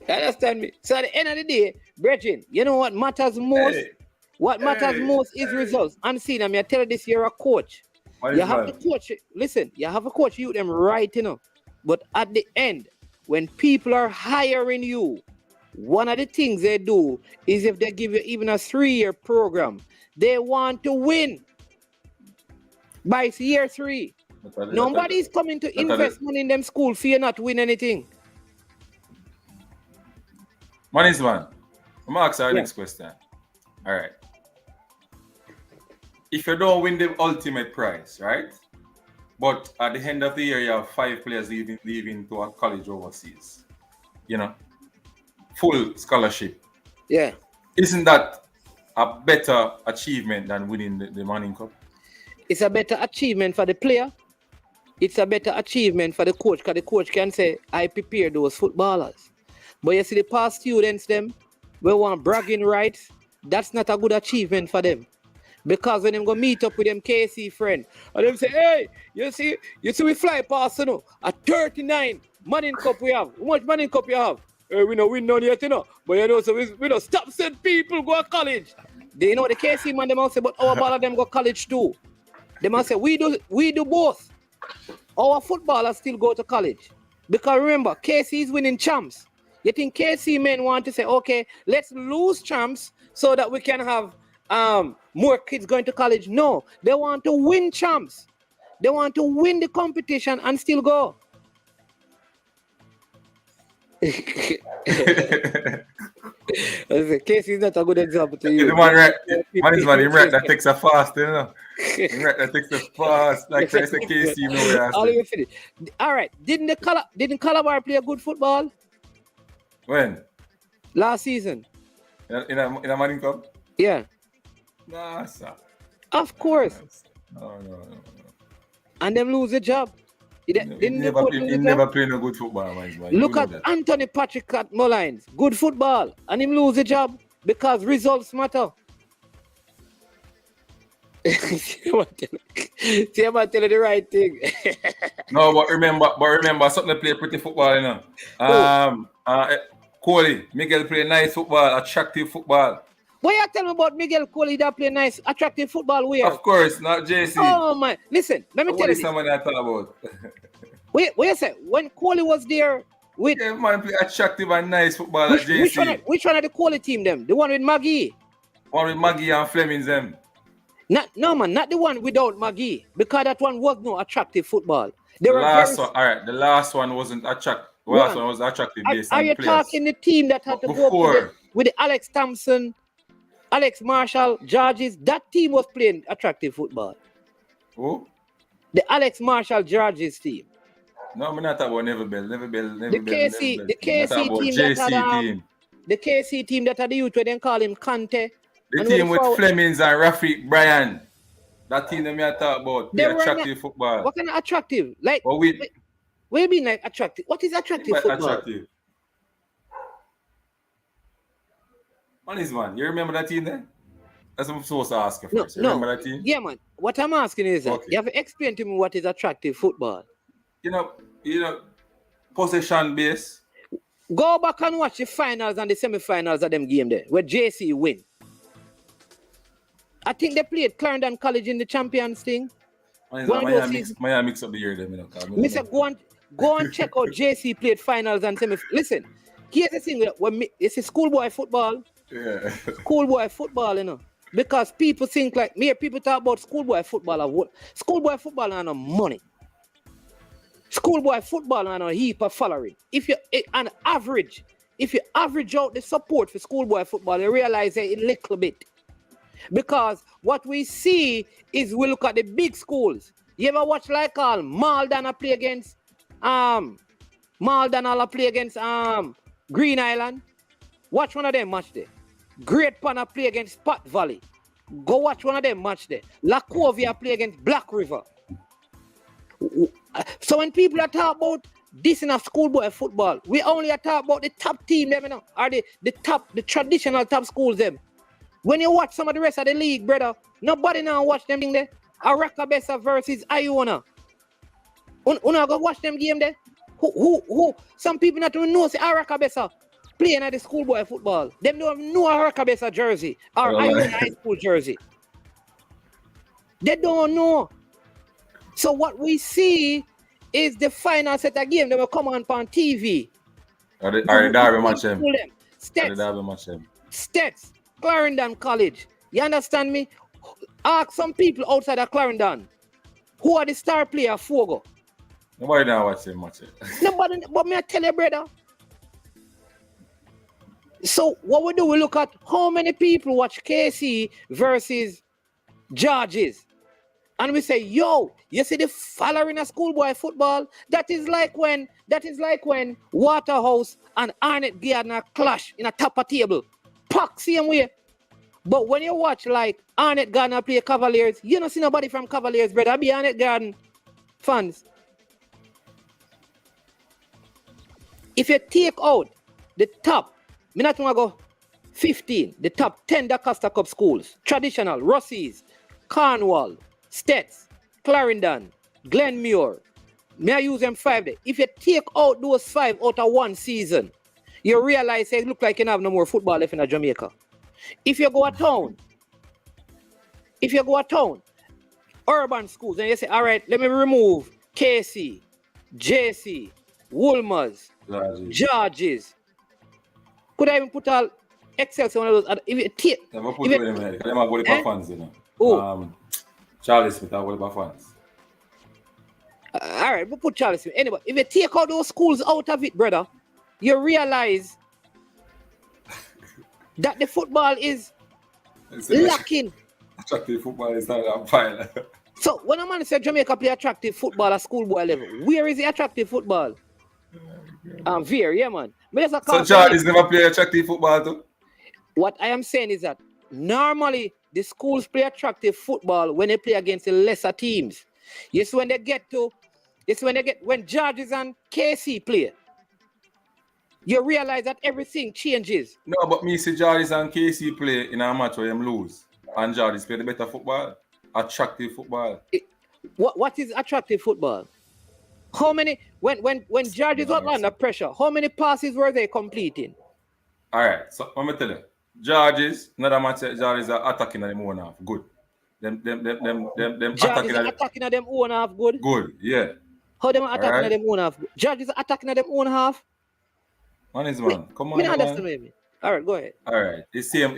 [SPEAKER 6] You understand me? So at the end of the day, brethren, you know what matters most? What matters most is results. And see, I tell you this, you're a coach. You have to coach. Listen, you have a coach, you them right, But at the end, when people are hiring you, one of the things they do is if they give you even a 3-year program, they want to win by year 3. Nobody's coming to invest money in them school for you not to win anything.
[SPEAKER 7] Man, I'm going to ask our next question. All right. If you don't win the ultimate prize, right? But at the end of the year, you have 5 players leaving to a college overseas. Full scholarship.
[SPEAKER 6] Yeah.
[SPEAKER 7] Isn't that a better achievement than winning the Manning Cup?
[SPEAKER 6] It's a better achievement for the player. it's a better achievement for the coach, because the coach can say, I prepare those footballers. But you see the past students, them, we want bragging rights, that's not a good achievement for them. Because when them go meet up with them KC friend, and them say, hey, you see we fly past, you know, at 39 Manning Cup we have. How much Manning Cup you have? We no win none yet, you know. But you know, so we don't stop sending people go to college. They know the KC man, they must say, but our ball of them go college too. They must say, we do both. Our footballers still go to college. Because remember, KC is winning champs. You think KC men want to say, okay, let's lose champs so that we can have more kids going to college? No, they want to win champs. They want to win the competition and still go. Casey is not a good example to you.
[SPEAKER 7] The man is that takes a fast, you know. That takes a fast, like I say, Casey.
[SPEAKER 6] All right, didn't Calabar play a good football?
[SPEAKER 7] When?
[SPEAKER 6] Last season.
[SPEAKER 7] In a Manning Cup?
[SPEAKER 6] Yeah.
[SPEAKER 7] Nah, sir.
[SPEAKER 6] Of course.
[SPEAKER 7] No.
[SPEAKER 6] And them lose the job.
[SPEAKER 7] He never played no good football, man.
[SPEAKER 6] Look at Anthony Patrick at Mullines. Good football. And him lose the job because results matter. See, I'm telling you the right thing.
[SPEAKER 7] No, but remember, something play pretty football, you know. Coley, Miguel play nice football, attractive football.
[SPEAKER 6] What you tell me about Miguel Coley that play nice, attractive football where?
[SPEAKER 7] Of course, not JC.
[SPEAKER 6] Oh man, listen, let me tell you this.
[SPEAKER 7] Someone I talk about.
[SPEAKER 6] Wait you say, when Coley was there with...
[SPEAKER 7] Yeah, man, play attractive and nice football at JC.
[SPEAKER 6] Which one of the Coley team them? The one with Maggie?
[SPEAKER 7] One with Maggie and Flemings them.
[SPEAKER 6] No man, not the one without Maggie. Because that one was no attractive football.
[SPEAKER 7] The last one wasn't attractive. The last one was attractive based on
[SPEAKER 6] Are you
[SPEAKER 7] players.
[SPEAKER 6] talking the team that had to go with the Alex Thompson, Alex Marshall, Georges? That team was playing attractive football.
[SPEAKER 7] Who?
[SPEAKER 6] The Alex Marshall Georges team.
[SPEAKER 7] No, I'm not talking about Never Bell.
[SPEAKER 6] The KC team that had the youth where they call him Kante.
[SPEAKER 7] The team with Flemings and Rafiq Bryan. That team that I talk about. The attractive football.
[SPEAKER 6] What kind of attractive? Like, what do you mean like attractive? What is attractive football? Attractive.
[SPEAKER 7] Man, you remember that team then? That's what I'm supposed to ask you first. You remember that team?
[SPEAKER 6] Yeah, man. What I'm asking is that you have to explain to me what is attractive football.
[SPEAKER 7] You know, possession base.
[SPEAKER 6] Go back and watch the finals and the semi-finals of them game there, where JC win. I think they played Clarendon College in the champions thing.
[SPEAKER 7] Miami mix up the year them, you know.
[SPEAKER 6] Mister, go and check out JC played finals and semi. Listen, here's the thing: when it's a schoolboy football.
[SPEAKER 7] Yeah.
[SPEAKER 6] Schoolboy football, you know. Because people think like me. People talk about schoolboy football. Schoolboy football and no money. Schoolboy football and a heap of following. If you average out the support for schoolboy football, you realize a little bit. Because what we see is we look at the big schools. You ever watch like Malden play against Green Island? Watch one of them match there. Great Pana play against Pat Valley. Go watch one of them match there. Lacovia play against Black River. So when people are talking about this in a schoolboy football, we only are talking about the top team them, you know, or the traditional top schools them. When you watch some of the rest of the league, brother, nobody now watch them thing there. Arakabesa versus Iona. Una go watch them game there. Who? Some people not even know say Arakabesa playing at the schoolboy football. Them don't know Arakabesa jersey or Iona high school jersey. They don't know. So what we see is the final set of game that will come on TV.
[SPEAKER 7] Are the Derby match them?
[SPEAKER 6] Stats. Clarendon College. You understand me? Ask some people outside of Clarendon. Who are the star player Fogo?
[SPEAKER 7] Nobody now watch them match.
[SPEAKER 6] Nobody, but me I tell you, brother. So what we do, we look at how many people watch KC versus Georges. And we say, yo, you see the following of schoolboy football? That is like when Waterhouse and Arnett Gardner clash in a top of table. Pack same way. But when you watch like Arnett Gardner play Cavaliers, you don't see nobody from Cavaliers, brother. I be Arnett Garden fans. If you take out the top, me not want to go 15, the top 10 Da Costa Cup schools, traditional, Rossies, Cornwall, Stets, Clarendon, Glenmuir, may I use them 5 there. If you take out those 5 out of one season, you realize it look like you have no more football left in Jamaica. If you go a town, urban schools, and you say, all right, let me remove KC, JC, Woolmers, Georges. Could I even put all Excel on one of those? If you take,
[SPEAKER 7] Charlie Smith, I will fans.
[SPEAKER 6] All right, we'll put Charlie Smith. Anyway, if you take all those schools out of it, brother, you realize that the football is lacking.
[SPEAKER 7] Attractive football is not a pile.
[SPEAKER 6] So when a man says Jamaica play attractive football at schoolboy level, where is the attractive football? Veer, yeah, man.
[SPEAKER 7] So Charlie's never play attractive football too?
[SPEAKER 6] What I am saying is that normally the schools play attractive football when they play against the lesser teams. Yes, when Georges and KC play, you realize that everything changes.
[SPEAKER 7] No, but me see Georges and KC play in a match where them lose, and Georges play the better football, attractive football.
[SPEAKER 6] What is attractive football? How many when Georges was under pressure? How many passes were they completing?
[SPEAKER 7] All right, so let me tell you, Georges, another match, Georges are attacking at them own half. Good. Them
[SPEAKER 6] Georges attacking at them own half. Good.
[SPEAKER 7] Good, yeah.
[SPEAKER 6] How them attacking at them own half? Georges attacking at them own half.
[SPEAKER 7] Man, come on.
[SPEAKER 6] Me understand me. All right, go ahead.
[SPEAKER 7] All right, it's same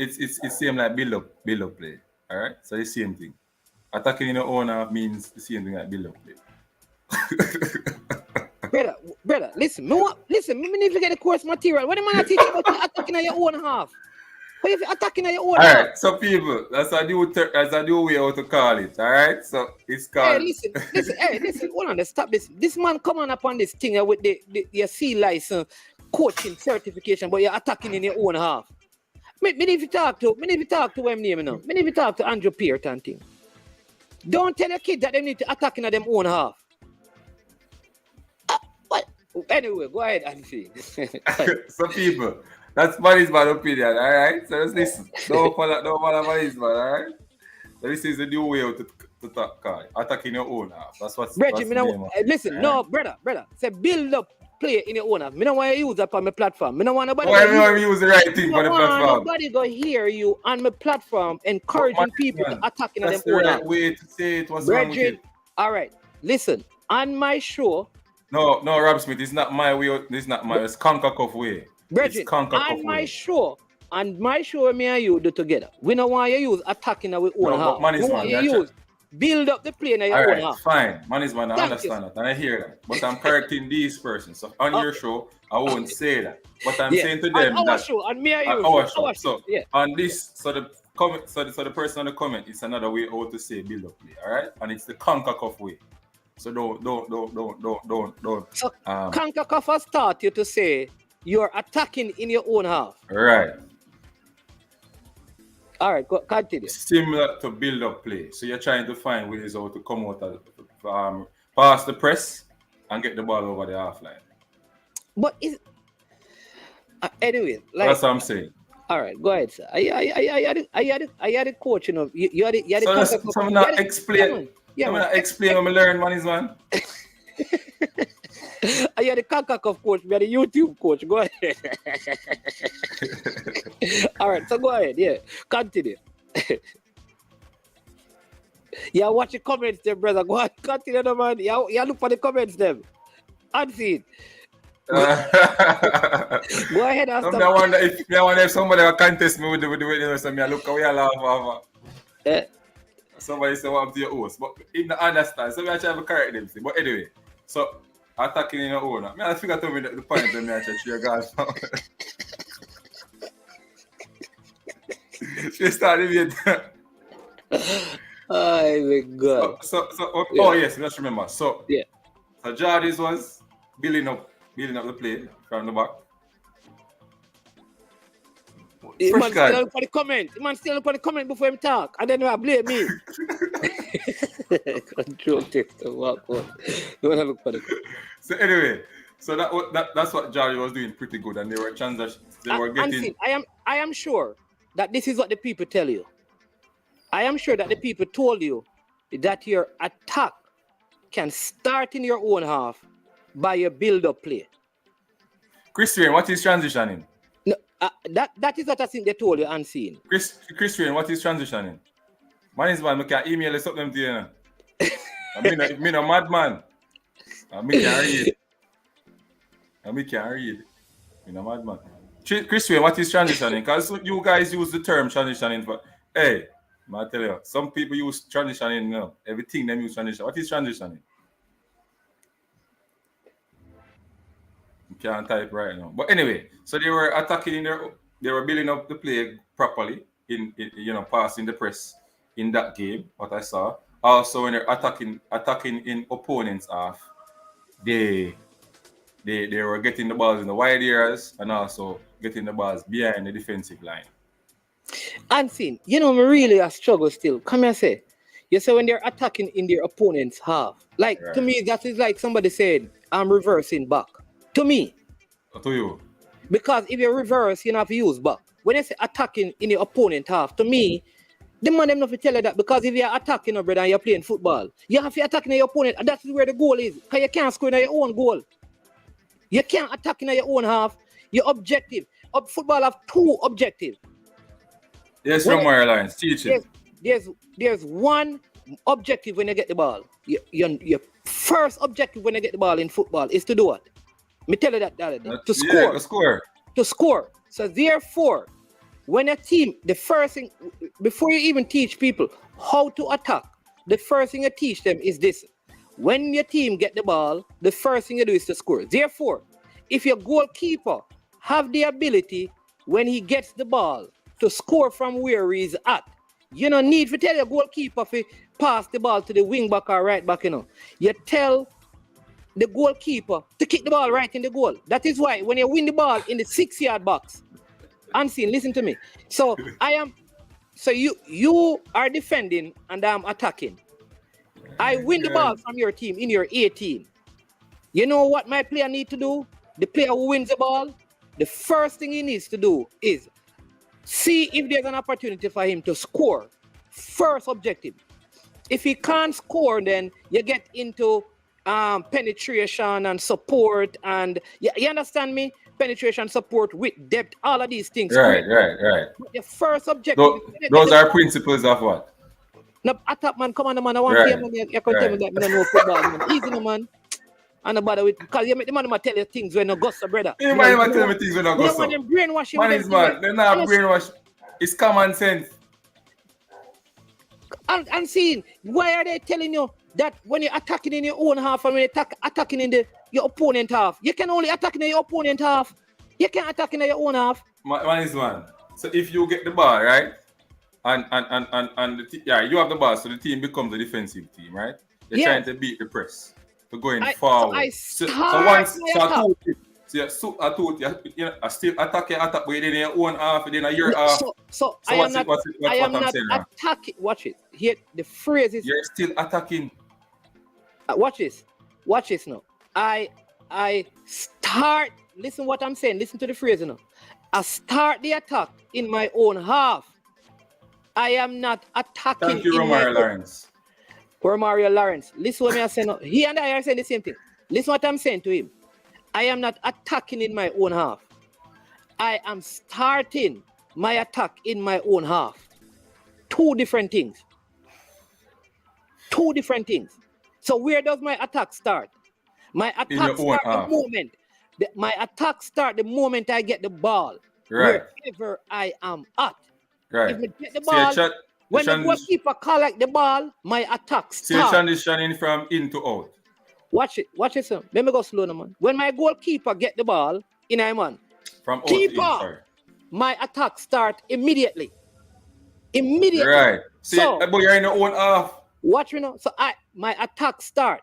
[SPEAKER 7] like build up play. All right, so the same thing. Attacking in your own half means the same thing like build up play.
[SPEAKER 6] brother, listen. Me need to get the course material. What am I teaching about attacking at your own half? What if you're attacking at your own half?
[SPEAKER 7] All right, so people, that's a new way how to call it. All right, so it's called.
[SPEAKER 6] Hey, listen. Hold on, stop this. This man come on up on this thing with your C license, coaching certification, but you're attacking in your own half. Me need to talk to him name now. Me need to talk to Andrew Peart and thing. Don't tell your kid that they need to attacking at them own half. What? Anyway, go ahead and see.
[SPEAKER 7] So people, that's Manny's bad opinion, all right? So just listen. Don't follow Manny's bad, all right? So this is the new way to talk, attacking your own half. That's what's
[SPEAKER 6] Reggie, listen, right? No, brother. Say build up play in your own half. Me don't want to use that on my platform. Me don't want nobody.
[SPEAKER 7] Why don't you use the right thing for the platform?
[SPEAKER 6] Nobody go hear you on my platform encouraging people to attacking them own half.
[SPEAKER 7] That's the right way to say it. What's wrong with it?
[SPEAKER 6] All right, listen. On my show.
[SPEAKER 7] No, Rob Smith. It's not my way. This is not my. It's Conquer way.
[SPEAKER 6] Bridget, on my show, me and you do together. We don't want you use attacking our own half. We want you use build up the play in your own half.
[SPEAKER 7] Fine, man, I understand that and I hear that. But I'm correcting these persons. So on your show, I won't say that. But I'm saying to them
[SPEAKER 6] on
[SPEAKER 7] that
[SPEAKER 6] our show, on me and you.
[SPEAKER 7] Our show. So on this, so the comment, so the person on the comment, it's another way how to say build up play, all right? And it's the CONCACAF way. So don't.
[SPEAKER 6] So CONCACAF has taught you to say you're attacking in your own half.
[SPEAKER 7] Right.
[SPEAKER 6] All right, continue.
[SPEAKER 7] Similar to build up play. So you're trying to find ways how to come out of pass the press and get the ball over the half line.
[SPEAKER 6] But anyway, like
[SPEAKER 7] that's what I'm saying.
[SPEAKER 6] All right, go ahead, sir. I had a coach, you know. You had
[SPEAKER 7] the so I'm not explain. I'm not explain when I learn, man.
[SPEAKER 6] I had a CONCACAF coach, we had a YouTube coach. Go ahead. All right, so go ahead. Yeah, continue. Yeah, watch the comments there, brother. Go ahead, continue, no, man. Yeah, look for the comments, them. Unseen. Go ahead, and
[SPEAKER 7] I wonder if somebody will contest me with the video, so I look away and laugh. Somebody say what up to your host, but if not understand, so we actually have to correct them. But anyway, so attacking in your own. I figure to me the point that me actually your guys. She started with
[SPEAKER 6] oh my God.
[SPEAKER 7] So oh yes, let's remember. So
[SPEAKER 6] yeah.
[SPEAKER 7] So Georges was building up the play from the back.
[SPEAKER 6] Man still look for the comment. Man still look for the comment before him talk. And then you blame me. Control text to walk on. You want to look for the comment.
[SPEAKER 7] So anyway, So that's what Jolly was doing pretty good, and they were getting.
[SPEAKER 6] I am sure that this is what the people tell you. I am sure that the people told you that your attack can start in your own half by your build-up play.
[SPEAKER 7] Christian, what is transitioning?
[SPEAKER 6] No, that is what I think they told you unseen.
[SPEAKER 7] Christian, what is transitioning? Man is man, I can email something to you. I mean a madman. I can't read. I'm a madman. Christian, what is transitioning? Because you guys use the term transitioning for. Hey, I tell you, some people use transitioning now. Everything them use transition. What is transitioning? You can't type right now. But anyway, so they were attacking they were building up the play properly in passing the press in that game, what I saw. Also when they're attacking in opponents' half, they were getting the balls in the wide areas and also getting the balls behind the defensive line.
[SPEAKER 6] Unseen, me really a struggle still. Come here, say. You say when they're attacking in their opponent's half. Like, right. To me, that is like somebody said, I'm reversing back. To me.
[SPEAKER 7] To you.
[SPEAKER 6] Because if you reverse, you don't have to use back. When you say attacking in your opponent's half, to me, the man them not to tell you that, because if you're attacking, brother, and you're playing football, you have to attack in your opponent, and that's where the goal is. Because you can't score in your own goal. You can't attack in your own half. Your objective. Football have two objectives.
[SPEAKER 7] Yes, somewhere lines. Teach it.
[SPEAKER 6] There's one objective when you get the ball. Your first objective when you get the ball in football is to do what? Me tell you that the other day. To score.
[SPEAKER 7] Yeah, to score.
[SPEAKER 6] To score. So therefore, when a team, the first thing, before you even teach people how to attack, the first thing you teach them is this. When your team get the ball, the first thing you do is to score. Therefore, if your goalkeeper have the ability when he gets the ball to score from where he's at, you don't need to tell your goalkeeper to pass the ball to the wing back or right back, You tell the goalkeeper to kick the ball right in the goal. That is why when you win the ball in the 6-yard box, unseen, listen to me. So you are defending and I'm attacking. I win the ball from your team in your 18. You know what my player need to do? The player who wins the ball, the first thing he needs to do is see if there's an opportunity for him to score. First objective. If he can't score, then you get into penetration and support, and you understand me? Penetration, support with depth, all of these things.
[SPEAKER 7] Right.
[SPEAKER 6] The first objective.
[SPEAKER 7] Those are principles of what?
[SPEAKER 6] No, attack man, come on, man. I want to hear man. You can tell me that I don't know football, man. Easy, no, man. And about it, because you make the man tell you things when you gossip, brother.
[SPEAKER 7] You might not tell me things when you gossip.
[SPEAKER 6] Man, them brainwashing.
[SPEAKER 7] Man is man. They're not brainwash. It's common sense.
[SPEAKER 6] And seeing, why are they telling you that when you're attacking in your own half and when you're attacking in your opponent half, you can only attack in your opponent half. You can't attack in your own half.
[SPEAKER 7] Man is man. So if you get the ball, right? And you have the ball, so the team becomes the defensive team, right? They're trying to beat the press. To going forward. So I still attack your attack, but then your own half, then your half.
[SPEAKER 6] So I am not attacking. Watch it. Here, the phrase is.
[SPEAKER 7] You're still attacking.
[SPEAKER 6] Watch this now. I start. Listen what I'm saying. Listen to the phrase now. I start the attack in my own half. I am not attacking.
[SPEAKER 7] Thank you, Romario Lawrence.
[SPEAKER 6] Romario Lawrence. Listen what I'm saying. He and I are saying the same thing. Listen what I'm saying to him. I am not attacking in my own half. I am starting my attack in my own half. Two different things. So where does my attack start? My attack starts the moment. My attack starts the moment I get the ball.
[SPEAKER 7] Right.
[SPEAKER 6] Wherever I am at.
[SPEAKER 7] Right.
[SPEAKER 6] If I get the ball, when the goalkeeper collect the ball, my attack starts.
[SPEAKER 7] So you're transitioning from in to out.
[SPEAKER 6] Watch it, sir. Let me go slow now, man. When my goalkeeper get the ball in a man,
[SPEAKER 7] from out
[SPEAKER 6] keeper,
[SPEAKER 7] in, sorry.
[SPEAKER 6] My attack start immediately.
[SPEAKER 7] Right. So but you're in your own half.
[SPEAKER 6] Watch me now. So my attack start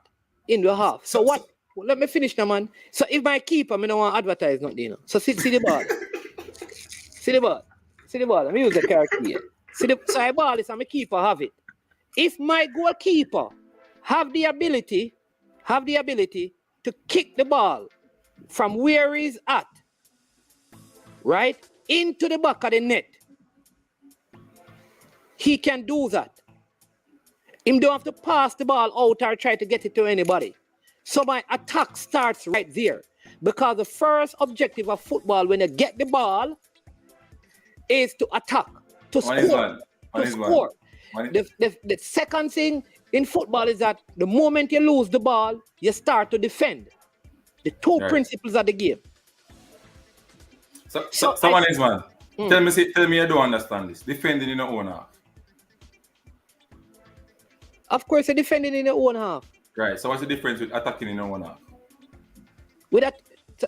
[SPEAKER 6] in the half. So what? Let me finish now, man. So if my keeper, I don't want to advertise nothing, you know. So see the ball. See the ball. Let me use the character here. So I ball is and my keeper have it. If my goalkeeper have the ability to kick the ball from where he's at, right, into the back of the net, he can do that. Him don't have to pass the ball out or try to get it to anybody. So my attack starts right there. Because the first objective of football when you get the ball is to attack, to score. The second thing in football is that the moment you lose the ball, you start to defend. The two principles of the game.
[SPEAKER 7] So someone is man. Tell me I don't understand this. Defending in your own half.
[SPEAKER 6] Of course, you're defending in your own half.
[SPEAKER 7] Right. So what's the difference with attacking in your own half?
[SPEAKER 6] With that,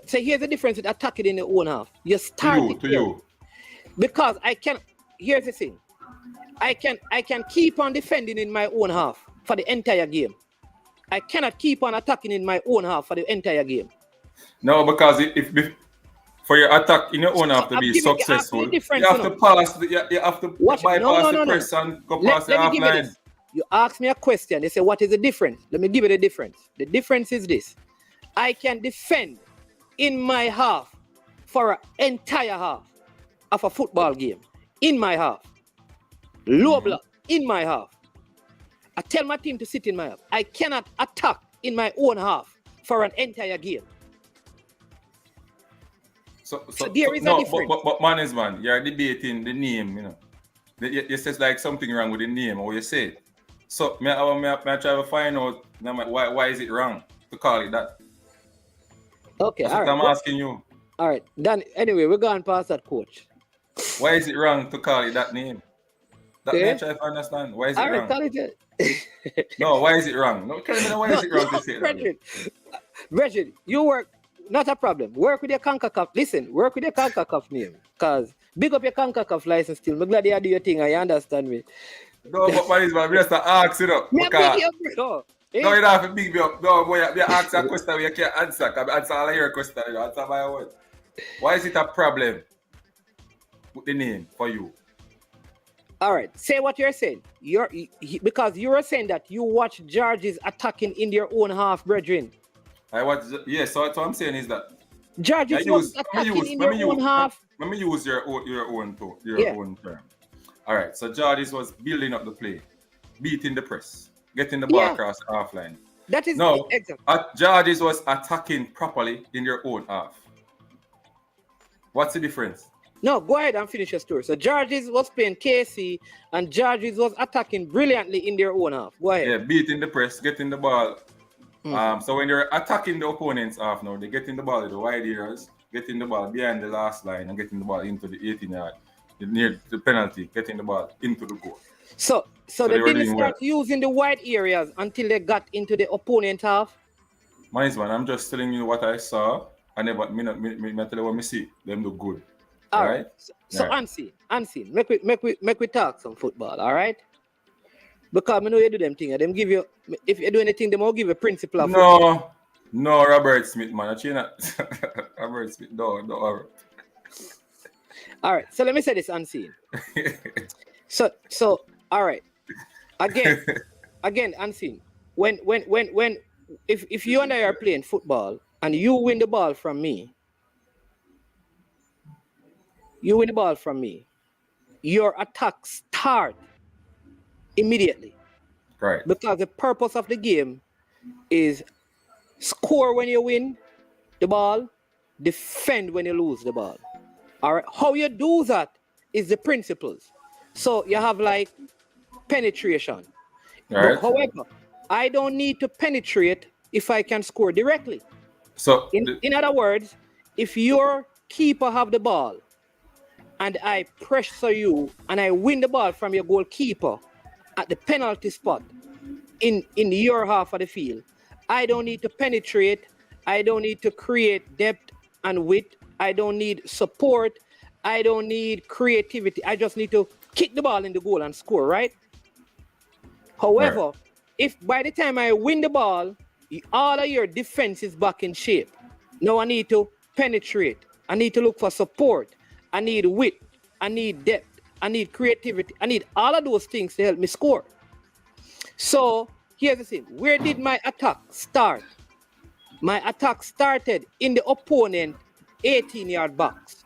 [SPEAKER 6] so here's the difference with attacking in your own half. You start
[SPEAKER 7] to you.
[SPEAKER 6] Because I can. Here's the thing. I can keep on defending in my own half for the entire game. I cannot keep on attacking in my own half for the entire game.
[SPEAKER 7] No, because if for your attack in your own half to be successful, you have to pass. You have to bypass the press and go past the half line.
[SPEAKER 6] You ask me a question. They say, "What is the difference?" Let me give you the difference. The difference is this: I can defend in my half for an entire half of a football game. In my half, low block in my half. I tell my team to sit in my half. I cannot attack in my own half for an entire game. So there is a difference.
[SPEAKER 7] But man, you're debating the name, you know. You say like something wrong with the name, or you say it. So I try to find out why is it wrong to call it that.
[SPEAKER 6] Okay,
[SPEAKER 7] that's what I'm asking you.
[SPEAKER 6] All right, then anyway, we're going past that, coach.
[SPEAKER 7] Why is it wrong to call it that name? That I try to understand. Why is it wrong?
[SPEAKER 6] Call it
[SPEAKER 7] No, why is it wrong? No, tell me why is it wrong to say that?
[SPEAKER 6] Bridget, you work, not a problem. Work with your CONCACAF. Listen, work with your CONCACAF name. Because big up your CONCACAF license still. I'm glad you do your thing. I understand me.
[SPEAKER 7] No, but man, it's just to ask it up.
[SPEAKER 6] No,
[SPEAKER 7] you don't have to big me up. No, boy, you ask a question where you can't answer. Because I answer all of your questions. You answer my word. Why is it a problem with the name for you?
[SPEAKER 6] All right, say what you're saying. Because you were saying that you watch George's attacking in their own half, brethren.
[SPEAKER 7] I watch. Yes, so what I'm saying is that
[SPEAKER 6] George's was attacking in their own half.
[SPEAKER 7] Let me use your own term. All right, so George's was building up the play, beating the press, getting the ball across the half line.
[SPEAKER 6] That is
[SPEAKER 7] exactly. George's was attacking properly in their own half. What's the difference?
[SPEAKER 6] No, go ahead and finish your story. So George's was playing KC and George's was attacking brilliantly in their own half. Go ahead.
[SPEAKER 7] Yeah, beating the press, getting the ball. So when you're attacking the opponent's half now, they're getting the ball in the wide areas, getting the ball behind the last line and getting the ball into the 18-yard, near the penalty, getting the ball into the goal.
[SPEAKER 6] So they didn't start using the wide areas until they got into the opponent half?
[SPEAKER 7] Man, I'm just telling you what I saw. I never tell you what I see. Them look good.
[SPEAKER 6] All right. So unseen. Make we talk some football, all right? Because I know you do them things. Them give you, if you do anything, they will give you a principle of football.
[SPEAKER 7] No, Robert Smith, man. Robert Smith, no.
[SPEAKER 6] All right. So let me say this unseen. So all right. Again, unseen. When if you and I are playing football and you win the ball from me, your attack start immediately.
[SPEAKER 7] Right.
[SPEAKER 6] Because the purpose of the game is score when you win the ball, defend when you lose the ball. All right. How you do that is the principles. So you have like penetration.
[SPEAKER 7] Right.
[SPEAKER 6] However, I don't need to penetrate if I can score directly.
[SPEAKER 7] So
[SPEAKER 6] in other words, if your keeper have the ball and I pressure you and I win the ball from your goalkeeper at the penalty spot in your half of the field, I don't need to penetrate. I don't need to create depth and width. I don't need support. I don't need creativity. I just need to kick the ball in the goal and score, right? However, if by the time I win the ball, all of your defense is back in shape. Now I need to penetrate. I need to look for support. I need width. I need depth. I need creativity. I need all of those things to help me score. So here's the thing. Where did my attack start? My attack started in the opponent 18-yard box.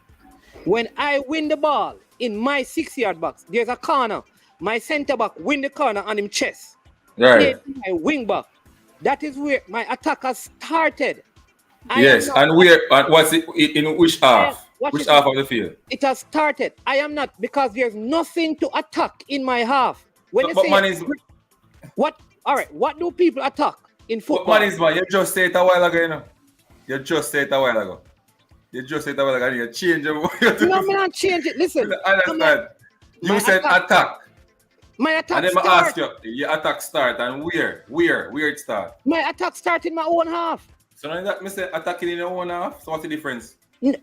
[SPEAKER 6] When I win the ball in my 6-yard box, there's a corner. My center back win the corner on him chest.
[SPEAKER 7] Right.
[SPEAKER 6] My wing back. That is where my attack has started.
[SPEAKER 7] Yes, and where? What's it in which half? Which half of the field?
[SPEAKER 6] It has started. I am not, because there's nothing to attack in my half. When
[SPEAKER 7] So,
[SPEAKER 6] you say what? All right. What do people attack in football?
[SPEAKER 7] What man is man? You just said it a while ago, you know. You just said it a while ago. You change it.
[SPEAKER 6] No, I'm not change it. Listen.
[SPEAKER 7] Understand? You said attack.
[SPEAKER 6] My attack
[SPEAKER 7] and then
[SPEAKER 6] start.
[SPEAKER 7] I ask you, your attack start and where it start?
[SPEAKER 6] My attack start in my own half.
[SPEAKER 7] So now that I say attacking in your own half, so what's the difference?
[SPEAKER 6] You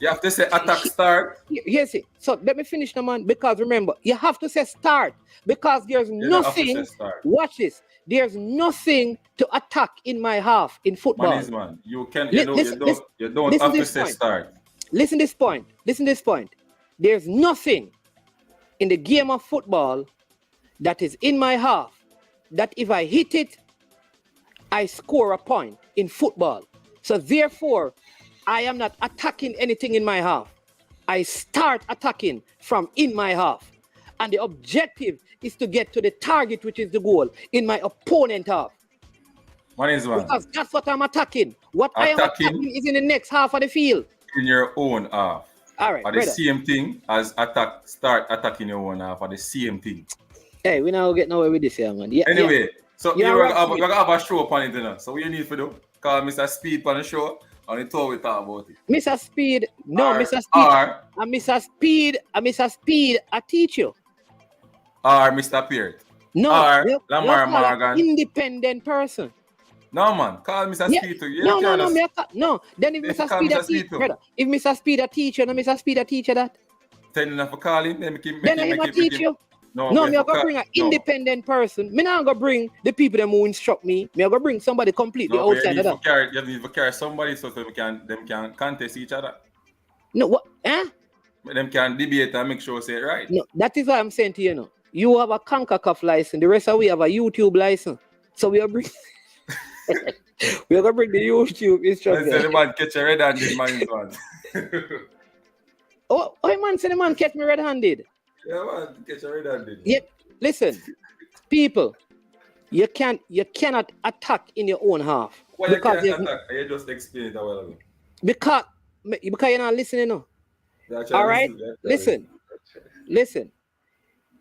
[SPEAKER 7] have to say attack start.
[SPEAKER 6] Yes, so let me finish now, man, because remember, you have to say start, because there's nothing, watch this, there's nothing to attack in my half in football.
[SPEAKER 7] Man, you don't have to say start.
[SPEAKER 6] Listen this point. There's nothing in the game of football that is in my half that if I hit it, I score a point in football. So therefore, I am not attacking anything in my half. I start attacking from in my half. And the objective is to get to the target, which is the goal, in my opponent half. Because that's what I'm attacking. What I am attacking is in the next half of the field.
[SPEAKER 7] In your own half.
[SPEAKER 6] All right,
[SPEAKER 7] are the same thing as start attacking your own half, are the same thing.
[SPEAKER 6] Hey, we now get nowhere with this here, man.
[SPEAKER 7] Anyway, so we're gonna have a show upon it, you know. So what you need to do? Call Mr. Speed on the show and we talk about it.
[SPEAKER 6] Mr. Speed, Mr. Speed, Mr. Speed, I teach you.
[SPEAKER 7] Or Mr. Peart.
[SPEAKER 6] No,
[SPEAKER 7] Lamar Morgan.
[SPEAKER 6] Independent person.
[SPEAKER 7] No man, call Mr. Speed to you.
[SPEAKER 6] No. Then if Mr. Speed a teacher, brother, if Mr. Speed a teacher, no Mr. Speed a teacher that.
[SPEAKER 7] Tell him to call him, then
[SPEAKER 6] I teach you. No, me are gonna bring an independent person. Me not gonna bring the people that who instruct me. Me are gonna bring somebody completely outside of that.
[SPEAKER 7] You need to carry somebody so them can contest each other.
[SPEAKER 6] No, what?
[SPEAKER 7] Them can debate and make sure say it right.
[SPEAKER 6] No, that is what I'm saying to you now. You have a CONCACAF license. The rest of we have a YouTube license. So we are bring. We are gonna bring the YouTube instructor.
[SPEAKER 7] The man catch a red-handed man is one.
[SPEAKER 6] Oh, man, say the man catch me red-handed.
[SPEAKER 7] Yeah, man, catch a red-handed.
[SPEAKER 6] Yeah, listen, people, you cannot attack in your own half.
[SPEAKER 7] Why you can't attack? You just explained it a while ago.
[SPEAKER 6] Because you're not listening now. All right, listen.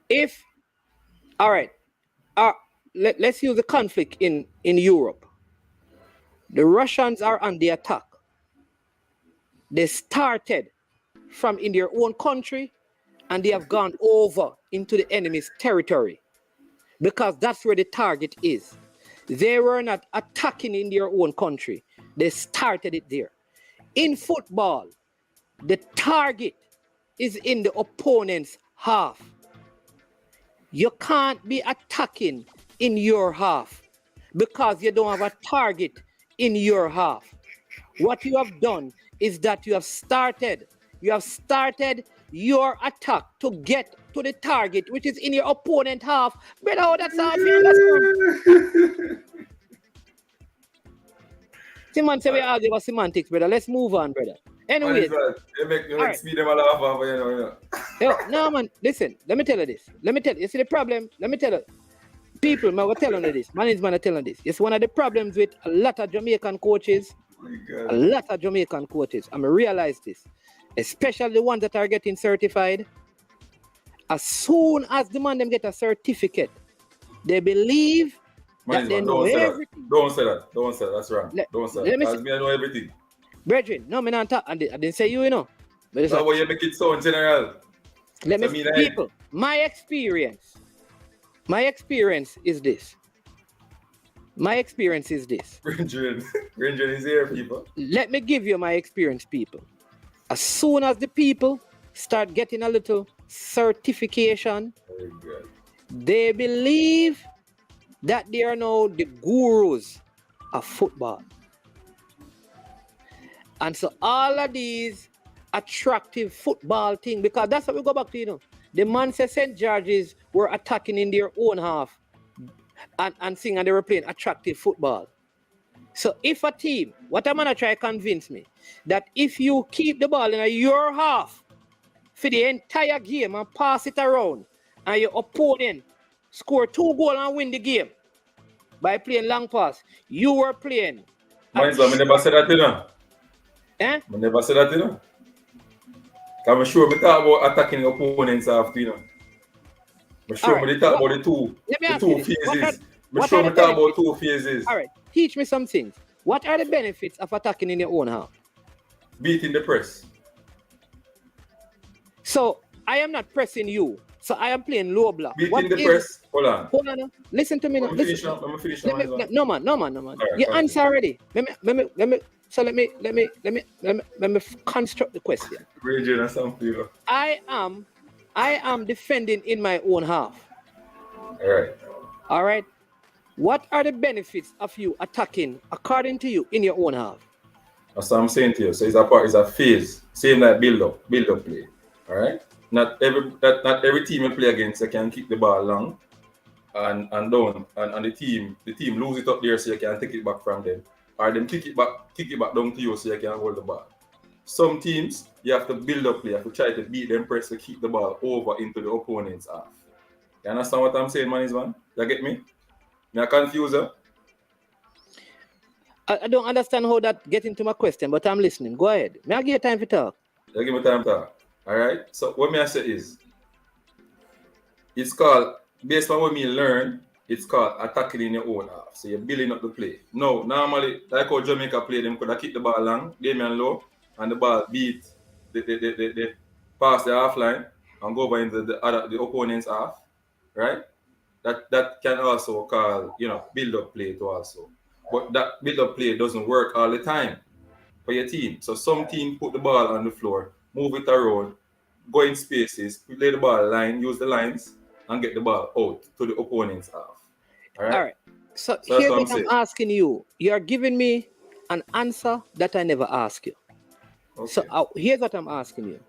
[SPEAKER 6] If all right, let's use the conflict in Europe. The Russians are on the attack. They started from in their own country and they have gone over into the enemy's territory because that's where the target is. They were not attacking in their own country. They started it there. In football, the target is in the opponent's half. You can't be attacking in your half because you don't have a target in your half. What you have done is that you have started your attack to get to the target, which is in your opponent half. Brother, how that's how you understand? Simon say we argue about semantics, brother. Let's move on, brother. Anyway,
[SPEAKER 7] you make speed them all off,
[SPEAKER 6] no, man, listen, let me tell you this. You see the problem? Let me tell you. People, man, we're telling you this. Man is man, telling you this. It's one of the problems with a lot of Jamaican coaches. I'm realize this. Especially the ones that are getting certified. As soon as the man them get a certificate, they believe that they know everything.
[SPEAKER 7] Don't say that. That's wrong. Don't say that. Because me I know everything.
[SPEAKER 6] Brethren, no, me not talk. I didn't say you know. But
[SPEAKER 7] that's why you make it so general.
[SPEAKER 6] Let me see, people. My experience is this.
[SPEAKER 7] Brethren is here, people.
[SPEAKER 6] Let me give you my experience, people. As soon as the people start getting a little certification, they believe that they are now the gurus of football. And so all of these attractive football things, because that's what we go back to, you know. The man said St. George's were attacking in their own half and saying and they were playing attractive football. So if a team, what I'm gonna try to convince me, that if you keep the ball in your half for the entire game and pass it around, and your opponent score 2 goals and win the game by playing long pass, you were playing.
[SPEAKER 7] I never said that, you know.
[SPEAKER 6] Eh?
[SPEAKER 7] I never said that, you know. I'm sure we talk about attacking the opponents after, you know. I'm sure we talk about the two phases. I'm sure we talk about 2 phases.
[SPEAKER 6] All right, teach me some things. What are the benefits of attacking in your own half?
[SPEAKER 7] Beating the press.
[SPEAKER 6] So I am not pressing you. So I am playing low block.
[SPEAKER 7] Beating the press. Hold on.
[SPEAKER 6] Hold on. Listen to me now.
[SPEAKER 7] Let me finish now.
[SPEAKER 6] No man. You answer already. Let me construct the question.
[SPEAKER 7] Raging or something.
[SPEAKER 6] I am defending in my own half. All right. What are the benefits of you attacking according to you in your own half?
[SPEAKER 7] That's what I'm saying to you. So it's a phase. Same like build up play. All right. Not every team you play against you can kick the ball long and down, and the team lose it up there so you can take it back from them, or them kick it back down to you so you can hold the ball. Some teams you have to build up play, you have to try to beat them press to keep the ball over into the opponent's half. You understand what I'm saying, man? You get me? Me confused?
[SPEAKER 6] I don't understand how that gets into my question, but I'm listening. Go ahead. May I give you time to talk?
[SPEAKER 7] You give me time to talk. All right. So what I say is, it's called, based on what me learn, it's called attacking in your own half. So you're building up the play. No, normally, like how Jamaica play, them could have kick the ball long, game and low, and the ball beat the pass the half line and go over into the opponent's half. Right? That can also call, build up play to also. But that build up play doesn't work all the time for your team. So some team put the ball on the floor, move it around, go in spaces, play the ball line, use the lines, and get the ball out to the opponent's half. All right.
[SPEAKER 6] So here's what I'm asking you. You're giving me an answer that I never asked you. Okay. So here's what I'm asking you.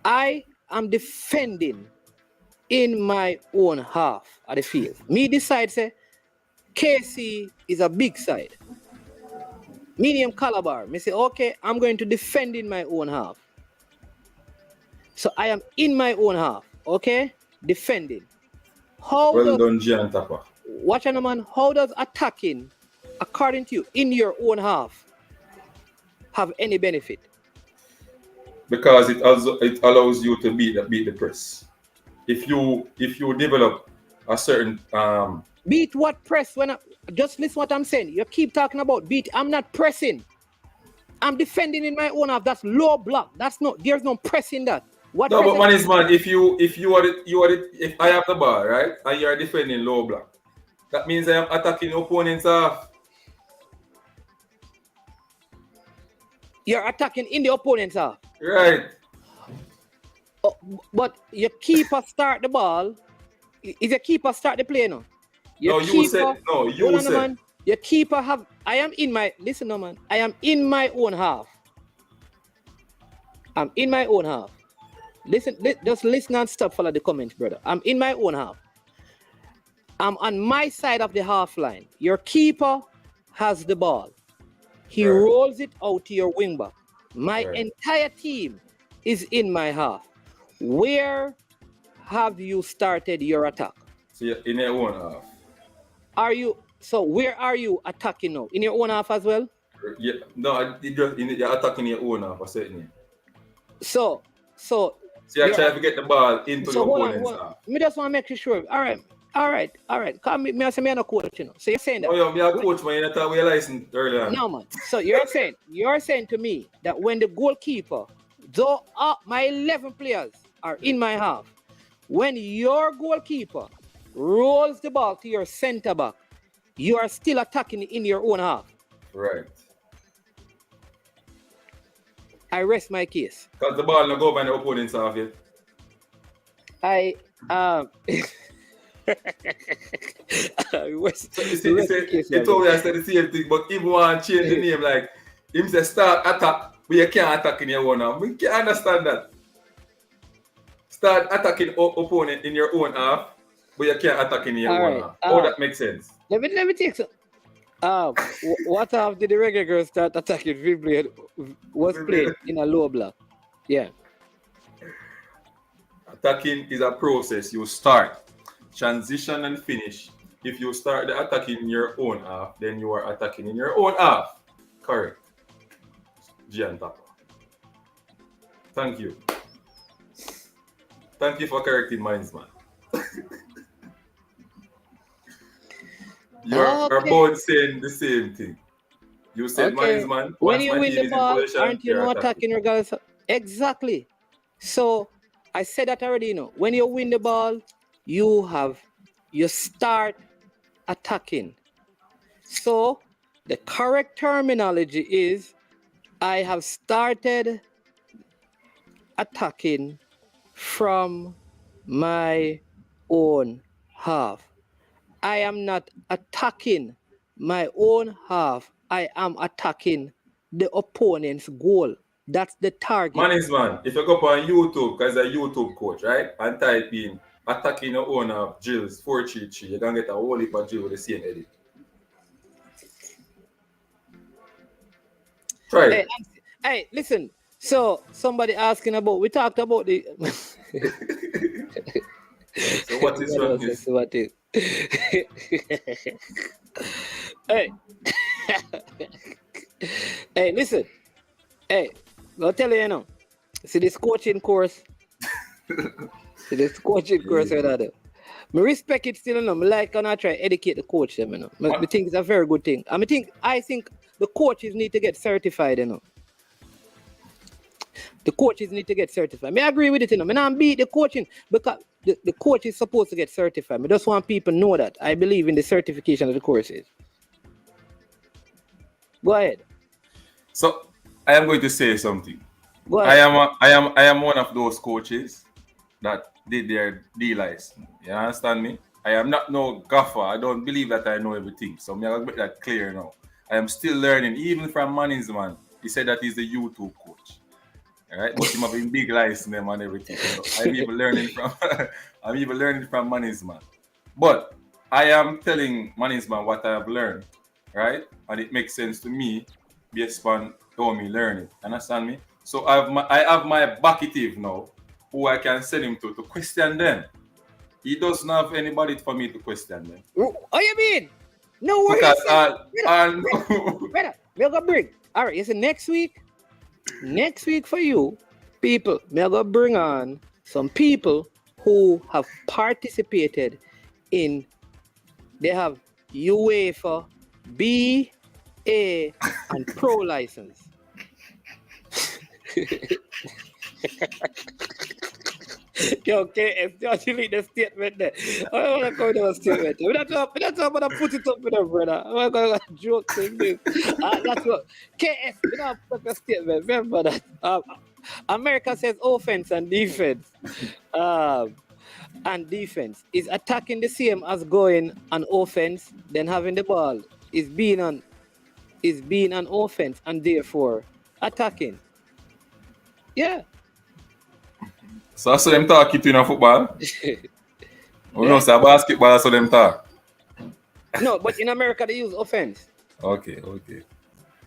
[SPEAKER 6] I am defending in my own half of the field. Me decide say KC is a big side. Medium caliber. Me say, okay, I'm going to defend in my own half. So I am in my own half, okay? Defending.
[SPEAKER 7] Well done, Gian Tapa.
[SPEAKER 6] Watch out, man. How does attacking, according to you, in your own half, have any benefit?
[SPEAKER 7] Because it allows you to beat the press. If you develop a certain
[SPEAKER 6] beat what press? Just listen what I'm saying. You keep talking about beat. I'm not pressing. I'm defending in my own half. That's low block. There's no pressing that. What?
[SPEAKER 7] No, but man, if I have the ball, right, and you are defending low block, that means I am attacking opponent's half.
[SPEAKER 6] You're attacking in the opponent's half.
[SPEAKER 7] Right.
[SPEAKER 6] But your keeper start the ball. Is your keeper start the play now?
[SPEAKER 7] You said.
[SPEAKER 6] Man. Your keeper I am in my own half. I'm in my own half. Just listen and stop, follow the comments, brother. I'm in my own half. I'm on my side of the half line. Your keeper has the ball. He rolls it out to your wing back. My entire team is in my half. Where have you started your attack?
[SPEAKER 7] So you're in your own half.
[SPEAKER 6] Where are you attacking now? In your own half as well?
[SPEAKER 7] Yeah, no, you're attacking your own half, I said.
[SPEAKER 6] So
[SPEAKER 7] you're trying to get the ball into the opponent's half.
[SPEAKER 6] Me just want to make sure. All right. Come me, I say me no coach, So you're saying that?
[SPEAKER 7] Oh, yeah, me a coach, man. You thought we licensed earlier.
[SPEAKER 6] No, man. So you're saying to me that when the goalkeeper, though my 11 players are in my half, when your goalkeeper rolls the ball to your center back, you are still attacking in your own half.
[SPEAKER 7] Right.
[SPEAKER 6] I rest my case.
[SPEAKER 7] Because the ball not go by the opponent's half yet. You told me I said the same thing, but if you want to change the name, like him say start attack, but you can't attack in your own half. We can't understand that. Start attacking opponent in your own half, but you can't attack in your own half. That makes sense.
[SPEAKER 6] Let me take some. What half did the regular girl start attacking Vin Blain was played in a low block? Yeah.
[SPEAKER 7] Attacking is a process. You start, transition, and finish. If you start the attacking in your own half, then you are attacking in your own half. Correct. Gian Papa. Thank you. Thank you for correcting minds, man. You're both saying the same thing. You said minds, man.
[SPEAKER 6] When you win the ball, aren't you not attacking regardless? Exactly. So I said that already, you know. When you win the ball, you start attacking. So the correct terminology is I have started attacking from my own half. I am not attacking my own half. I am attacking the opponent's goal. That's the target.
[SPEAKER 7] Man, if you go up on YouTube, because a YouTube coach, right? And type in attacking your own half, Girlz 433, you're going to get a whole heap of drill with the same edit. Try it.
[SPEAKER 6] Hey, listen. So somebody asking about, we talked about the...
[SPEAKER 7] So what is wrong with
[SPEAKER 6] what is? Hey. Hey, listen. Hey, I'll tell you, you know. See this coaching course. I respect it still, you know. I like and I try to educate the coach them, you know. I think it's a very good thing. I think the coaches need to get certified, you know. The coaches need to get certified. I agree with it, you know. I don't beat the coaching because the coach is supposed to get certified. I just want people to know that. I believe in the certification of the courses. Go ahead.
[SPEAKER 7] So I am going to say something.
[SPEAKER 6] Go ahead.
[SPEAKER 7] I am one of those coaches that did their D license. You understand me? I am not no gaffer. I don't believe that I know everything. So I'm gonna make that clear now. I am still learning, even from Manning's man. He said that he's the YouTube coach. Alright, but him having big license and everything. So I'm even learning from Manning's man. But I am telling Manning's man what I have learned, right? And it makes sense to me based on how me learning. Understand me? So I have my backative now, who I can send him to question them. He doesn't have anybody for me to question them.
[SPEAKER 6] Oh, you mean? No worries. Brother, we're gonna bring. All right, you see next week for you people, we're gonna bring on some people who have participated in. They have UEFA, B, A, and Pro license. Yo, KS, just delete the statement there. I want to go to a statement. We're not going to put it up with them, brother. I'm going to joke thing this. That's what KS, we're not put a statement. Remember that. America says offense and defense. And defense is attacking the same as going on offense, then having the ball is being an offense and therefore attacking. Yeah.
[SPEAKER 7] So them talk it in a football. Oh no, so basketball, so them talk.
[SPEAKER 6] No, but in America they use offense.
[SPEAKER 7] Okay.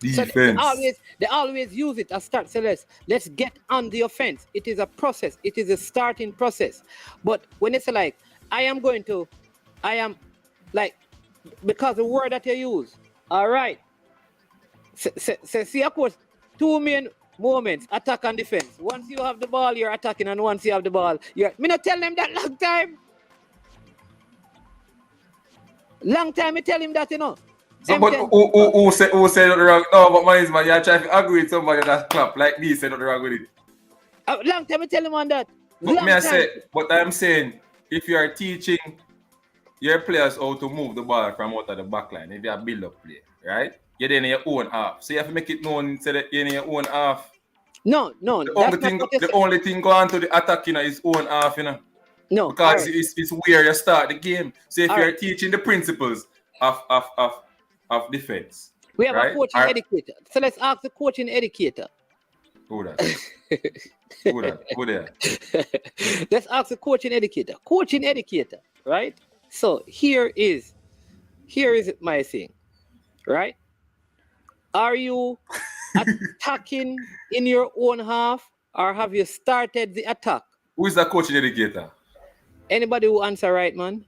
[SPEAKER 6] Defense. So they always use it as start. So let's get on the offense. It is a process. It is a starting process. But when it's like, because the word that you use, all right. See, of course, two main moments, attack and defense. Once you have the ball, you're attacking, and once you have the ball, me not tell them that long time. Long time, I tell him that, you know.
[SPEAKER 7] So, but who said not wrong? No, but man, you're trying to agree with somebody that clap like this, said not wrong with it.
[SPEAKER 6] Long time, I tell him on that.
[SPEAKER 7] But I'm saying, if you are teaching your players how to move the ball from out of the back line, if you are build-up play, right? You're in your own half. So you have to make it known so that you're in your own half.
[SPEAKER 6] No.
[SPEAKER 7] The only thing going to the attack, is own half,
[SPEAKER 6] No.
[SPEAKER 7] Because it's where you start the game. So if you're teaching the principles of defense.
[SPEAKER 6] We have a coaching educator. So let's ask the coaching educator.
[SPEAKER 7] Who that? Who there?
[SPEAKER 6] Let's ask the coaching educator. Coaching educator, right? So here is my thing. right? Are you attacking in your own half, or have you started the attack?
[SPEAKER 7] Who is the coaching educator?
[SPEAKER 6] Anybody who answer right, man.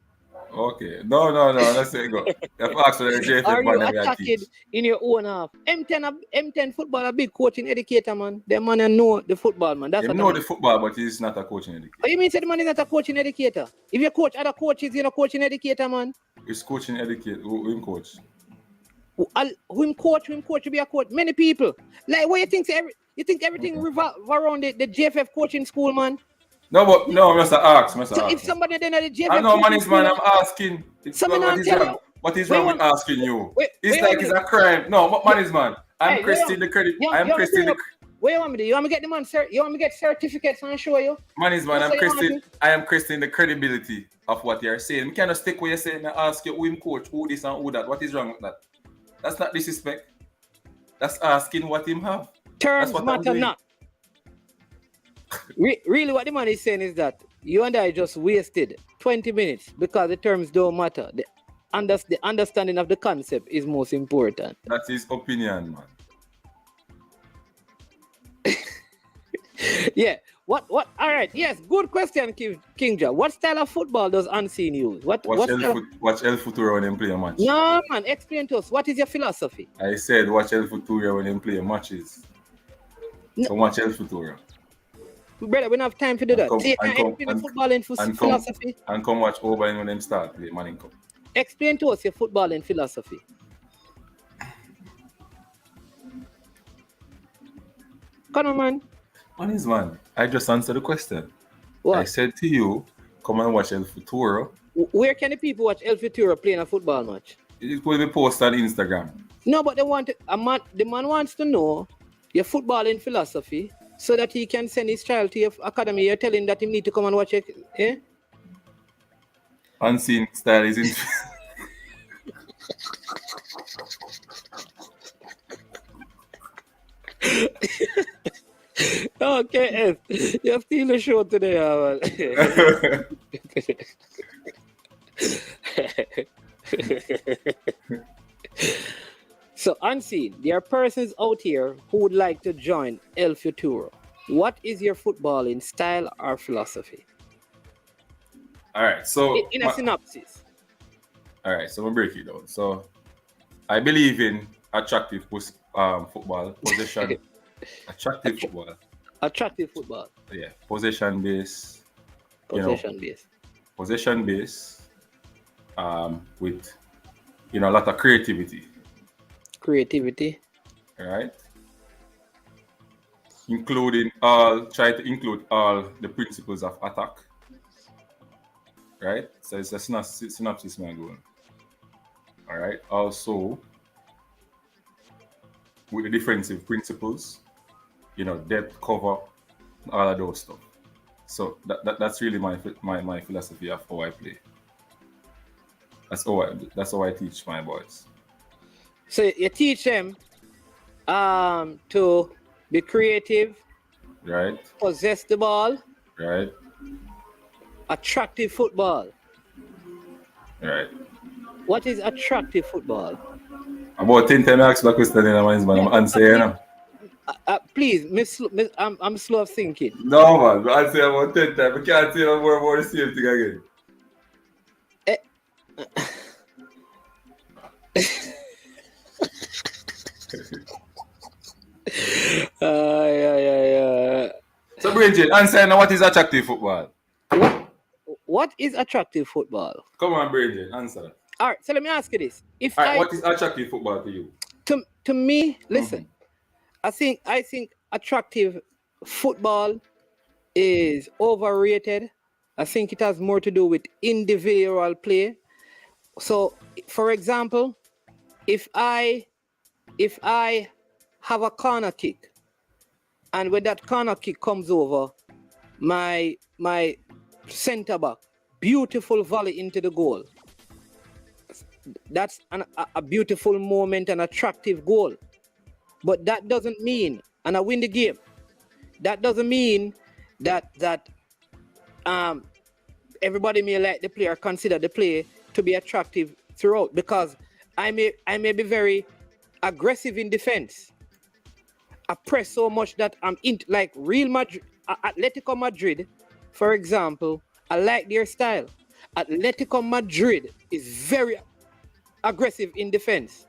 [SPEAKER 7] Okay. No. Let's say go. If ask for the JFF
[SPEAKER 6] Are you
[SPEAKER 7] man,
[SPEAKER 6] attacking in your own half? M10 football a big coaching educator, man. The man know the football, man. That's
[SPEAKER 7] he
[SPEAKER 6] what
[SPEAKER 7] know
[SPEAKER 6] I
[SPEAKER 7] the
[SPEAKER 6] mean.
[SPEAKER 7] football, but he's not a coaching educator.
[SPEAKER 6] Oh, you mean say the man is not a coaching educator? If you coach other coaches, you're not coaching educator, man.
[SPEAKER 7] He's coaching educator. Who him coach?
[SPEAKER 6] Who him coach to be a coach. Many people. Like, what you think? You think everything revolve around the JFF coaching school, man?
[SPEAKER 7] No, but no, I'm just asking.
[SPEAKER 6] So if somebody then at the JFF
[SPEAKER 7] I know, man,
[SPEAKER 6] coaching
[SPEAKER 7] man.
[SPEAKER 6] school,
[SPEAKER 7] I'm asking. What is wrong with asking you? It's like it's a crime. No, man. I'm Christine the credit. I'm Christine the.
[SPEAKER 6] What you want me to do? You want me to get the man? You want me to get certificates and show you?
[SPEAKER 7] Man, I'm Christine. I am Christine the credibility of what you're saying. We cannot stick where you're saying and ask you who him coach, who this and who that. What is wrong with that? That's not disrespect. That's asking what him have.
[SPEAKER 6] Terms matter not. Really, what the man is saying is that you and I just wasted 20 minutes because the terms don't matter. The understanding of the concept is most important.
[SPEAKER 7] That's his opinion, man.
[SPEAKER 6] Yeah. What? All right. Yes. Good question, Kingja. What style of football does Unseen use? Watch
[SPEAKER 7] El Futuro when they play a match.
[SPEAKER 6] No, man. Explain to us. What is your philosophy?
[SPEAKER 7] I said watch El Futuro when they play matches. No. So watch El Futuro.
[SPEAKER 6] Brother, we don't have time to do that. Explain football and philosophy.
[SPEAKER 7] And come watch Oberlin when they start play, man.
[SPEAKER 6] Explain to us your football and philosophy. Come on, man.
[SPEAKER 7] Man, I just answered the question.
[SPEAKER 6] What?
[SPEAKER 7] I said to you, come and watch El Futuro.
[SPEAKER 6] Where can the people watch El Futuro playing a football match?
[SPEAKER 7] It will be posted on Instagram.
[SPEAKER 6] No, but the man wants to know your footballing philosophy so that he can send his child to your academy. You're telling him that he need to come and watch it. Eh?
[SPEAKER 7] Unseen style is in.
[SPEAKER 6] Okay, you're still the show today, man. So, Unseen, there are persons out here who would like to join El Futuro. What is your footballing style or philosophy?
[SPEAKER 7] All right, so
[SPEAKER 6] in a synopsis.
[SPEAKER 7] All right, so we'll break it down. So, I believe in attractive football possession. Attractive football.
[SPEAKER 6] Attractive football.
[SPEAKER 7] Yeah, possession based.
[SPEAKER 6] Possession based.
[SPEAKER 7] Possession based. With a lot of creativity.
[SPEAKER 6] Creativity.
[SPEAKER 7] All right. Try to include all the principles of attack. Right? So it's a synopsis, my goal. All right. Also, with the defensive principles, depth, cover, all of those stuff. So that's really my philosophy of how I play. That's how I teach my boys.
[SPEAKER 6] So you teach them to be creative,
[SPEAKER 7] right?
[SPEAKER 6] Possess the ball,
[SPEAKER 7] right?
[SPEAKER 6] Attractive football,
[SPEAKER 7] right?
[SPEAKER 6] What is attractive football?
[SPEAKER 7] About 10 times I ask that question in my mind, I'm answering.
[SPEAKER 6] Please, I'm slow of thinking.
[SPEAKER 7] No, man, I say about 10 times. I can't say no more about the same thing again.
[SPEAKER 6] Yeah.
[SPEAKER 7] So, Bridget, answer now, what is attractive football?
[SPEAKER 6] What is attractive football?
[SPEAKER 7] Come on, Bridget, answer.
[SPEAKER 6] All right, so let me ask you this.
[SPEAKER 7] What is attractive football to you?
[SPEAKER 6] To me, listen, I think attractive football is overrated. I think it has more to do with individual play. So, for example, if I have a corner kick, and when that corner kick comes over, my center back, beautiful volley into the goal. That's a beautiful moment, an attractive goal. But that doesn't mean, and I win the game. That doesn't mean that everybody may like the play or consider the play to be attractive throughout, because I may be very aggressive in defense. I press so much that I'm in, like Real Madrid, Atletico Madrid, for example. I like their style. Atletico Madrid is very aggressive in defense,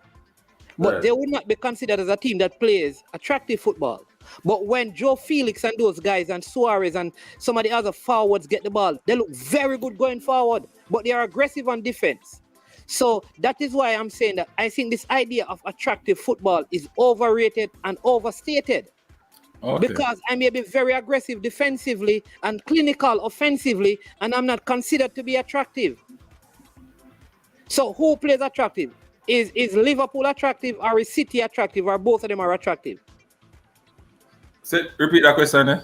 [SPEAKER 6] but they would not be considered as a team that plays attractive football. But when Joe Felix and those guys and Suarez and some of the other forwards get the ball, they look very good going forward, but they are aggressive on defense. So that is why I'm saying that I think this idea of attractive football is overrated and overstated. Okay. Because I may be very aggressive defensively and clinical offensively, and I'm not considered to be attractive. So who plays attractive? Is Liverpool attractive, or is City attractive, or both of them are attractive?
[SPEAKER 7] Repeat that question, eh?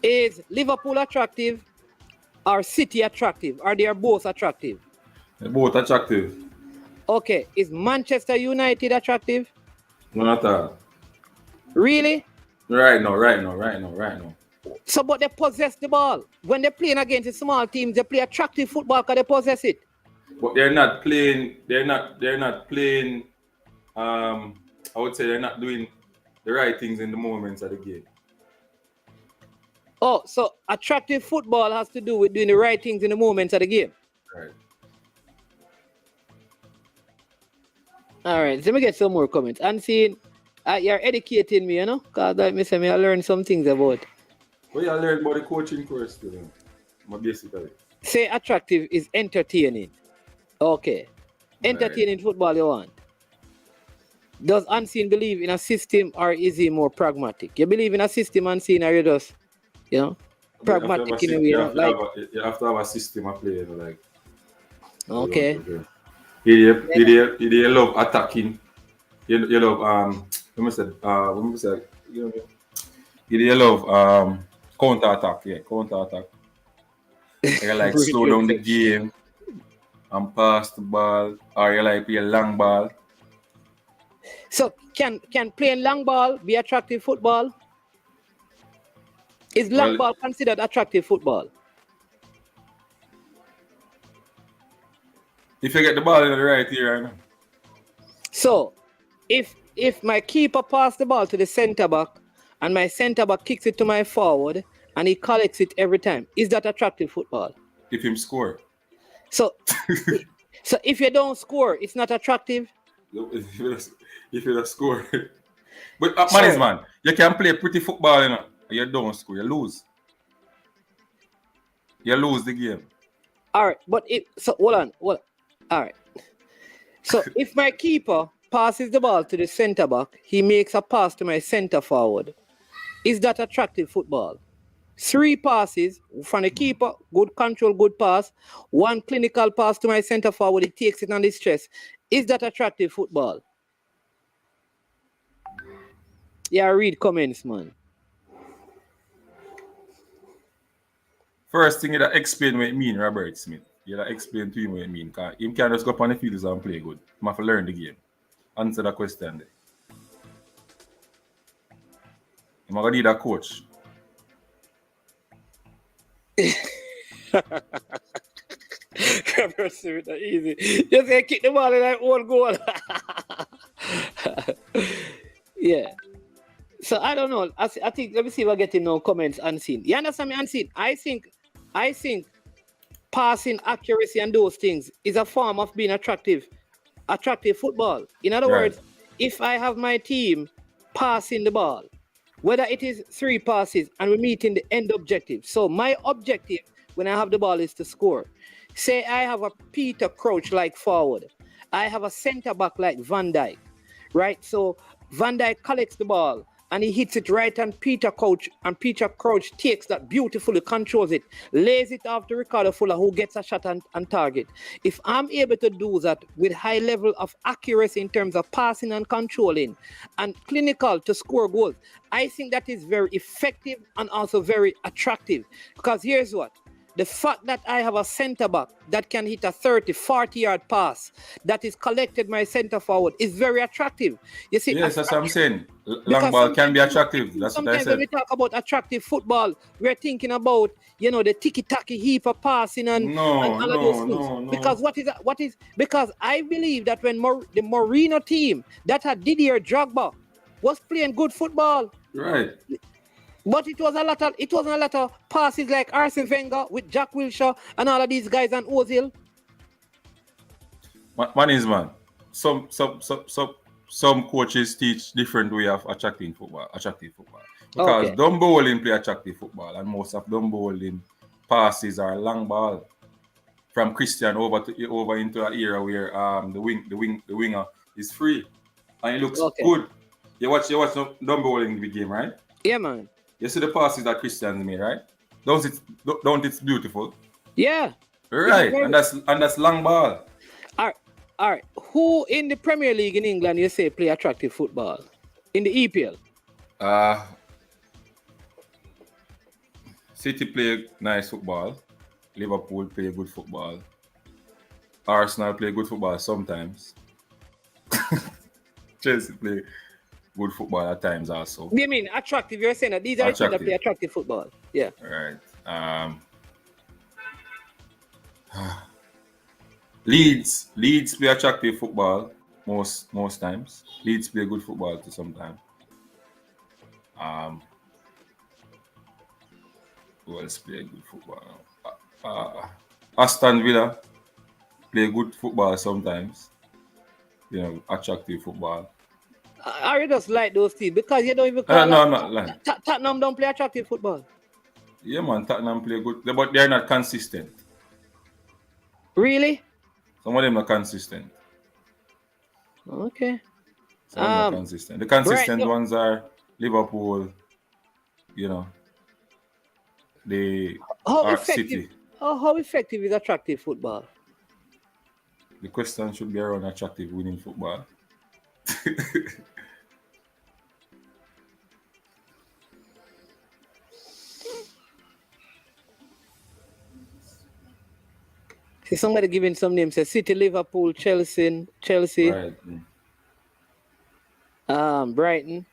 [SPEAKER 6] Is Liverpool attractive, or City attractive, or they are both attractive?
[SPEAKER 7] They're both attractive.
[SPEAKER 6] Okay, is Manchester United attractive?
[SPEAKER 7] No, not at all.
[SPEAKER 6] Really?
[SPEAKER 7] Right now.
[SPEAKER 6] So, but they possess the ball. When they're playing against the small teams, they play attractive football because they possess it.
[SPEAKER 7] But they're not playing. They're not playing. I would say they're not doing the right things in the moments of the game.
[SPEAKER 6] Oh, so attractive football has to do with doing the right things in the moments of the game.
[SPEAKER 7] Right.
[SPEAKER 6] All right, let me get some more comments. And seeing, you're educating me, you know, because like me say, I learned some things about.
[SPEAKER 7] Well, you learn about the coaching course, you know, basically.
[SPEAKER 6] Say attractive is entertaining. Okay. Entertaining football you want. Does Unseen believe in a system, or is he more pragmatic? You believe in a system, Unseen, or you just, you know, pragmatic in a way?
[SPEAKER 7] You have to have a system of play, you know, like.
[SPEAKER 6] Okay.
[SPEAKER 7] You love attacking. You love you love counter attack. You like slow down the game and pass the ball, or you like play a long ball.
[SPEAKER 6] So can playing long ball be attractive football? Is long ball considered attractive football?
[SPEAKER 7] If you get the ball in the right area.
[SPEAKER 6] So if my keeper passes the ball to the centre back and my centre back kicks it to my forward and he collects it every time, is that attractive football?
[SPEAKER 7] If him score.
[SPEAKER 6] So so if you don't score, it's not attractive?
[SPEAKER 7] If you don't score. But man, you can play pretty football, you know. You don't score, you lose. You lose the game.
[SPEAKER 6] All right, but hold on. All right. So if my keeper passes the ball to the centre back, he makes a pass to my centre forward. Is that attractive football? 3 passes from the keeper, good control, good pass. 1 clinical pass to my centre forward, he takes it on his chest. Is that attractive football? Yeah, read comments, man.
[SPEAKER 7] First thing you explain what it mean, Robert Smith. You explain to him what it mean. Because he can't just go up on the field and play good. He have to learn the game. Answer that question there. I'm going to need a coach.
[SPEAKER 6] Robert Smith, that's easy. Just say kick the ball in like 1 goal. Yeah. So I don't know. I think, let me see if I get no comments Unseen. You understand me, Unseen? I think passing accuracy and those things is a form of being attractive football. In other words, if I have my team passing the ball, whether it is 3 passes and we're meeting the end objective. So my objective when I have the ball is to score. Say I have a Peter Crouch like forward. I have a centre back like Van Dijk, right? So Van Dijk collects the ball and he hits it right on Peter Crouch, and Peter Crouch takes that beautifully, controls it, lays it off to Ricardo Fuller, who gets a shot on target. If I'm able to do that with high level of accuracy in terms of passing and controlling and clinical to score goals, I think that is very effective and also very attractive. Because here's what, the fact that I have a centre back that can hit a 30, 40-yard pass that is collected my centre forward is very attractive. You see,
[SPEAKER 7] yes, that's what I'm saying. Long ball can be attractive. That's what I
[SPEAKER 6] sometimes
[SPEAKER 7] said.
[SPEAKER 6] when we talk about attractive football, we're thinking about, you know, the tiki-taki heap of passing and all of those things.
[SPEAKER 7] No.
[SPEAKER 6] Because because I believe that when the Mourinho team that had Didier Drogba was playing good football.
[SPEAKER 7] Right.
[SPEAKER 6] But it wasn't a lot of passes like Arsene Wenger with Jack Wilshere and all of these guys and Ozil.
[SPEAKER 7] Man. Some coaches teach different way of attractive football. Because dumb bowling play attractive football, and most of dumb bowling passes are long ball from Christian over into an era where the winger is free and it looks good. You watch dumb bowling game, right?
[SPEAKER 6] Yeah, man.
[SPEAKER 7] You see the passes that Christian made, right? Don't it's beautiful?
[SPEAKER 6] Yeah.
[SPEAKER 7] Right, and that's long ball.
[SPEAKER 6] All right. Who in the Premier League in England you say play attractive football? In the EPL?
[SPEAKER 7] City play nice football. Liverpool play good football. Arsenal play good football sometimes. Chelsea play good football at times also.
[SPEAKER 6] You mean attractive? You're saying that these are the teams that play attractive football. Yeah.
[SPEAKER 7] Right. Leeds play attractive football most times. Leeds play good football too sometimes. Who else play good football? Aston Villa play good football sometimes. You know, attractive football.
[SPEAKER 6] I just like those teams because you don't even call
[SPEAKER 7] No, I'm not lying.
[SPEAKER 6] Tottenham don't play attractive football.
[SPEAKER 7] Yeah, man, Tottenham play good, but they're not consistent.
[SPEAKER 6] Really?
[SPEAKER 7] Some of them are consistent.
[SPEAKER 6] Okay.
[SPEAKER 7] Some of them are consistent. The consistent ones are Liverpool, you know, City.
[SPEAKER 6] How effective is attractive football?
[SPEAKER 7] The question should be around attractive winning football.
[SPEAKER 6] See, somebody giving some names. Say City, Liverpool, Chelsea.
[SPEAKER 7] Right.
[SPEAKER 6] Brighton.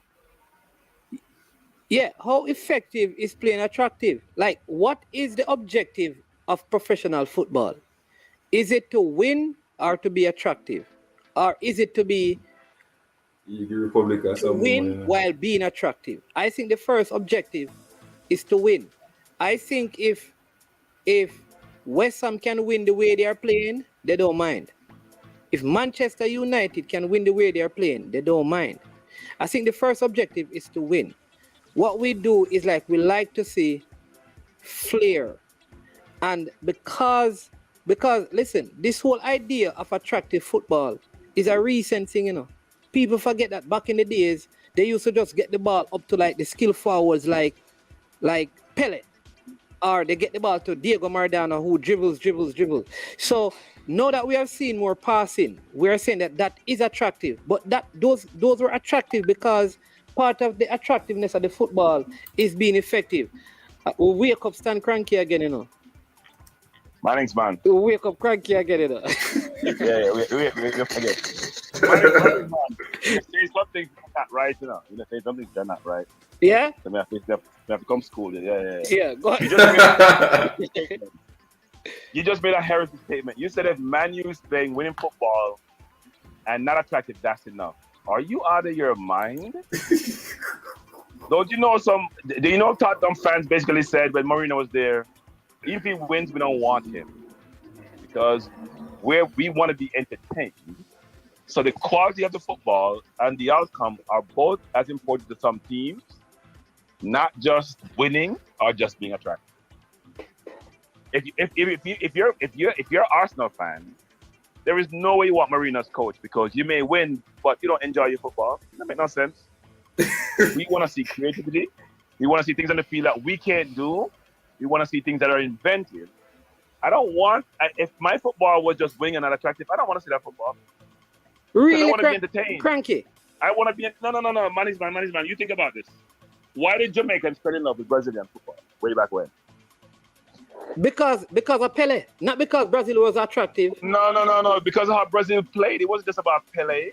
[SPEAKER 6] Yeah, how effective is playing attractive? Like, what is the objective of professional football? Is it to win or to be attractive? Or is it to be win while being attractive? I think the first objective is to win. I think if West Ham can win the way they are playing, they don't mind. If Manchester United can win the way they are playing, they don't mind. I think the first objective is to win. What we do is like we like to see flair. And because listen, this whole idea of attractive football is a recent thing, you know. People forget that back in the days, they used to just get the ball up to like the skill forwards like Pele. Or they get the ball to Diego Maradona who dribbles. So now that we have seen more passing, we are saying that is attractive. But those were attractive because part of the attractiveness of the football is being effective. We wake up Stan cranky again, you know.
[SPEAKER 9] Mannings, man.
[SPEAKER 6] We wake up cranky again, you know.
[SPEAKER 9] yeah, we forget. Mannings, man. You say something not right, you know. You say something not right.
[SPEAKER 6] Yeah?
[SPEAKER 9] So we have to come school. Yeah.
[SPEAKER 6] Yeah, go ahead.
[SPEAKER 9] You just made a heresy statement. You said if Man U is playing winning football and not attractive, that's enough. Are you out of your mind? Don't you know do you know Tottenham fans basically said when Mourinho was there, if he wins, we don't want him. Because we want to be entertained. So the quality of the football and the outcome are both as important to some teams, not just winning or just being attractive. If you're an Arsenal fan, there is no way you want Mourinho's coach because you may win, but you don't enjoy your football. That makes no sense. We want to see creativity. We want to see things on the field that we can't do. We want to see things that are inventive. I don't want, if my football was just winning and not attractive, I don't want to see that football.
[SPEAKER 6] Really?
[SPEAKER 9] I want to be entertained.
[SPEAKER 6] Cranky.
[SPEAKER 9] I want to be, no, Manny's man. You think about this. Why did Jamaicans fall in love with Brazilian football way back when?
[SPEAKER 6] Because of Pele, not because Brazil was attractive.
[SPEAKER 9] No. Because of how Brazil played, it wasn't just about Pele.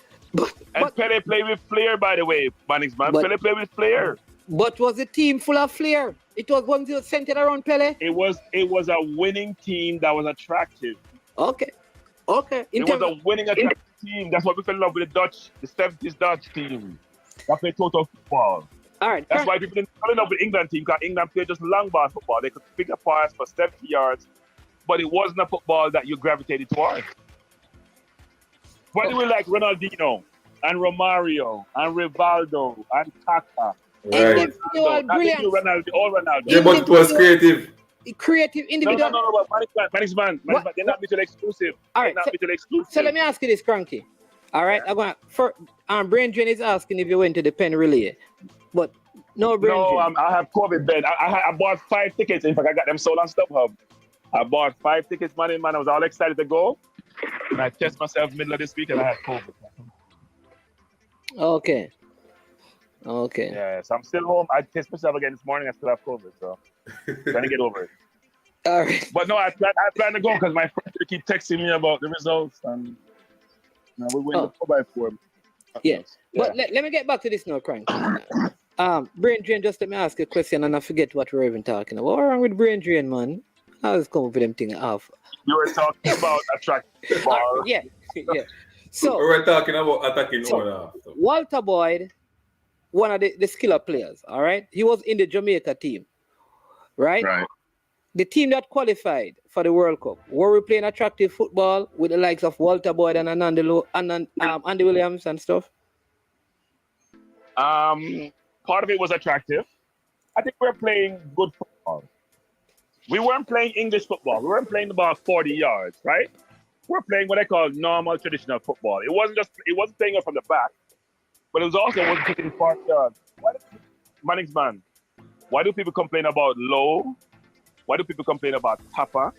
[SPEAKER 9] And Pele played with flair, by the way, Mannix, man. Pele played with flair.
[SPEAKER 6] But was the team full of flair? It was one centered around Pele.
[SPEAKER 9] It was a winning team that was attractive.
[SPEAKER 6] Okay.
[SPEAKER 9] It was a winning attractive team. That's why we fell in love with the 70s Dutch team. That played total football.
[SPEAKER 6] All right.
[SPEAKER 9] That's why people didn't fall in love with England team, because England played just long ball football. They could pick a pass for 70 yards, but it wasn't a football that you gravitated towards. Why do we like Ronaldinho and Romario and Rivaldo and Kaká?
[SPEAKER 1] Right.
[SPEAKER 6] Ronaldo.
[SPEAKER 1] Yeah, but it was creative.
[SPEAKER 6] Creative individual.
[SPEAKER 9] No, but man, they're not mutually exclusive.
[SPEAKER 6] All right. So let me ask you this, Cranky. All right, I'm going for Brain Drain is asking if you went to the pen relay, but no Brain Drain.
[SPEAKER 9] I have COVID, Ben. I bought 5 tickets. In fact, I got them sold on StubHub. I bought 5 tickets, man. I was all excited to go, and I tested myself middle of this week, and I had COVID.
[SPEAKER 6] Okay.
[SPEAKER 9] Yeah, so I'm still home. I tested myself again this morning. I still have COVID, so trying to get over it.
[SPEAKER 6] All right.
[SPEAKER 9] But no, I plan to go because my friends keep texting me about the results, and we win the 4x4.
[SPEAKER 6] Yeah. But let me get back to this now, Crank. Brain Drain, just let me ask you a question and I forget what we're even talking about. What's wrong with Brain Drain, man? I was coming up with them thing off.
[SPEAKER 9] You were talking about attractive ball.
[SPEAKER 6] Yeah. So
[SPEAKER 1] we're talking about attacking
[SPEAKER 6] Walter Boyd, one of the skiller players, all right? He was in the Jamaica team, right?
[SPEAKER 9] Right.
[SPEAKER 6] The team that qualified for the World Cup, were we playing attractive football with the likes of Walter Boyd and Andy Williams and stuff?
[SPEAKER 9] Part of it was attractive. I think we were playing good football. We weren't playing English football. We weren't playing about 40 yards, right? We're playing what I call normal, traditional football. It wasn't playing it from the back, but it was also wasn't taking 40 yards. Mannix, man, why do people complain about low? Why do people complain about Papa?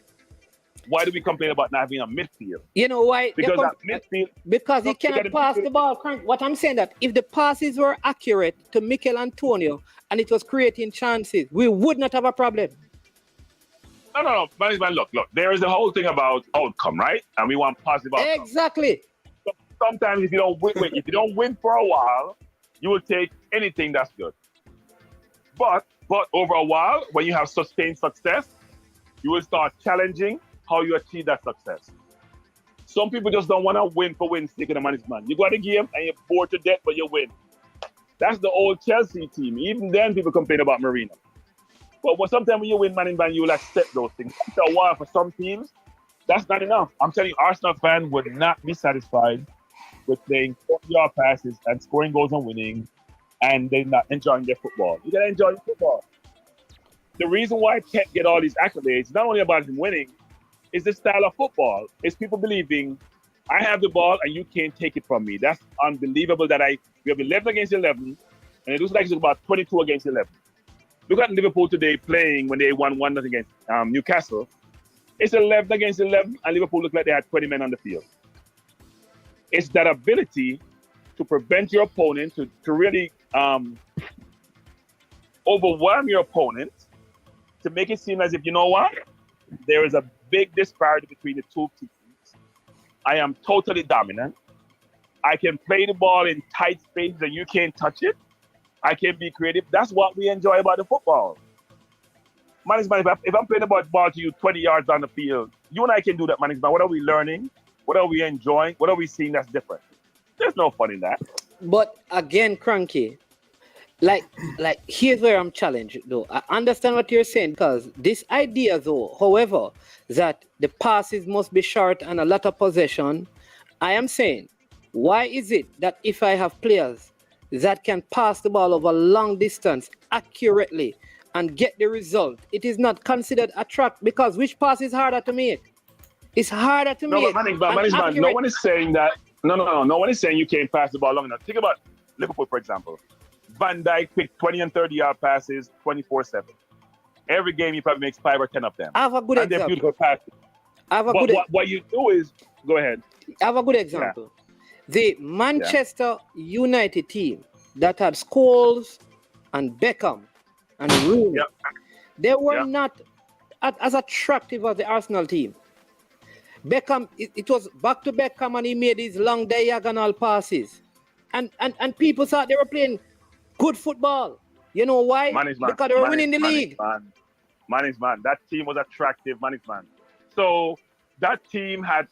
[SPEAKER 9] Why do we complain about not having a midfield?
[SPEAKER 6] You know why?
[SPEAKER 9] Because that midfield.
[SPEAKER 6] Because he cannot pass the ball. What I'm saying that if the passes were accurate to Mikel Antonio and it was creating chances, we would not have a problem.
[SPEAKER 9] No. Man, look. There is the whole thing about outcome, right? And we want positive outcome.
[SPEAKER 6] Exactly.
[SPEAKER 9] So sometimes if you don't win for a while, you will take anything that's good. But over a while, when you have sustained success, you will start challenging how you achieve that success. Some people just don't want to win for win's sake in the management. You go to the game and you're bored to death, but you win. That's the old Chelsea team. Even then, people complain about Mourinho. But sometimes when you win management, you will accept those things. After a while, for some teams, that's not enough. I'm telling you, Arsenal fans would not be satisfied with playing 40-yard passes and scoring goals and winning, and they're not enjoying their football. You gotta enjoy your football. The reason why Pep get all these accolades, not only about him winning, is the style of football. It's people believing, I have the ball and you can't take it from me. That's unbelievable that we have 11 against 11, and it looks like it's about 22 against 11. Look at Liverpool today playing when they won 1-0 against Newcastle. It's 11 against 11, and Liverpool looked like they had 20 men on the field. It's that ability to prevent your opponent, to really overwhelm your opponent, to make it seem as if, you know what? There is a big disparity between the two teams. I am totally dominant. I can play the ball in tight spaces and you can't touch it. I can be creative. That's what we enjoy about the football. Man, if I'm playing the ball to you 20 yards down the field, you and I can do that, man. What are we learning? What are we enjoying? What are we seeing that's different? There's no fun in that.
[SPEAKER 6] But again, Cranky, like here's where I'm challenged though. I understand what you're saying, because this idea though, however, that the passes must be short and a lot of possession, I am saying, why is it that if I have players that can pass the ball over long distance accurately and get the result, it is not considered attract, because which pass is harder to make? It's harder to make.
[SPEAKER 9] But no one is saying that. No one is saying you can't pass the ball long enough. Think about Liverpool, for example. Van Dijk picked 20 and 30-yard passes 24/7. Every game he probably makes 5 or 10 of them.
[SPEAKER 6] I have a good example.
[SPEAKER 9] They're beautiful passes. What you do is, go ahead.
[SPEAKER 6] I have a good example. Yeah. The Manchester United team that had Scholes and Beckham and Rooney, they were not as attractive as the Arsenal team. Beckham, it was back to Beckham and he made these long diagonal passes. And people thought they were playing good football. You know why? Because they were winning the league.
[SPEAKER 9] Man. That team was attractive, man. So that team had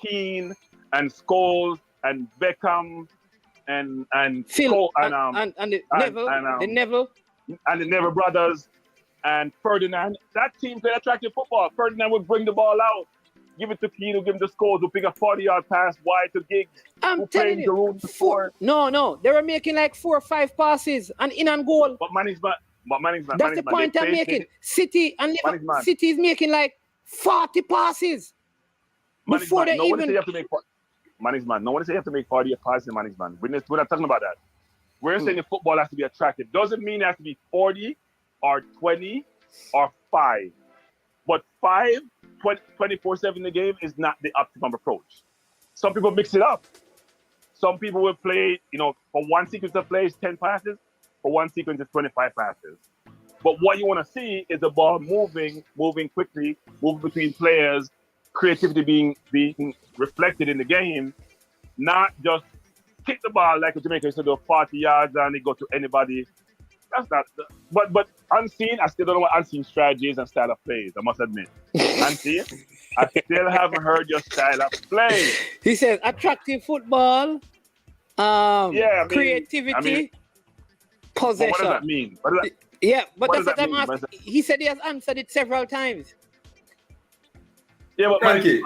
[SPEAKER 9] Keane and Scholes and Beckham and
[SPEAKER 6] Phil
[SPEAKER 9] Cole,
[SPEAKER 6] and the Neville
[SPEAKER 9] and the Neville brothers and Ferdinand. That team played attractive football. Ferdinand would bring the ball out, give it to Keane, who give him the Scholes, who pick a 40-yard pass wide to Giggs.
[SPEAKER 6] I'm telling you, no, they were making like 4 or 5 passes and in and goal.
[SPEAKER 9] But management.
[SPEAKER 6] That's the point I'm making. City is making like 40 passes before they even.
[SPEAKER 9] Management. No one say you have to make 40 passes, management. We're not talking about that. We're saying the football has to be attractive. Doesn't mean it has to be 40 or 20 or 5. But 5, 24/7 in the game is not the optimum approach. Some people mix it up. Some people will play, for one sequence of plays, 10 passes. For one sequence, it's 25 passes. But what you want to see is the ball moving quickly, moving between players, creativity being reflected in the game, not just kick the ball like a Jamaican used to do 40 yards and it go to anybody. That's not. But unseen, I still don't know what unseen strategy is and style of plays. I must admit, unseen, I still haven't heard your style of play.
[SPEAKER 6] He says attractive football, creativity, possession.
[SPEAKER 9] What does that mean?
[SPEAKER 6] But that's what I'm asking. He said he has answered it several times.
[SPEAKER 9] Yeah, but
[SPEAKER 7] Cranky.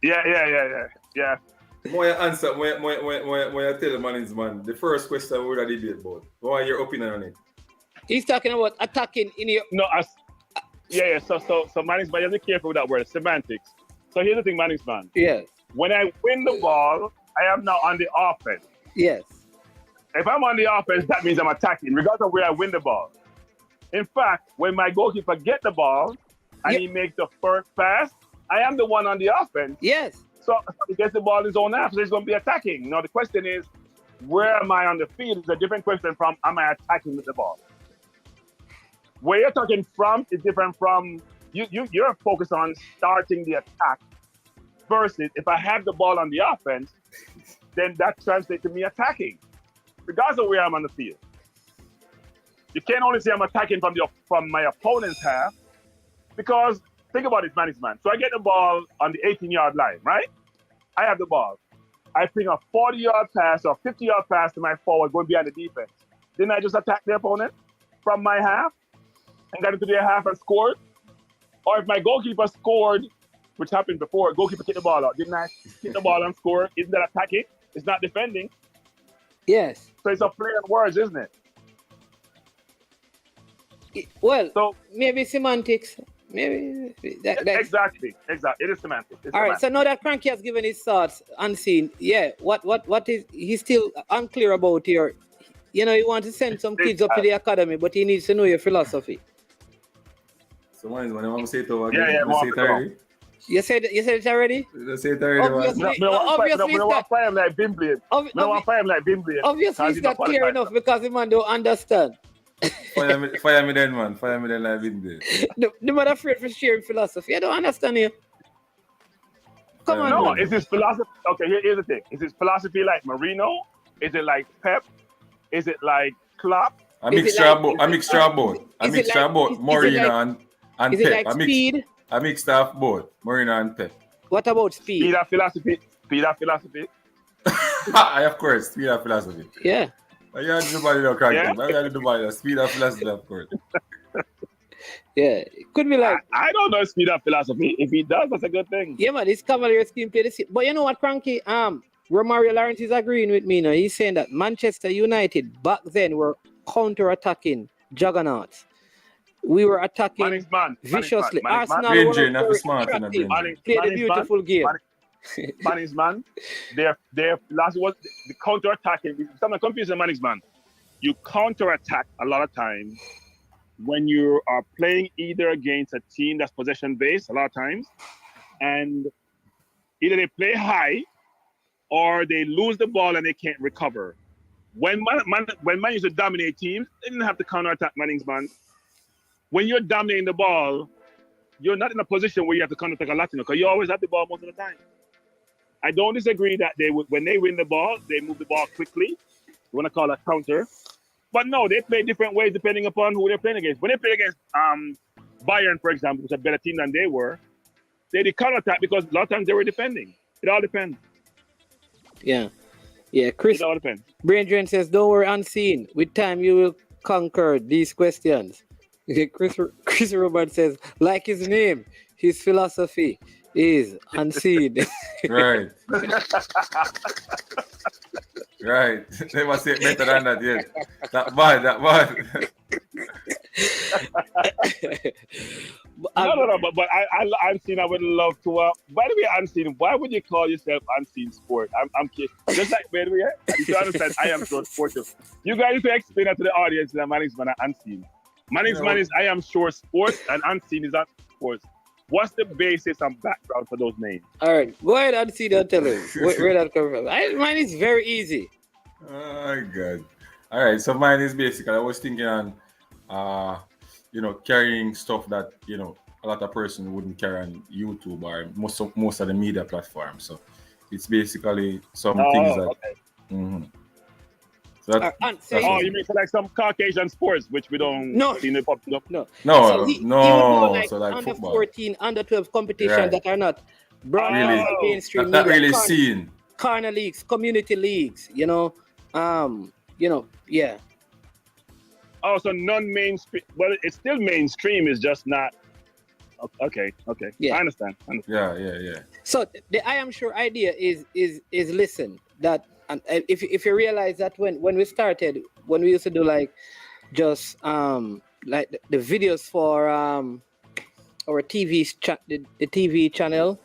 [SPEAKER 9] Yeah.
[SPEAKER 7] More answer, more tell the management. The first question we already debate about. What are your opinion on it?
[SPEAKER 6] He's talking about attacking in your.
[SPEAKER 9] No, So management, you have to be careful with that word, semantics. So here's the thing, management.
[SPEAKER 6] Yes.
[SPEAKER 9] When I win the ball, I am now on the offense.
[SPEAKER 6] Yes.
[SPEAKER 9] If I'm on the offense, that means I'm attacking, regardless of where I win the ball. In fact, when my goalkeeper get the ball and he makes the first pass, I am the one on the offense.
[SPEAKER 6] Yes.
[SPEAKER 9] So he gets the ball in his own half, so he's going to be attacking. Now, the question is, where am I on the field? It's a different question from, am I attacking with the ball? Where you're talking from is different from, you're focused on starting the attack versus if I have the ball on the offense, then that translates to me attacking, regardless of where I'm on the field. You can't only say I'm attacking from my opponent's half, because think about it, management. So I get the ball on the 18-yard line, right? I have the ball. I bring a 40-yard pass or 50-yard pass to my forward going behind the defense. Didn't I just attack the opponent from my half and got into their half and scored? Or if my goalkeeper scored, which happened before, goalkeeper kicked the ball out. Didn't I kick the ball and score? Isn't that attacking? It's not defending.
[SPEAKER 6] Yes.
[SPEAKER 9] So it's a play on words, isn't it?
[SPEAKER 6] Maybe semantics. Maybe
[SPEAKER 9] exactly. It is semantics.
[SPEAKER 6] All right. So now that Cranky has given his thoughts unseen, what is he's still unclear about here? He wants to send some kids up to the academy, but he needs to know your philosophy.
[SPEAKER 7] So when I want to say it over again,
[SPEAKER 9] say it already.
[SPEAKER 6] You said it already?
[SPEAKER 7] Let's say it already.
[SPEAKER 6] Obviously,
[SPEAKER 9] I'm like Vin Blain.
[SPEAKER 6] Obviously, it's not clear enough because the man don't understand.
[SPEAKER 7] Fire me then, man. Fire me then like Vin Blain.
[SPEAKER 6] The man afraid for sharing philosophy. I don't understand you. Come on.
[SPEAKER 9] No, is this philosophy? Okay, here's the thing. Is this philosophy like Marino? Is it like Pep? Is it like Klopp?
[SPEAKER 7] A mixture of both. Marino and Pep.
[SPEAKER 6] Is it like speed?
[SPEAKER 7] A mixture of both. Marino and Pep.
[SPEAKER 6] What about speed?
[SPEAKER 9] Speed of philosophy.
[SPEAKER 7] Of course, speed of philosophy.
[SPEAKER 6] Yeah.
[SPEAKER 7] I got the body now, Cranky. I got the body. Speed of philosophy, of course.
[SPEAKER 6] Yeah, it could be like...
[SPEAKER 9] I don't know speed of philosophy. If he does, that's a good thing.
[SPEAKER 6] Yeah, man, this Cavalier scheme play the same. But you know what, Cranky? Romario Lawrence is agreeing with me now. He's saying that Manchester United back then were counter-attacking juggernauts. We were attacking viciously. Arsenal were played a beautiful game.
[SPEAKER 9] Management, their philosophy was the counter-attacking. Some confusing management. You counter-attack a lot of times when you are playing either against a team that's possession-based a lot of times, and either they play high or they lose the ball and they can't recover. When Man used to dominate teams, they didn't have to counter-attack management. when you're dominating the ball, you're not in a position where you have to kind of take a Latino because you always have the ball most of the time. I don't disagree that when they win the ball, they move the ball quickly. You want to call it counter. But no, they play different ways depending upon who they're playing against. When they play against Bayern, for example, which is a better team than they were, they did counter-attack because a lot of times they were defending. It all depends.
[SPEAKER 6] Yeah. Yeah, Chris.
[SPEAKER 9] It all depends.
[SPEAKER 6] Brain Drain says, don't worry, unseen. With time, you will conquer these questions. Chris Robert says, like his name, his philosophy is unseen.
[SPEAKER 7] Right. Right. They must say it better than that, yes. That bad.
[SPEAKER 9] No, but Unseen, I would love to. By the way, Unseen, why would you call yourself Unseen Sport? I'm kidding. Just like, by the way, you understand, I am Sure Sport. You guys need to explain that to the audience that management are Unseen. Management is I am Sure Sports and Unseen is Unseen Sports. What's the basis and background for those names?
[SPEAKER 6] All right, go ahead and see that. Tell him where that comes from. Mine is very easy.
[SPEAKER 7] Oh God! All right, so mine is basically I was thinking on, carrying stuff that a lot of person wouldn't carry on YouTube or most of the media platforms. So it's basically some things that.
[SPEAKER 9] Okay.
[SPEAKER 7] Mm-hmm. So
[SPEAKER 9] you mean like some Caucasian sports which we don't see in the pop?
[SPEAKER 6] No.
[SPEAKER 7] So
[SPEAKER 6] he would go like under
[SPEAKER 7] football.
[SPEAKER 6] 14, under 12 competitions that are not broad
[SPEAKER 7] really
[SPEAKER 6] mainstream.
[SPEAKER 7] Not really seen.
[SPEAKER 6] Corner leagues, community leagues. Yeah.
[SPEAKER 9] Oh, so non-mainstream. Well, it's still mainstream. It's just not. Okay. Yeah. I understand.
[SPEAKER 7] Yeah.
[SPEAKER 6] So the I am sure idea is listen that. And if you realize that when we started, when we used to do like just like the videos for our TV the TV channel,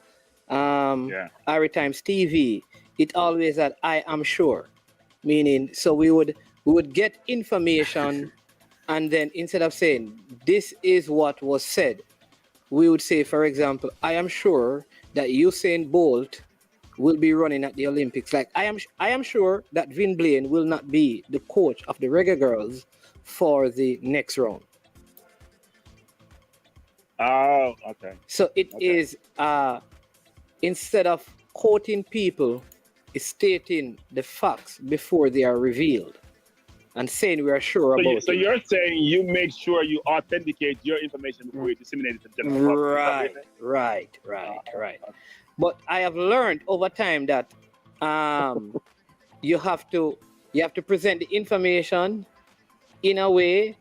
[SPEAKER 6] Ari Times TV, it always had I am sure, meaning so we would get information, and then instead of saying this is what was said, we would say, for example, I am sure that Usain Bolt will be running at the Olympics. Like I am sure that Vin Blain will not be the coach of the Reggae Girls for the next round.
[SPEAKER 9] Oh, okay.
[SPEAKER 6] So it is instead of quoting people, it's stating the facts before they are revealed and saying we are sure about it. So
[SPEAKER 9] you're saying you make sure you authenticate your information before you disseminate it to the general public.
[SPEAKER 6] Right. But I have learned over time that you have to present the information in a way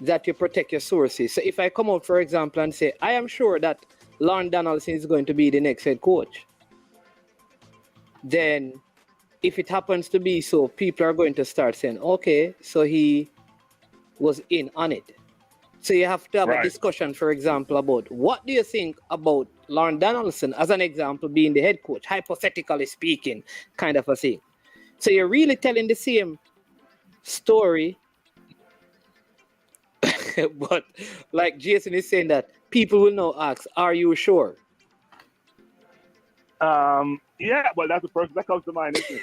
[SPEAKER 6] that you protect your sources. So if I come out, for example, and say, I am sure that Lorne Donaldson is going to be the next head coach, then if it happens to be so, people are going to start saying, okay, so he was in on it. So you have to have a discussion, for example, about what do you think about Lorne Donaldson, as an example, being the head coach, hypothetically speaking, kind of a thing. So you're really telling the same story, but like Jason is saying that people will now ask, are you sure?
[SPEAKER 9] Yeah, well, that's the first that comes to mind, isn't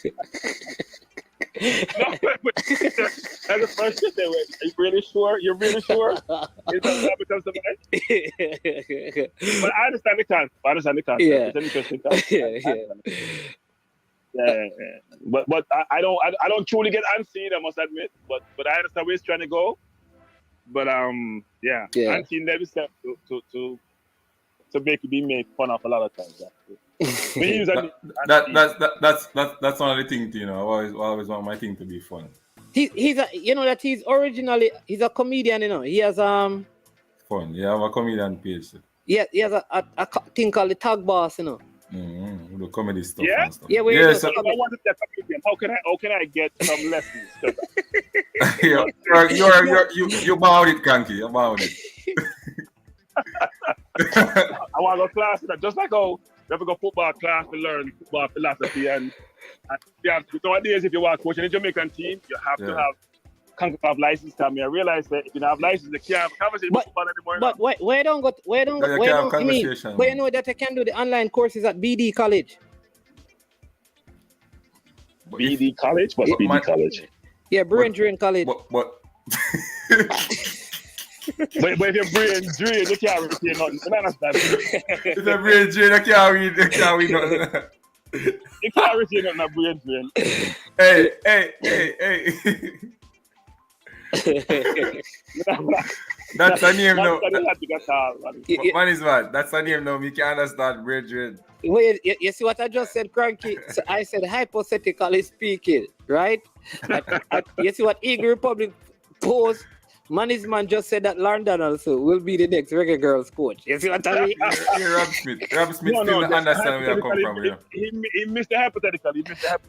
[SPEAKER 9] it? No, but that's the first thing they went. Are you really sure? You're really sure? Is that what comes to mind? But I understand the concept.
[SPEAKER 6] Yeah.
[SPEAKER 9] It's an interesting concept. Yeah. But I don't truly get unseen, I must admit. But I understand where it's trying to go. But unseen never step to make it be made fun of a lot of times.
[SPEAKER 7] That's one of the things, I always want my thing to be fun.
[SPEAKER 6] He's a comedian, he has
[SPEAKER 7] fun. Yeah, I'm a comedian page.
[SPEAKER 6] Yeah, he has a thing called the Tag Boss,
[SPEAKER 7] Mm-hmm. The comedy stuff.
[SPEAKER 9] Yeah,
[SPEAKER 7] and stuff.
[SPEAKER 6] Yeah.
[SPEAKER 9] So if I wanted that comedian, how can I get some lessons?
[SPEAKER 7] You about it, Kanki. You about it.
[SPEAKER 9] I want to go class, just like how you have to go football class to learn football philosophy and nowadays if you want to coach in a Jamaican team, you have to have license. I realize that if you don't have license, you can't have a conversation with football anymore.
[SPEAKER 6] But where don't you know that I can do the online courses at BD College?
[SPEAKER 9] BD College? What's BD College?
[SPEAKER 6] Yeah, Brain Drain College.
[SPEAKER 7] But
[SPEAKER 9] But if your brain drain, you can't retain nothing. You understand?
[SPEAKER 7] If your brain drain, you can't read nothing.
[SPEAKER 9] You can't retain nothing, a brain drain.
[SPEAKER 7] Hey. That's a name now. Man is mad. That's a name now. Me can understand brain drain.
[SPEAKER 6] Wait, you see what I just said, Cranky? So I said hypothetically speaking, right? You see what Eagle Republic posed? Man just said that London also will be the next reggae girls coach. You see what I mean?
[SPEAKER 7] Rob Smith still don't understand where you come from. You know?
[SPEAKER 9] He missed the hypothetical.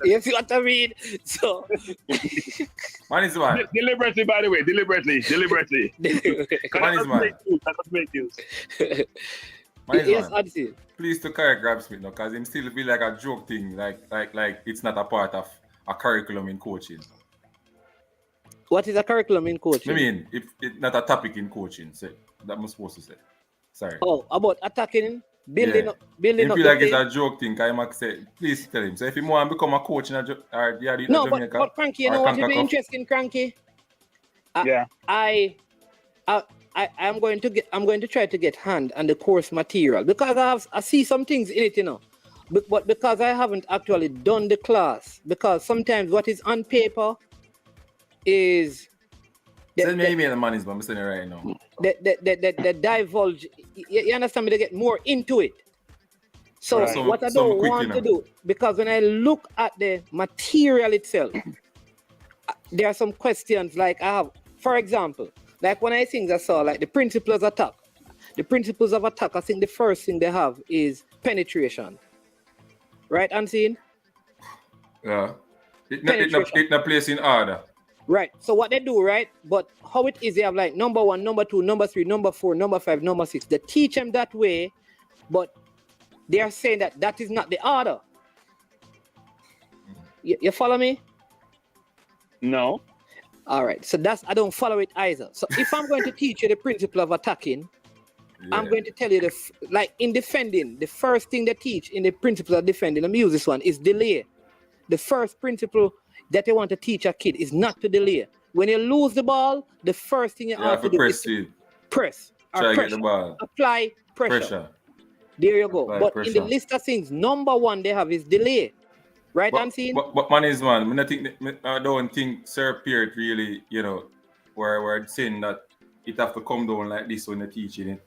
[SPEAKER 6] You see what I mean? So,
[SPEAKER 7] man is mad.
[SPEAKER 9] Deliberately, by the way, deliberately.
[SPEAKER 7] Man is mad.
[SPEAKER 9] That does make use.
[SPEAKER 6] Yes, Odyssey.
[SPEAKER 7] Please to correct Rob Smith, because him still feel like a joke thing, like it's not a part of a curriculum in coaching.
[SPEAKER 6] What is a curriculum in coaching?
[SPEAKER 7] I mean, if it's not a topic in coaching, say that I'm supposed to say. Sorry.
[SPEAKER 6] Oh, about attacking, building up.
[SPEAKER 7] Feel like it's a joke thing. I might say, please tell him. So if you want to become a coach in Jamaica,
[SPEAKER 6] but Cranky, you know what would be interesting, Cranky? I'm going to try to get hand on the course material because I see some things in it, you know. But because I haven't actually done the class, because sometimes what is on paper is
[SPEAKER 7] the man is, but I'm saying it right now.
[SPEAKER 6] The divulge. You understand me? They get more into it. So what I don't want to do, because when I look at the material itself, there are some questions like I have, for example, like when I saw like the principles of attack. The principles of attack, I think the first thing they have is penetration. Right, Unseen?
[SPEAKER 7] Yeah. It's not place in order.
[SPEAKER 6] Right. So what they do, right? But how it is, they have like number 1, number 2, number 3, number 4, number 5, number 6. They teach them that way, but they are saying that is not the order. You follow me?
[SPEAKER 9] No.
[SPEAKER 6] All right. So I don't follow it either. So if I'm going to teach you the principle of attacking, I'm going to tell you like in defending, the first thing they teach in the principle of defending, let me use this one, is delay. The first principle that they want to teach a kid is not to delay. When you lose the ball, the first thing you have to do is to press.
[SPEAKER 7] Try to get the ball.
[SPEAKER 6] Apply pressure. There you go. But in the list of things, number 1 they have is delay. Right, Unseen?
[SPEAKER 7] But man is man. I don't think Sir Peart really, we're saying that it have to come down like this when they're teaching it.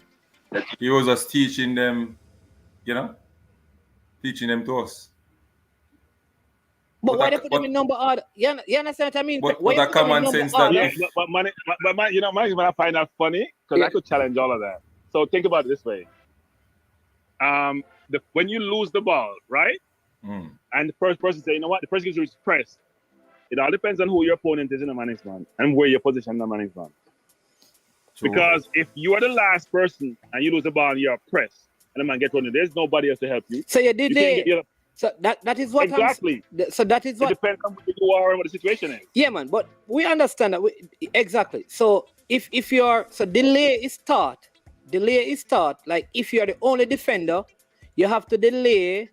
[SPEAKER 7] He was just teaching them, teaching them to us.
[SPEAKER 6] But why they put them in number order? You understand what I mean?
[SPEAKER 7] But a common sense that
[SPEAKER 9] but man, I find that funny because I could challenge all of that. So think about it this way. When you lose the ball, right? And the first person say, you know what? The first thing is press. It all depends on who your opponent is in the management and where your position in the management. Because if you are the last person and you lose the ball and you're pressed and the man gets on it, there's nobody else to help you.
[SPEAKER 6] So you did So that is what
[SPEAKER 9] exactly.
[SPEAKER 6] So that is what
[SPEAKER 9] it depends on where you are and what the situation is.
[SPEAKER 6] Yeah, man. But we understand that exactly. So if you're delay is taught. Like if you're the only defender, you have to delay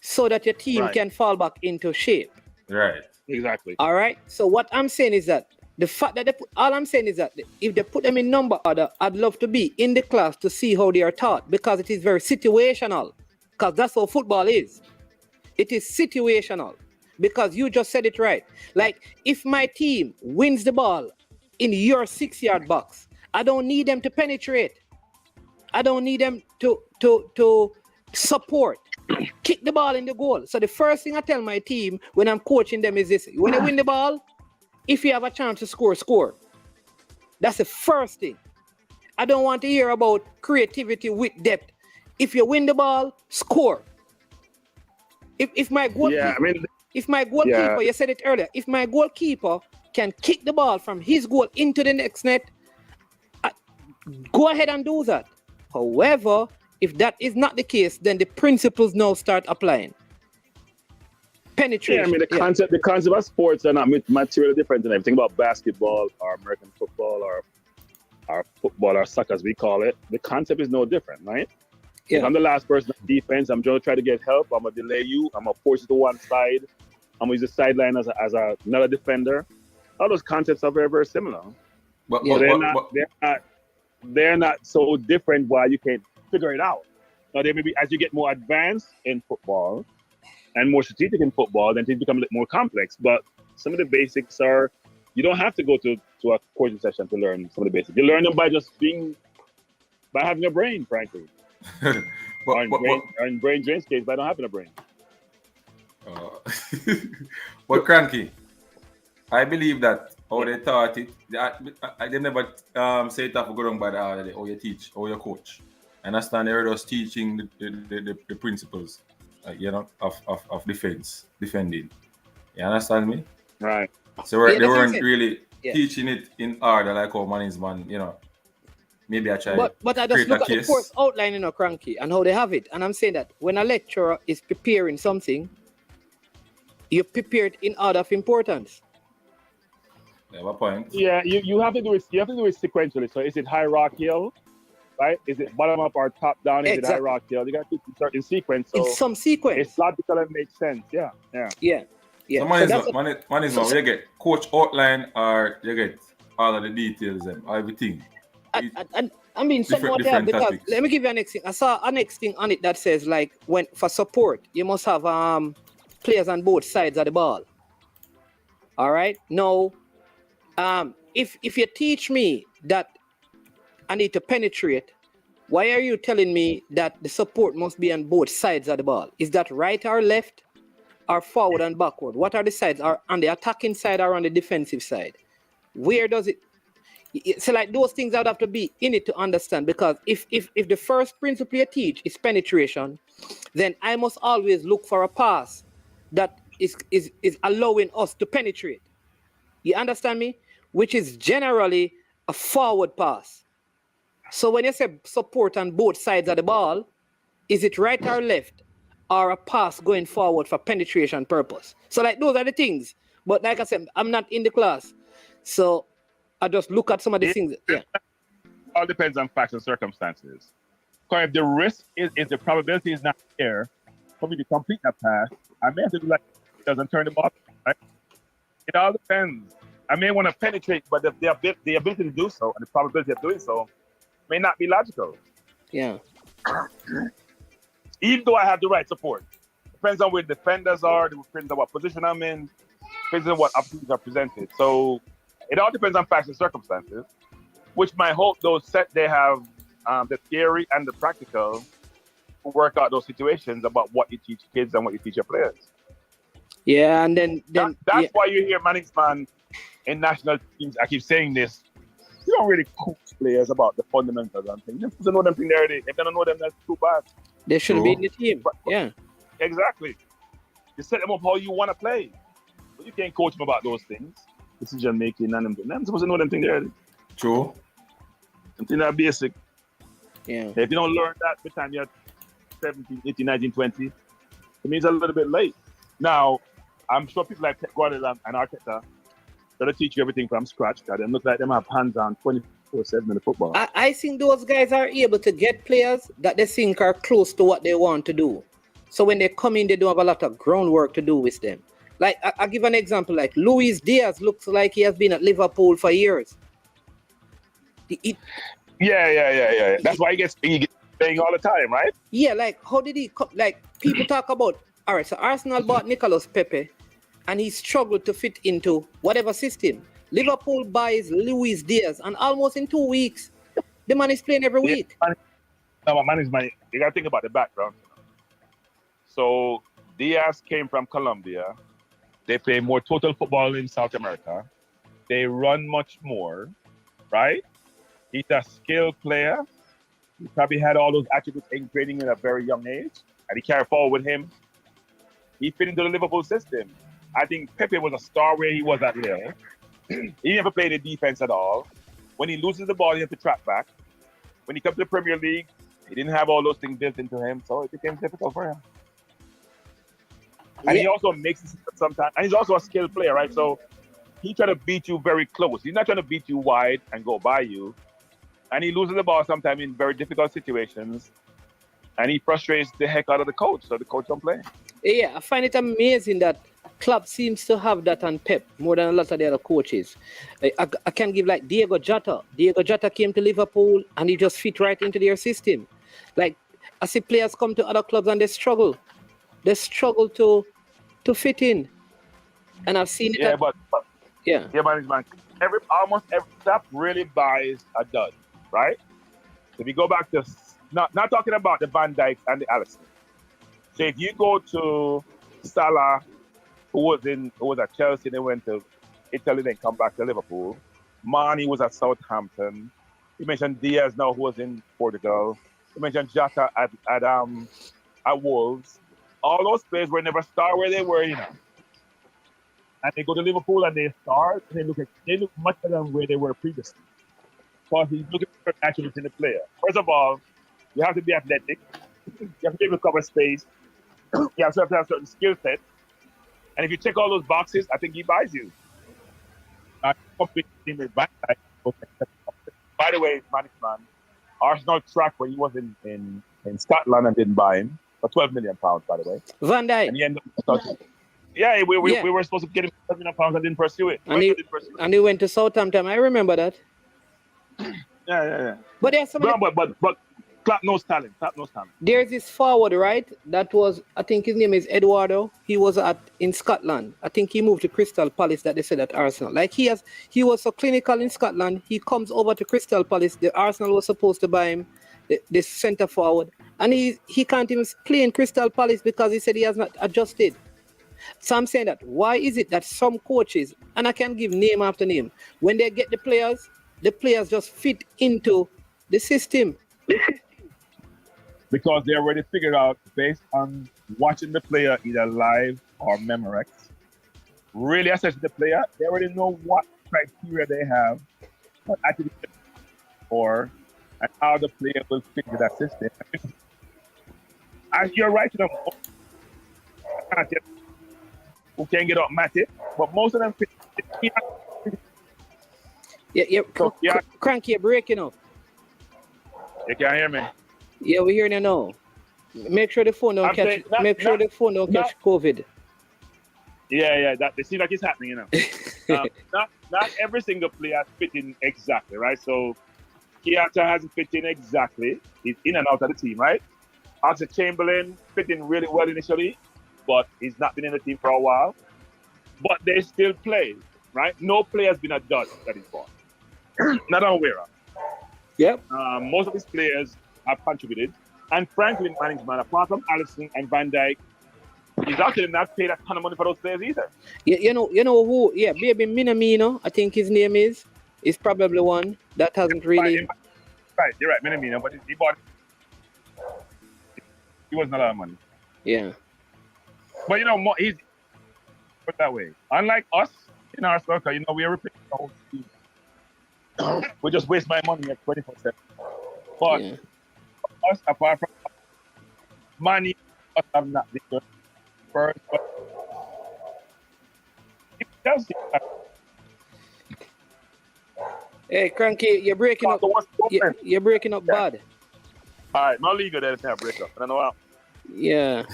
[SPEAKER 6] so that your team can fall back into shape.
[SPEAKER 7] Right.
[SPEAKER 9] Exactly.
[SPEAKER 6] All right. So what I'm saying is that the fact that all I'm saying is that if they put them in number order, I'd love to be in the class to see how they are taught because it is very situational. Because that's how football is. It is situational. Because you just said it right. Like if my team wins the ball in your 6-yard box, I don't need them to penetrate. I don't need them to support. Kick the ball in the goal. So the first thing I tell my team when I'm coaching them is this: when I win the ball, if you have a chance to score. That's the first thing. I don't want to hear about creativity with depth. If you win the ball, score. If my goalkeeper, you said it earlier, if my goalkeeper can kick the ball from his goal into the next net, go ahead and do that. However, if that is not the case, then the principles now start applying. Penetration.
[SPEAKER 9] Yeah, I mean the concept of sports are not materially different than everything about basketball or American football or football or soccer as we call it. The concept is no different, right? Yeah. If I'm the last person on defense, I'm going to try to get help. I'm going to delay you. I'm going to force you to one side. I'm going to use the sideline as another defender. All those concepts are very, very similar.
[SPEAKER 7] But
[SPEAKER 9] they're not so different why you can't figure it out. Now, they may be, as you get more advanced in football and more strategic in football, then things become a little more complex. But some of the basics are, you don't have to go to a coaching session to learn some of the basics. You learn them by just by having a brain, frankly. or in brain drain's case, by not having a brain.
[SPEAKER 7] But Cranky, I believe that how they taught it, they never say it up go wrong by the how you teach, how you coach. I understand they're just teaching the principles, of defending. You understand me?
[SPEAKER 9] Right.
[SPEAKER 7] So they weren't really teaching it in order like how man is man, Maybe I try.
[SPEAKER 2] But I just look at the course outline, Cranky, and how they have it. And I'm saying that when a lecturer is preparing something, you prepare it in order of importance.
[SPEAKER 7] Yeah, what point?
[SPEAKER 9] Yeah, you have to do it sequentially. So is it hierarchical? Right? Is it bottom up or top down? Is it hierarchical? You got to start in sequence. So
[SPEAKER 2] in some sequence.
[SPEAKER 9] It's logical and makes sense. Yeah.
[SPEAKER 7] So man is you get coach outline or you get all of the details and everything.
[SPEAKER 2] I mean, somewhat there because topics. Let me give you a next thing. I saw a next thing on it that says like when for support you must have players on both sides of the ball. All right. Now, if you teach me that I need to penetrate, why are you telling me that the support must be on both sides of the ball? Is that right or left, or forward and backward? What are the sides? Are on the attacking side or on the defensive side? Where does it? So like those things I would have to be in it to understand, because if the first principle you teach is penetration, then I must always look for a pass that is allowing us to penetrate. You understand me? Which is generally a forward pass. So when you say support on both sides of the ball, is it right or left, or a pass going forward for penetration purpose? So like those are the things. But like I said, I'm not in the class, so I just look at some of the things. Yeah.
[SPEAKER 9] All depends on facts and circumstances. Because if the risk is, if the probability is not there for me to complete that pass, I may have to do like it doesn't turn the ball. Right? It all depends. I may want to penetrate, but the ability to do so and the probability of doing so may not be logical.
[SPEAKER 2] Yeah.
[SPEAKER 9] Even though I have the right support. Depends on where the defenders are, depends on what position I'm in, depends on what opportunities are presented. So it all depends on facts and circumstances, which my hope they have the theory and the practical to work out those situations about what you teach kids and what you teach your players.
[SPEAKER 2] Yeah, and then
[SPEAKER 9] that's why you hear management in national teams. I keep saying this. You don't really coach players about the fundamentals and things. You don't know them things already. If they don't know them, that's too bad.
[SPEAKER 2] They shouldn't be in the team. Yeah.
[SPEAKER 9] Exactly. You set them up how you want to play. But you can't coach them about those things. Decision making and them. They're supposed to know them things already.
[SPEAKER 7] True.
[SPEAKER 9] Something that basic.
[SPEAKER 2] Yeah.
[SPEAKER 9] If you don't learn that by the time you're 17, 18, 19, 20, it means a little bit late. Now, I'm sure people like Pep Guardiola and Arteta, they'll teach you everything from scratch. They look like them have hands on 24/7 in the football.
[SPEAKER 2] I think those guys are able to get players that they think are close to what they want to do. So when they come in, they don't have a lot of groundwork to do with them. Like, I'll give an example. Like, Luis Diaz looks like he has been at Liverpool for years.
[SPEAKER 9] Yeah. That's why he gets playing all the time, right?
[SPEAKER 2] Yeah, like, how did he come? Like, people talk about, all right, so Arsenal bought Nicolas Pepe, and he struggled to fit into whatever system. Liverpool buys Luis Diaz, and almost in 2 weeks, the man is playing every week.
[SPEAKER 9] No, man is money. You got to think about the background. So, Diaz came from Colombia. They play more total football in South America. They run much more, right? He's a skilled player. He probably had all those attributes in training at a very young age, and he carried forward with him. He fit into the Liverpool system. I think Pepe was a star where he was at Lille. He never played in defense at all. When he loses the ball, he has to track back. When he comes to the Premier League, he didn't have all those things built into him, so it became difficult for him. And he also makes it sometimes, and he's also a skilled player, right? So he try to beat you very close. He's not trying to beat you wide and go by you. And he loses the ball sometimes in very difficult situations. And he frustrates the heck out of the coach, so the coach don't play.
[SPEAKER 2] Yeah, I find it amazing that
[SPEAKER 6] Klopp seems to have that on Pep more than a lot of the other coaches. I can give like Diego Jota. Diego Jota came to Liverpool and he just fit right into their system. Like I see players come to other clubs and they struggle. They struggle to fit in. And I've seen it.
[SPEAKER 9] Yeah, but
[SPEAKER 6] yeah,
[SPEAKER 9] man. Almost every staff really buys a dud, right? If you go back to not talking about the Van Dijk and the Alisson. So if you go to Salah, who was at Chelsea, then went to Italy, then come back to Liverpool. Mane was at Southampton. You mentioned Diaz now, who was in Portugal. You mentioned Jota at Wolves. All those players were never star where they were, And they go to Liverpool and they start, and they look much better than where they were previously. Because he's looking for attributes in the player. First of all, you have to be athletic. You have to be able to cover space. You have to have a certain skill set. And if you check all those boxes, I think he buys you. By the way, management, Arsenal tracked when he was in Scotland and didn't buy him for £12 million, by the way.
[SPEAKER 6] Van Dijk.
[SPEAKER 9] And he ended up we were supposed to get him £12 million and didn't pursue it.
[SPEAKER 6] And he went to Southampton. I remember that.
[SPEAKER 9] Yeah.
[SPEAKER 6] But there's some.
[SPEAKER 9] But Klopp knows talent.
[SPEAKER 6] There's this forward, right? That was, I think his name is Eduardo. He was in Scotland. I think he moved to Crystal Palace. That they said at Arsenal. Like he was so clinical in Scotland. He comes over to Crystal Palace. The Arsenal was supposed to buy him, the centre forward, and he can't even play in Crystal Palace because he said he has not adjusted. So I'm saying that why is it that some coaches, and I can give name after name, when they get the players just fit into the system.
[SPEAKER 9] Because they already figured out, based on watching the player either live or Memorex, really assessing the player, they already know what criteria they have, what attitude or and how the player will fit into that system. And you're right, who can get up Matip, but most of them fit.
[SPEAKER 6] Cranky, you're breaking up.
[SPEAKER 9] You can't hear me.
[SPEAKER 6] Yeah, we're hearing you now. Make sure the phone don't catch COVID.
[SPEAKER 9] Yeah, that it seems like it's happening, Not every single player fit in exactly, right? So Keita hasn't fit in exactly. He's in and out of the team, right? Oxlade-Chamberlain fit in really well initially, but he's not been in the team for a while. But they still play, right? No player has been a dud that he's bought. Not aware of.
[SPEAKER 6] Yep.
[SPEAKER 9] Most of these players have contributed. And Franklin management, apart from Alisson and Van Dijk, he's actually not paid a ton of money for those players either.
[SPEAKER 6] You know who? Yeah, baby Minamino, I think his name is probably one that hasn't really.
[SPEAKER 9] Right, you're right, Minamino, but he bought. He wasn't a lot of money.
[SPEAKER 6] Yeah.
[SPEAKER 9] But he's put that way. Unlike us in our circle, we are replacing the whole team. We just waste my money at 24/7. But us, apart from money, us have not been good first. But
[SPEAKER 6] hey, Cranky, you're breaking up. You're breaking up bad.
[SPEAKER 9] All right, my legal there is not break up. I don't know how.
[SPEAKER 6] Yeah.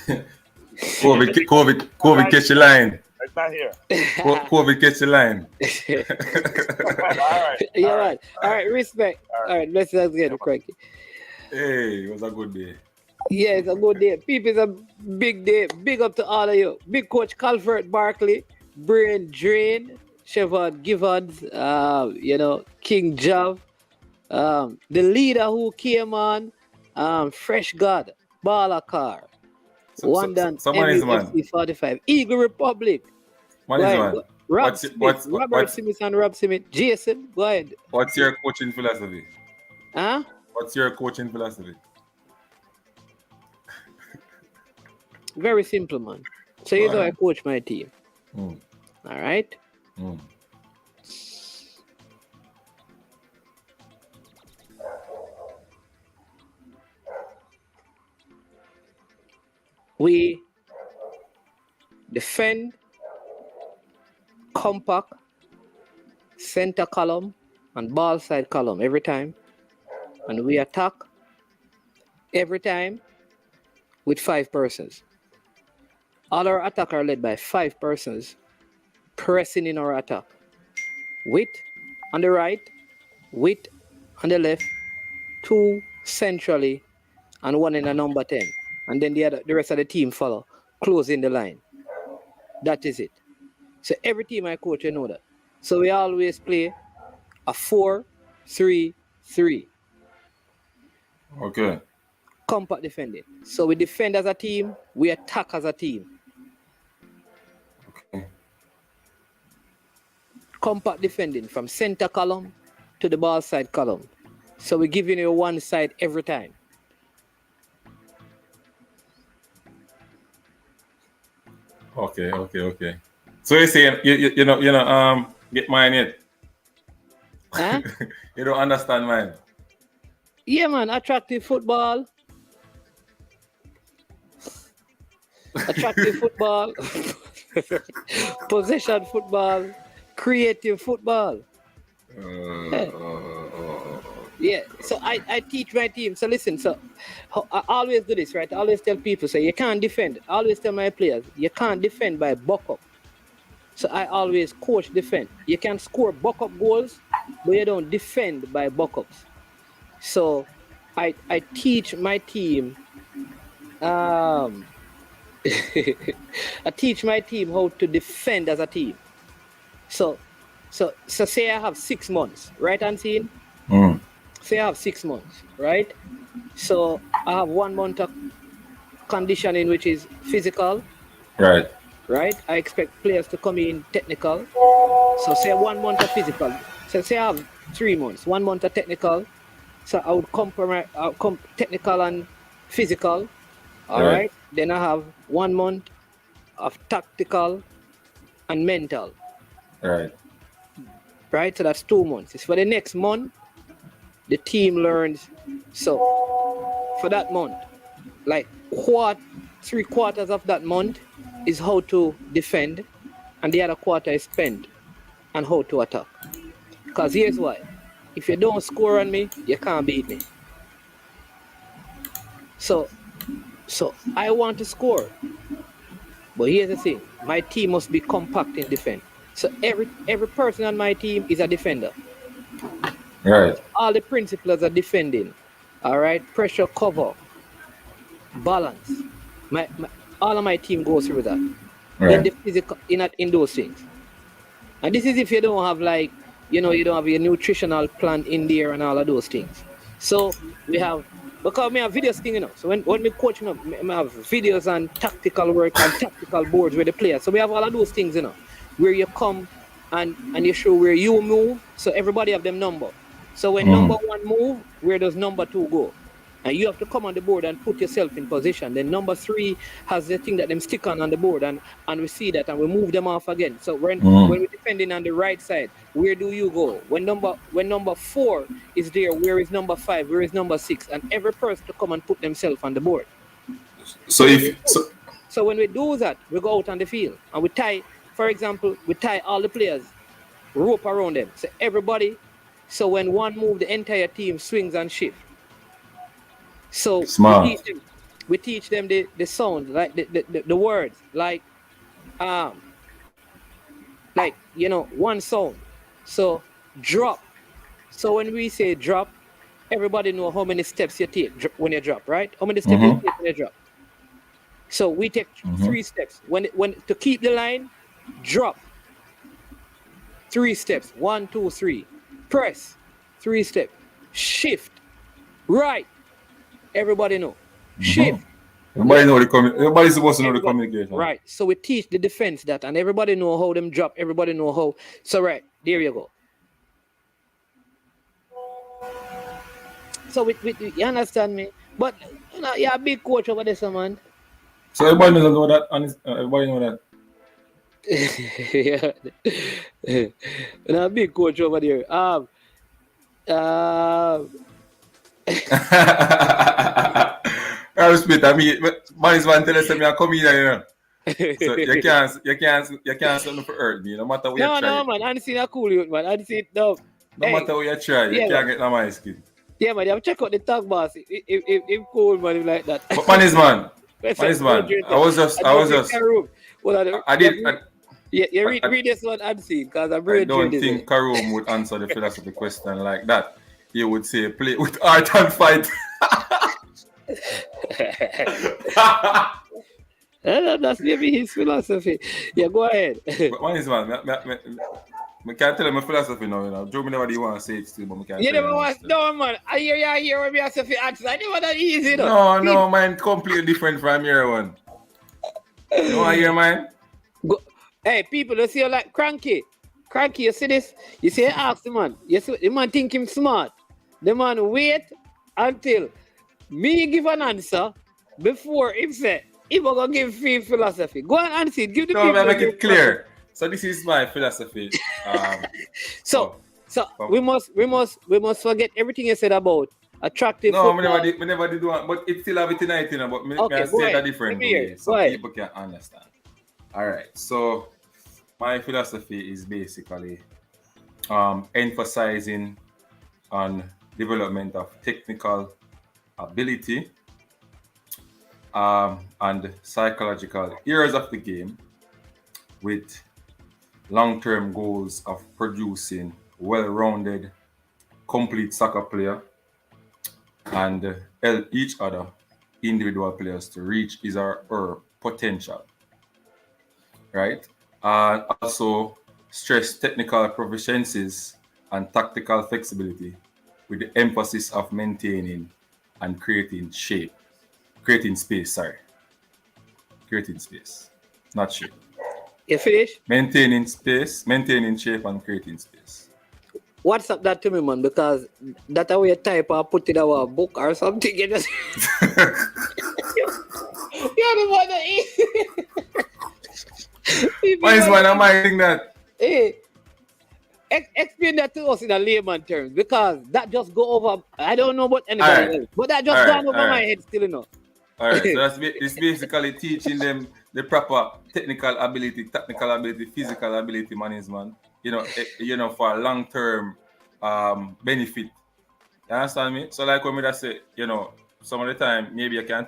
[SPEAKER 7] COVID catch the line.
[SPEAKER 9] It's not here.
[SPEAKER 7] COVID catch the line.
[SPEAKER 9] All right.
[SPEAKER 6] All right, respect. All right, let's get it, Cranky.
[SPEAKER 7] Hey, it was a good day.
[SPEAKER 6] Yeah, it's a good day. People, it's a big day. Big up to all of you. Big Coach Calvert Barkley, Brain Drain, Chevron Givens, King Jav, the leader who came on, Fresh God, Balakar, Wandan, MUFC 45, Eagle Republic.
[SPEAKER 7] One is one.
[SPEAKER 6] Robert Smith and Rob Smith. Jason, go ahead.
[SPEAKER 7] What's your coaching philosophy?
[SPEAKER 6] Huh?
[SPEAKER 7] What's your coaching philosophy?
[SPEAKER 6] Very simple, man. So here's how I coach my team. All right? We defend, compact, center column, and ball side column every time. And we attack every time with 5 persons. All our attack are led by 5 persons pressing in our attack. Width on the right, width on the left, 2 centrally, and 1 in a number 10. And then the rest of the team follow, closing the line. That is it. So every team I coach, you know that. So we always play a 4-3-3.
[SPEAKER 7] Okay.
[SPEAKER 6] Compact defending. So we defend as a team, we attack as a team.
[SPEAKER 7] Okay.
[SPEAKER 6] Compact defending from center column to the ball side column. So we're giving you one side every time.
[SPEAKER 7] Okay. So you're saying you know get mine yet?
[SPEAKER 6] Huh?
[SPEAKER 7] You don't understand mine.
[SPEAKER 6] Yeah, man, attractive football. Attractive football. Possession football. Creative football. Yeah, so I teach my team. So listen, so I always do this, right? I always tell people, so you can't defend. I always tell my players, you can't defend by buck up. So I always coach defend. You can score buck up goals, but you don't defend by buck ups. So I teach my team. I teach my team how to defend as a team. So say I have 6 months, right, Unseen? Say I have 6 months, right? So I have 1 month of conditioning, which is physical.
[SPEAKER 7] Right.
[SPEAKER 6] Right? I expect players to come in technical. So say 1 month of physical. So say I have 3 months, 1 month of technical. So I would compromise technical and physical. All right. Then I have 1 month of tactical and mental. Right? So that's 2 months. It's for the next month, the team learns. So for that month, like 3/4 of that month is how to defend, and the other quarter is spent on how to attack. Because here's why. If you don't score on me, you can't beat me. So I want to score. But here's the thing. My team must be compact in defense. So every person on my team is a defender.
[SPEAKER 7] Right.
[SPEAKER 6] All the principles are defending. All right. Pressure, cover, balance. All of my team goes through that.
[SPEAKER 7] Right.
[SPEAKER 6] In the physical, in those things. And this is if you don't have you don't have your nutritional plan in there and all of those things. So we have, because we have videos thing, So when we coach, we have videos and tactical work and tactical boards with the players. So we have all of those things, where you come and you show where you move. So everybody have them number. So when number 1 move, where does number 2 go? And you have to come on the board and put yourself in position. Then number 3 has the thing that them stick on the board, and we see that and we move them off again. So when we're defending on the right side, where do you go? When number 4 is there, where is number 5? Where is number 6? And every person to come and put themselves on the board. So when we do that, we go out on the field and we tie, for example, all the players, rope around them. So everybody, so when one move, the entire team swings and shift. So we teach them the sound, like the words, like one sound. So drop. So when we say drop, everybody know how many steps you take when you drop, right? How many steps you take when you drop? So we take 3 steps. When to keep the line, drop. 3 steps. 1, 2, 3. Press. 3 steps. Shift. Right. Everybody know. Shift.
[SPEAKER 7] Everybody's supposed to know the communication.
[SPEAKER 6] Right. So we teach the defense that, and everybody know how them drop. Everybody know how. So right, there you go. So you understand me? But you're a big coach over there, man.
[SPEAKER 7] So everybody doesn't know that. Everybody know that.
[SPEAKER 6] Yeah. And I'm a big coach over there.
[SPEAKER 7] I respect. I mean, man is one tell us me I come here, So you can't send me for hurt me, no matter what you try.
[SPEAKER 6] No, man. I didn't see that cool youth, man. I didn't see it. No
[SPEAKER 7] matter what you try, you can't get on my skin.
[SPEAKER 6] Yeah, man. You have to check out the tag boss. If cool, man, like that.
[SPEAKER 7] But man is man. Nice man. I was just.
[SPEAKER 6] Read this one unseen because I'm
[SPEAKER 7] I don't think Karoom would answer the philosophy question like that. He would say, play with art and fight.
[SPEAKER 6] That's maybe his philosophy. Yeah, go ahead.
[SPEAKER 7] But one is man, I can't tell him my philosophy now, you know. Joe, me never do want to say it still, but I can't.
[SPEAKER 6] You never want no man. I hear what me have to answer. I never that easy
[SPEAKER 7] though. No, mine completely different from your one. No, I hear mine.
[SPEAKER 6] Hey, people, you see you like Cranky. Cranky, you see this? You see, ask the man. You see, the man think him smart. The man wait until me give an answer before him say, he will go give free philosophy. Go and answer it. Give the people.
[SPEAKER 7] No, make it clear. So this is my philosophy.
[SPEAKER 6] So we must forget everything you said about attractive.
[SPEAKER 7] No,
[SPEAKER 6] football.
[SPEAKER 7] we never did one, but it still have it tonight, you know. But me can say it a different way, so people can understand. All right. So my philosophy is basically emphasizing on development of technical ability and psychological areas of the game with long-term goals of producing well-rounded, complete soccer player and help each other individual players to reach his or her potential, right? And also stress technical proficiencies and tactical flexibility with the emphasis of maintaining and creating space, not shape.
[SPEAKER 6] You finish?
[SPEAKER 7] Maintaining space, maintaining shape, and creating space.
[SPEAKER 6] WhatsApp that to me, man, because that way you type or put in our book or something. You just you're the one that
[SPEAKER 7] Why is one am I doing that?
[SPEAKER 6] Hey, explain that to us in a layman terms, because that just go over. I don't know about anybody else, but that just gone over my head still, you know.
[SPEAKER 7] All right, so it's basically teaching them the proper technical ability, physical ability management, for a long-term benefit. You understand me? So like when I say, some of the time maybe you can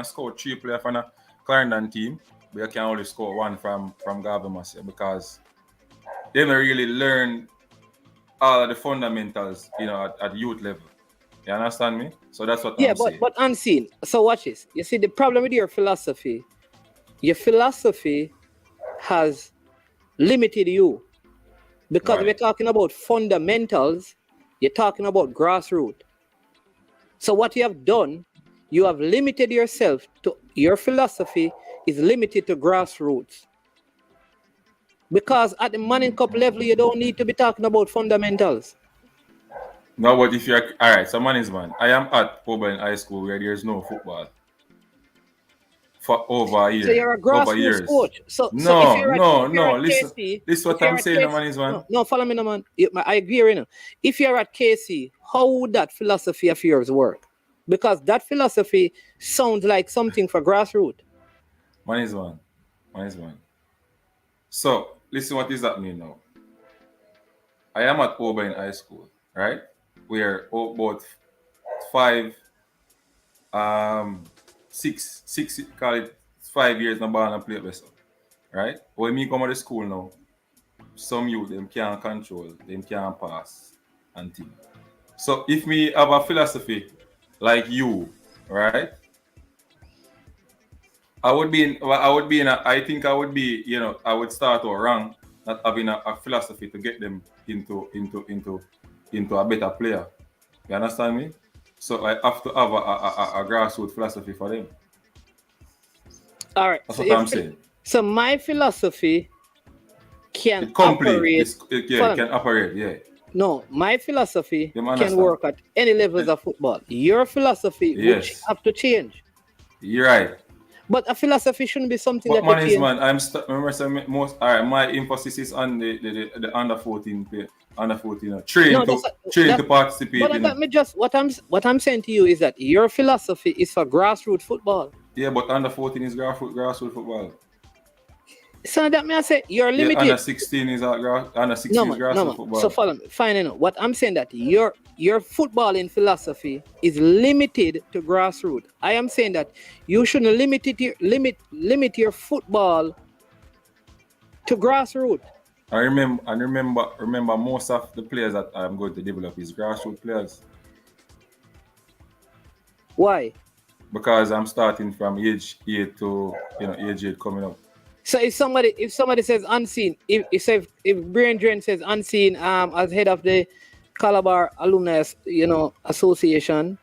[SPEAKER 7] score 3 players from a Clarendon team, but you can only score 1 from Garvey because they don't really learn all of the fundamentals, at youth level. You understand me? So that's what I'm saying.
[SPEAKER 6] But unseen. So watch this. You see, the problem with your philosophy has limited you. Because we're talking about fundamentals, you're talking about grassroots. So what you have done, you have limited yourself to, your philosophy is limited to grassroots. Because at the Manning Cup level, you don't need to be talking about fundamentals.
[SPEAKER 7] No, but if you're all right, so man, I am at Oberlin High School where there's no football for over a year.
[SPEAKER 6] So you're a grassroots coach.
[SPEAKER 7] No. Listen, this is what I'm saying, man.
[SPEAKER 6] No, follow me, no, man. I agree, you know. If you're at KC, how would that philosophy of yours work? Because that philosophy sounds like something for grassroots.
[SPEAKER 7] Man is one. So listen, what is happening now? I am at Oberlin High School, right? We're about 6 call it 5 years in ball and play vessel, right? When me come to the school now, some youth them can't control, them can't pass and things. So if me have a philosophy like you, right? I would start out wrong, not having a philosophy to get them into a better player. You understand me? So I have to have a grassroots philosophy for them.
[SPEAKER 6] All right.
[SPEAKER 7] That's what I'm saying.
[SPEAKER 6] So my philosophy can
[SPEAKER 7] operate. It can operate, yeah.
[SPEAKER 6] No, my philosophy can work at any levels of football. Your philosophy would have to change.
[SPEAKER 7] You're right.
[SPEAKER 6] But a philosophy shouldn't be something
[SPEAKER 7] but
[SPEAKER 6] that you
[SPEAKER 7] man, my emphasis is on the under 14 play, under 14 train to participate.
[SPEAKER 6] But let me just what I'm saying to you is that your philosophy is for grassroots football.
[SPEAKER 7] Yeah, but under 14 is grassroots football.
[SPEAKER 6] So that means I say you're limited.
[SPEAKER 7] Under 16 is grassroots football.
[SPEAKER 6] So follow me. Fine, what I'm saying that your your footballing philosophy is limited to grassroots. I am saying that you shouldn't limit your football to grassroots.
[SPEAKER 7] I remember most of the players that I'm going to develop is grassroots players.
[SPEAKER 6] Why?
[SPEAKER 7] Because I'm starting from age 8 to age 8 coming up.
[SPEAKER 6] So if somebody says unseen, if Brain Drain says unseen as head of the Calabar Alumni Association,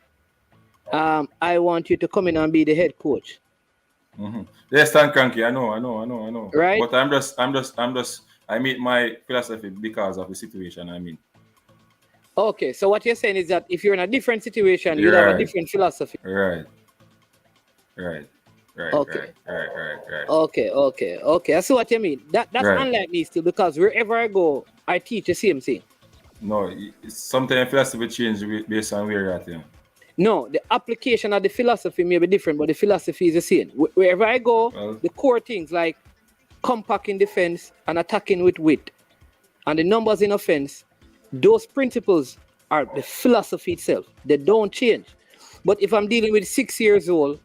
[SPEAKER 6] I want you to come in and be the head coach.
[SPEAKER 7] Mm-hmm. Yes, Stan Cranky, I know.
[SPEAKER 6] Right.
[SPEAKER 7] But I meet my philosophy because of the situation I'm in.
[SPEAKER 6] Okay, so what you're saying is that if you're in a different situation, you have a different philosophy.
[SPEAKER 7] Right.
[SPEAKER 6] Okay.
[SPEAKER 7] Right.
[SPEAKER 6] Okay. I see what you mean. That's unlike me still, because wherever I go, I teach the same thing.
[SPEAKER 7] No, sometimes philosophy change based on where you're at.
[SPEAKER 6] No, the application of the philosophy may be different, but the philosophy is the same. Wherever I go, the core things like compacting defense and attacking with wit, and the numbers in offense, those principles are the philosophy itself. They don't change. But if I'm dealing with 6 years old,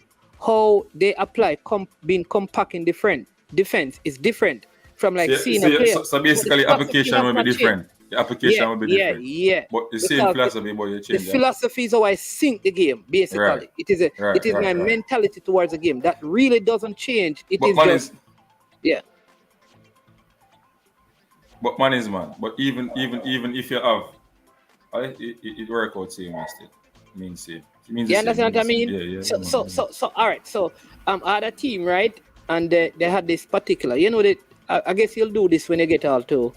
[SPEAKER 6] how they apply being compacting defense is different from seeing a player.
[SPEAKER 7] So basically, application will be different. The application will be different.
[SPEAKER 6] Yeah.
[SPEAKER 7] But the same philosophy, but you change.
[SPEAKER 6] The philosophy is how I think the game. Basically,
[SPEAKER 7] right.
[SPEAKER 6] It is my mentality towards the game that really doesn't change. Yeah.
[SPEAKER 7] But man is man. But even if you have, it work out same still. Means same.
[SPEAKER 6] You understand what I mean?
[SPEAKER 7] Yeah.
[SPEAKER 6] So all right. So I had a team, right? And they had this particular. That I guess you'll do this when you get all to,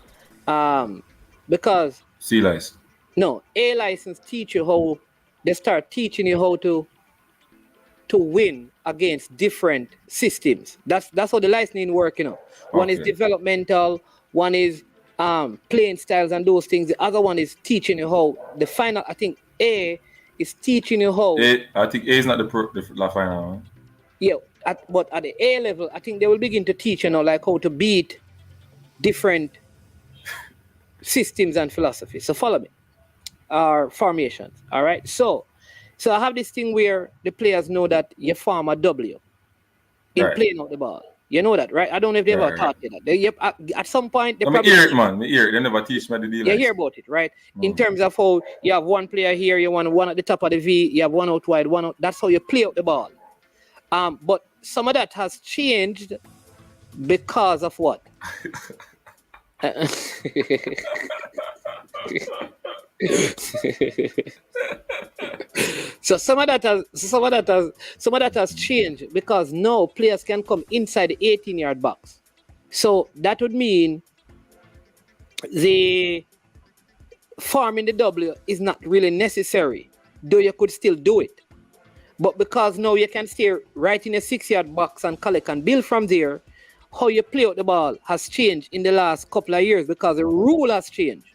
[SPEAKER 6] because
[SPEAKER 7] C license.
[SPEAKER 6] No, A license teach you how they start teaching you how to win against different systems. That's how the licensing work. One is developmental. One is playing styles and those things. The other one is teaching you how the final. I think A is teaching you how.
[SPEAKER 7] I think A is not the final one.
[SPEAKER 6] Yeah, but at the A level, I think they will begin to teach like how to beat different systems and philosophies. So follow me. Our formations. All right. So I have this thing where the players know that you form a W in playing out the ball. You know that, right? I don't know if they ever taught you that. At some point, they probably
[SPEAKER 7] hear it, man. They never teach me the deal.
[SPEAKER 6] You hear about it, right? In terms of how you have one player here, you want one at the top of the V, you have one out wide, one out. That's how you play out the ball. But some of that has changed because of what? So some of that has changed because now players can come inside the 18-yard box. So that would mean the forming the W is not really necessary, though you could still do it. But because now you can stay right in a 6-yard box and collect and build from there, how you play out the ball has changed in the last couple of years because the rule has changed.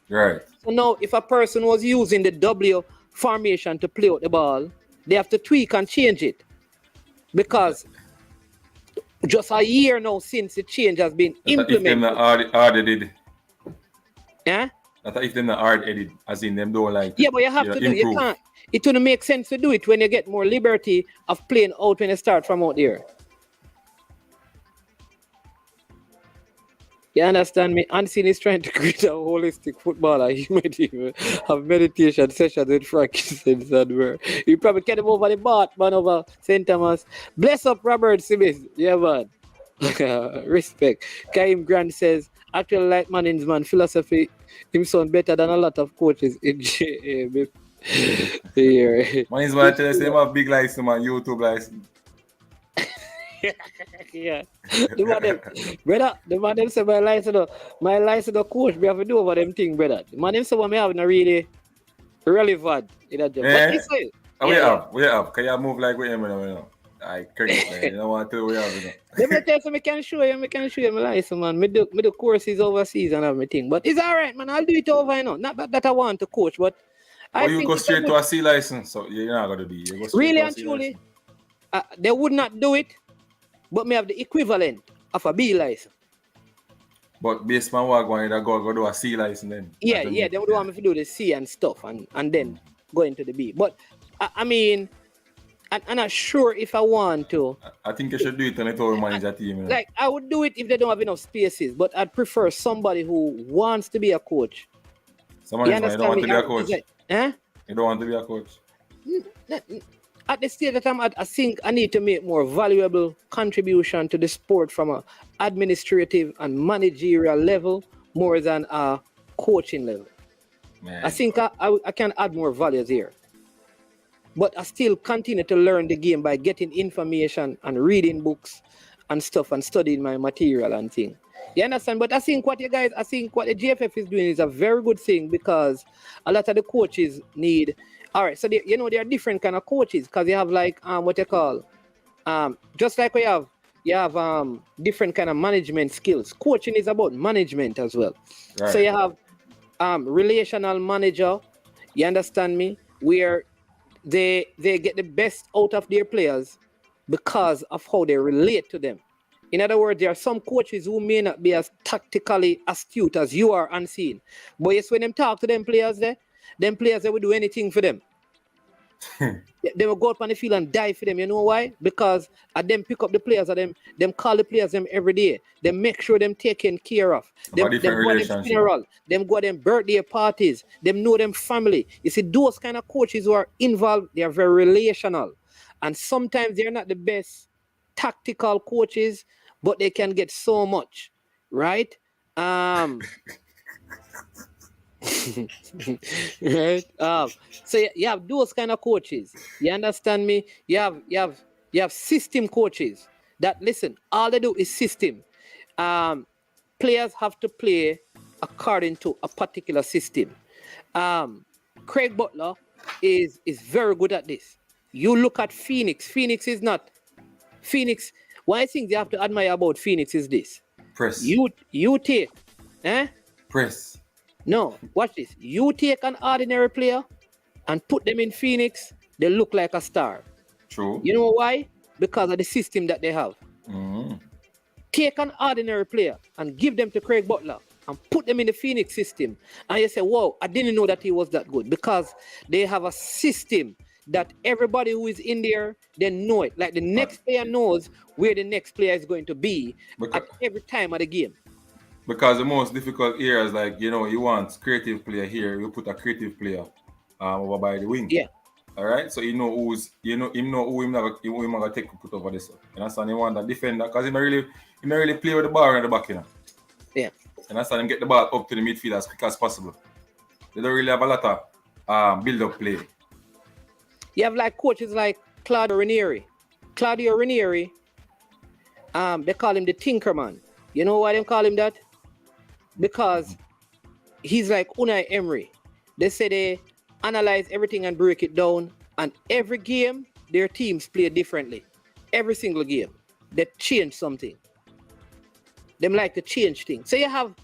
[SPEAKER 7] Right.
[SPEAKER 6] So now if a person was using the W formation to play out the ball, they have to tweak and change it. Because just a year now since the change has been implemented.
[SPEAKER 7] If them not hard edit.
[SPEAKER 6] Yeah?
[SPEAKER 7] That if them not hard edit, as in them don't like.
[SPEAKER 6] Yeah, but you have to do it. You can't. It wouldn't make sense to do it when you get more liberty of playing out when you start from out there. You understand me? Unseen is trying to create a holistic footballer. He might even have meditation sessions with Frankincense and where you probably get him over the bat, man, over St. Thomas. Bless up Robert Smith. Yeah, man. Respect. Kaim Grant says, actually, like Manning's man, philosophy, him sound better than a lot of coaches in JA.
[SPEAKER 7] Manning's man, tell us him have big license, man, YouTube license.
[SPEAKER 6] Yeah. The man them say my license coach, we have to do over them thing, brother. The man them say me have not really relevant in that job.
[SPEAKER 7] Yeah.
[SPEAKER 6] But he say,
[SPEAKER 7] we have. Can you move like with him, you know? I cricket, man. You don't want to, we have, you know.
[SPEAKER 6] Let me tell you, I can show you my license, man. Me do courses overseas and everything. But it's all right, man. I'll do it over, you know. Not that I want to coach, but I think
[SPEAKER 7] you go straight to a C license, so you're not going to do it. You go straight
[SPEAKER 6] really
[SPEAKER 7] to a
[SPEAKER 6] and
[SPEAKER 7] C
[SPEAKER 6] truly,
[SPEAKER 7] license.
[SPEAKER 6] they would not do it, but me have the equivalent of a B license.
[SPEAKER 7] But based on what going, that go do a C license then.
[SPEAKER 6] Yeah, they would want me to do the C and stuff and then go into the B. But I mean, I'm not sure if I want to.
[SPEAKER 7] I think you should do it on a tour manager team. You know?
[SPEAKER 6] Like, I would do it if they don't have enough spaces, but I'd prefer somebody who wants to be a coach.
[SPEAKER 7] Somebody you don't want to be a coach. You don't want to be a coach.
[SPEAKER 6] At the stage that I'm at, I think I need to make more valuable contribution to the sport from an administrative and managerial level more than a coaching level. Man. I think I can add more values here. But I still continue to learn the game by getting information and reading books and stuff and studying my material and things. You understand? But I think what the GFF is doing is a very good thing because a lot of the coaches need. All right, so there are different kind of coaches because you have like what you call just like you have different kind of management skills. Coaching is about management as well. Right. So you have relational manager. You understand me? Where they get the best out of their players because of how they relate to them. In other words, there are some coaches who may not be as tactically astute as you are unseen. But yes, when them talk to them players they will do anything for them. They will go up on the field and die for them. You know why? Because them pick up the players them call the players them every day. They make sure them taken care of. Them go to them funeral. Them go to them birthday parties. Them know them family. You see, those kind of coaches who are involved, they are very relational. And sometimes they're not the best tactical coaches, but they can get so much, right? Right? So you have those kind of coaches. You understand me? You have system coaches that listen. All they do is system. Players have to play according to a particular system. Craig Butler is very good at this. You look at Phoenix. Phoenix. One thing you have to admire about Phoenix is this.
[SPEAKER 7] Press.
[SPEAKER 6] You take,
[SPEAKER 7] Press.
[SPEAKER 6] No, watch this. You take an ordinary player and put them in Phoenix, they look like a star.
[SPEAKER 7] True.
[SPEAKER 6] You know why? Because of the system that they have. Mm-hmm. Take an ordinary player and give them to Craig Butler and put them in the Phoenix system. And you say, whoa, I didn't know that he was that good. Because they have a system that everybody who is in there, they know it. Like the next player knows where the next player is going to be at every time of the game.
[SPEAKER 7] Because the most difficult areas, like, you want creative player here, you put a creative player over by the wing.
[SPEAKER 6] Yeah.
[SPEAKER 7] All right? So him know who him gonna take to put over this. And that's why you want a defender, because he may really play with the ball in the back,
[SPEAKER 6] Yeah.
[SPEAKER 7] And that's why him get the ball up to the midfield as quick as possible. They don't really have a lot of build-up play.
[SPEAKER 6] You have like coaches like Claudio Ranieri. Claudio Ranieri, they call him the Tinkerman. You know why they call him that? Because he's like Unai Emery. They say they analyze everything and break it down, and every game their teams play differently. Every single game they change something. They like to change things. So you have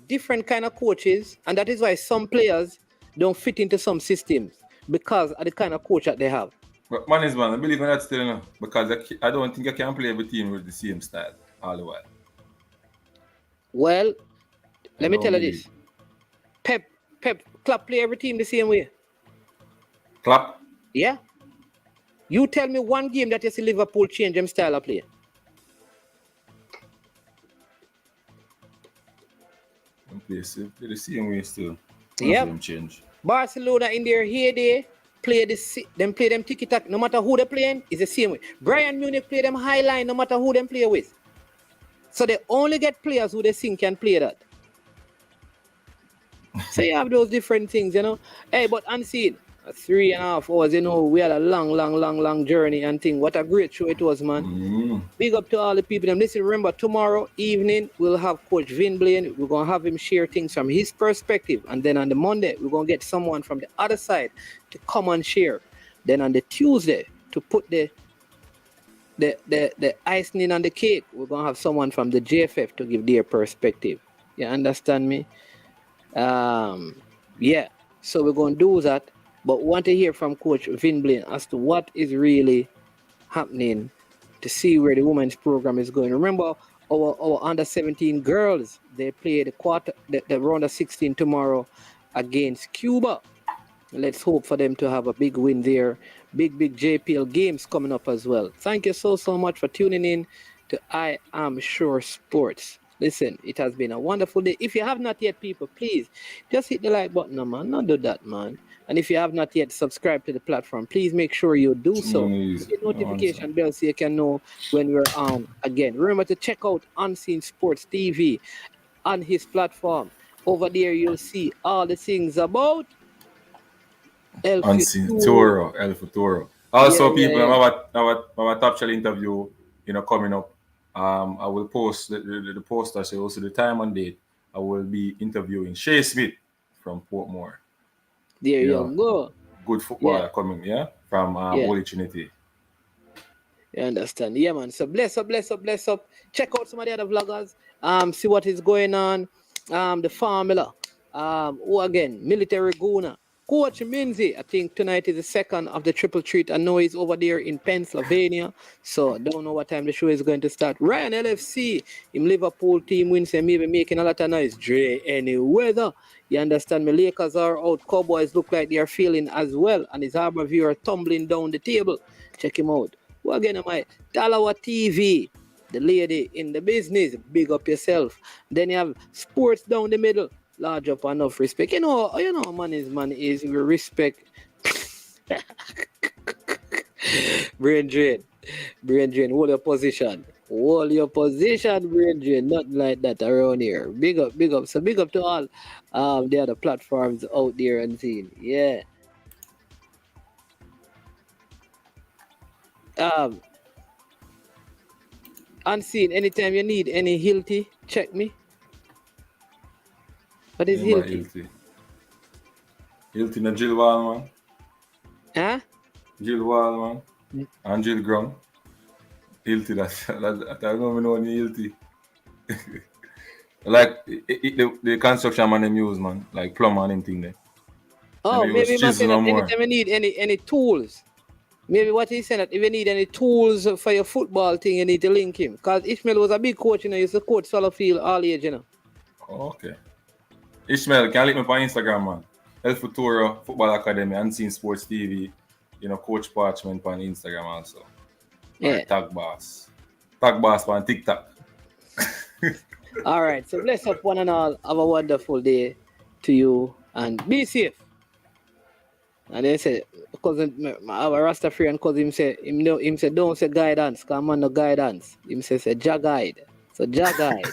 [SPEAKER 6] different kind of coaches, and that is why some players don't fit into some systems because of the kind of coach that they have.
[SPEAKER 7] But management, I believe in that still, because I don't think I can play every team with the same style all the while.
[SPEAKER 6] Well, let me tell you this. Pep, Klopp play every team the same way.
[SPEAKER 7] Klopp?
[SPEAKER 6] Yeah. You tell me one game that you see Liverpool change them style of play.
[SPEAKER 7] Play the same way still.
[SPEAKER 6] Yeah.
[SPEAKER 7] Change.
[SPEAKER 6] Barcelona in their heyday play them tiki-taka. No matter who they're playing, it's the same way. Bayern Munich play them high line no matter who them play with. So they only get players who they think can play that. So you have those different things, Hey, but unseen, 3.5 hours, we had a long journey and thing. What a great show it was, man. Mm-hmm. Big up to all the people. And listen, remember, tomorrow evening, we'll have Coach Vin Blain. We're going to have him share things from his perspective. And then on the Monday, we're going to get someone from the other side to come and share. Then on the Tuesday, to put the icing on the cake, we're going to have someone from the JFF to give their perspective. You understand me? Yeah. So we're going to do that. But want to hear from Coach Vin Blain as to what is really happening to see where the women's program is going. Remember, our under 17 girls, they play the round of 16 tomorrow against Cuba. Let's hope for them to have a big win there. Big JPL games coming up as well. Thank you so much for tuning in to I Am Sure Sports. Listen, it has been a wonderful day. If you have not yet, people, please just hit the like button, man. Not do that, man. And if you have not yet subscribed to the platform, please make sure you do so. Hit the notification bell so you can know when we're on again. Remember to check out Unseen Sports TV on his platform. Over there, you'll see all the things about El
[SPEAKER 7] Futuro. Also, people, our top shell interview, coming up. I will post the poster, so also the time and date. I will be interviewing Shea Smith from Portmore.
[SPEAKER 6] There you go.
[SPEAKER 7] Good footballer coming, from Holy Trinity.
[SPEAKER 6] You understand? Yeah, man. So bless up. Check out some of the other vloggers. See what is going on. The formula. Who again? Military Guna. Coach Minzy, I think tonight is the second of the triple treat. I know he's over there in Pennsylvania, so don't know what time the show is going to start. Ryan LFC, him Liverpool team wins and maybe making a lot of noise. Dre, any weather. You understand me? Lakers are out. Cowboys look like they are feeling as well, and his Harbor viewer tumbling down the table. Check him out. Who again am I? Talawa TV, the lady in the business. Big up yourself. Then you have sports down the middle. Large up enough respect. You know, man is we respect. Brain drain. Hold your position, brain drain. Nothing like that around here. Big up. So big up to all the other platforms out there and seeing. Yeah. Unseen, anytime you need any Hilti, check me. What is Hilti?
[SPEAKER 7] Hilti na Jill Wall, man.
[SPEAKER 6] Huh?
[SPEAKER 7] Jill Wall, man. And Jill Grung. Hilti, that I don't know any Hilti. Like the construction man them use, man. Like plumber and anything there.
[SPEAKER 6] Oh, maybe anytime you need any tools. Maybe what he's saying that if you need any tools for your football thing, you need to link him. Because Ishmael was a big coach, he used to coach Solofield all age,
[SPEAKER 7] Oh, okay. Ishmael, can you link me on Instagram, man? El Futuro Football Academy, Unseen Sports TV, Coach Parchment on Instagram also.
[SPEAKER 6] Yeah.
[SPEAKER 7] Tag Boss on TikTok.
[SPEAKER 6] All right, so bless up one and all. Have a wonderful day to you and be safe. And then say, cousin, I have a Rastafarian cousin, him say, don't say guidance, because I'm no guidance. Him say Jah guide. So Jah guide.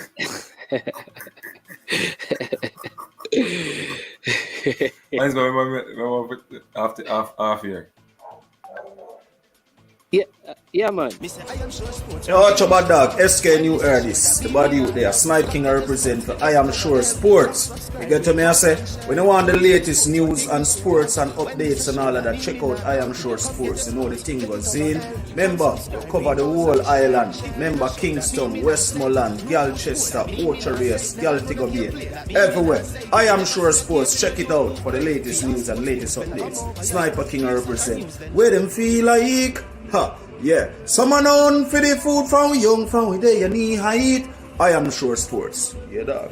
[SPEAKER 7] Mine's after half year.
[SPEAKER 6] Yeah, man.
[SPEAKER 1] Yo, watch about dog, SK New heard this. The body out there, Snipe King I represent for I Am Sure Sports. You get to me, I say, when you want the latest news and sports and updates and all of that, check out I Am Sure Sports. You know the thing goes in. Remember, cover the whole island. Remember Kingston, Westmoreland, Galchester, Orchard Race, Galtigo Bay. Everywhere. I Am Sure Sports. Check it out for the latest news and latest updates. Sniper King I represent. Where them feel like? Ha, yeah. Someone on for the food from young, from where they knee height. I Am Sure Sports. Yeah, dog.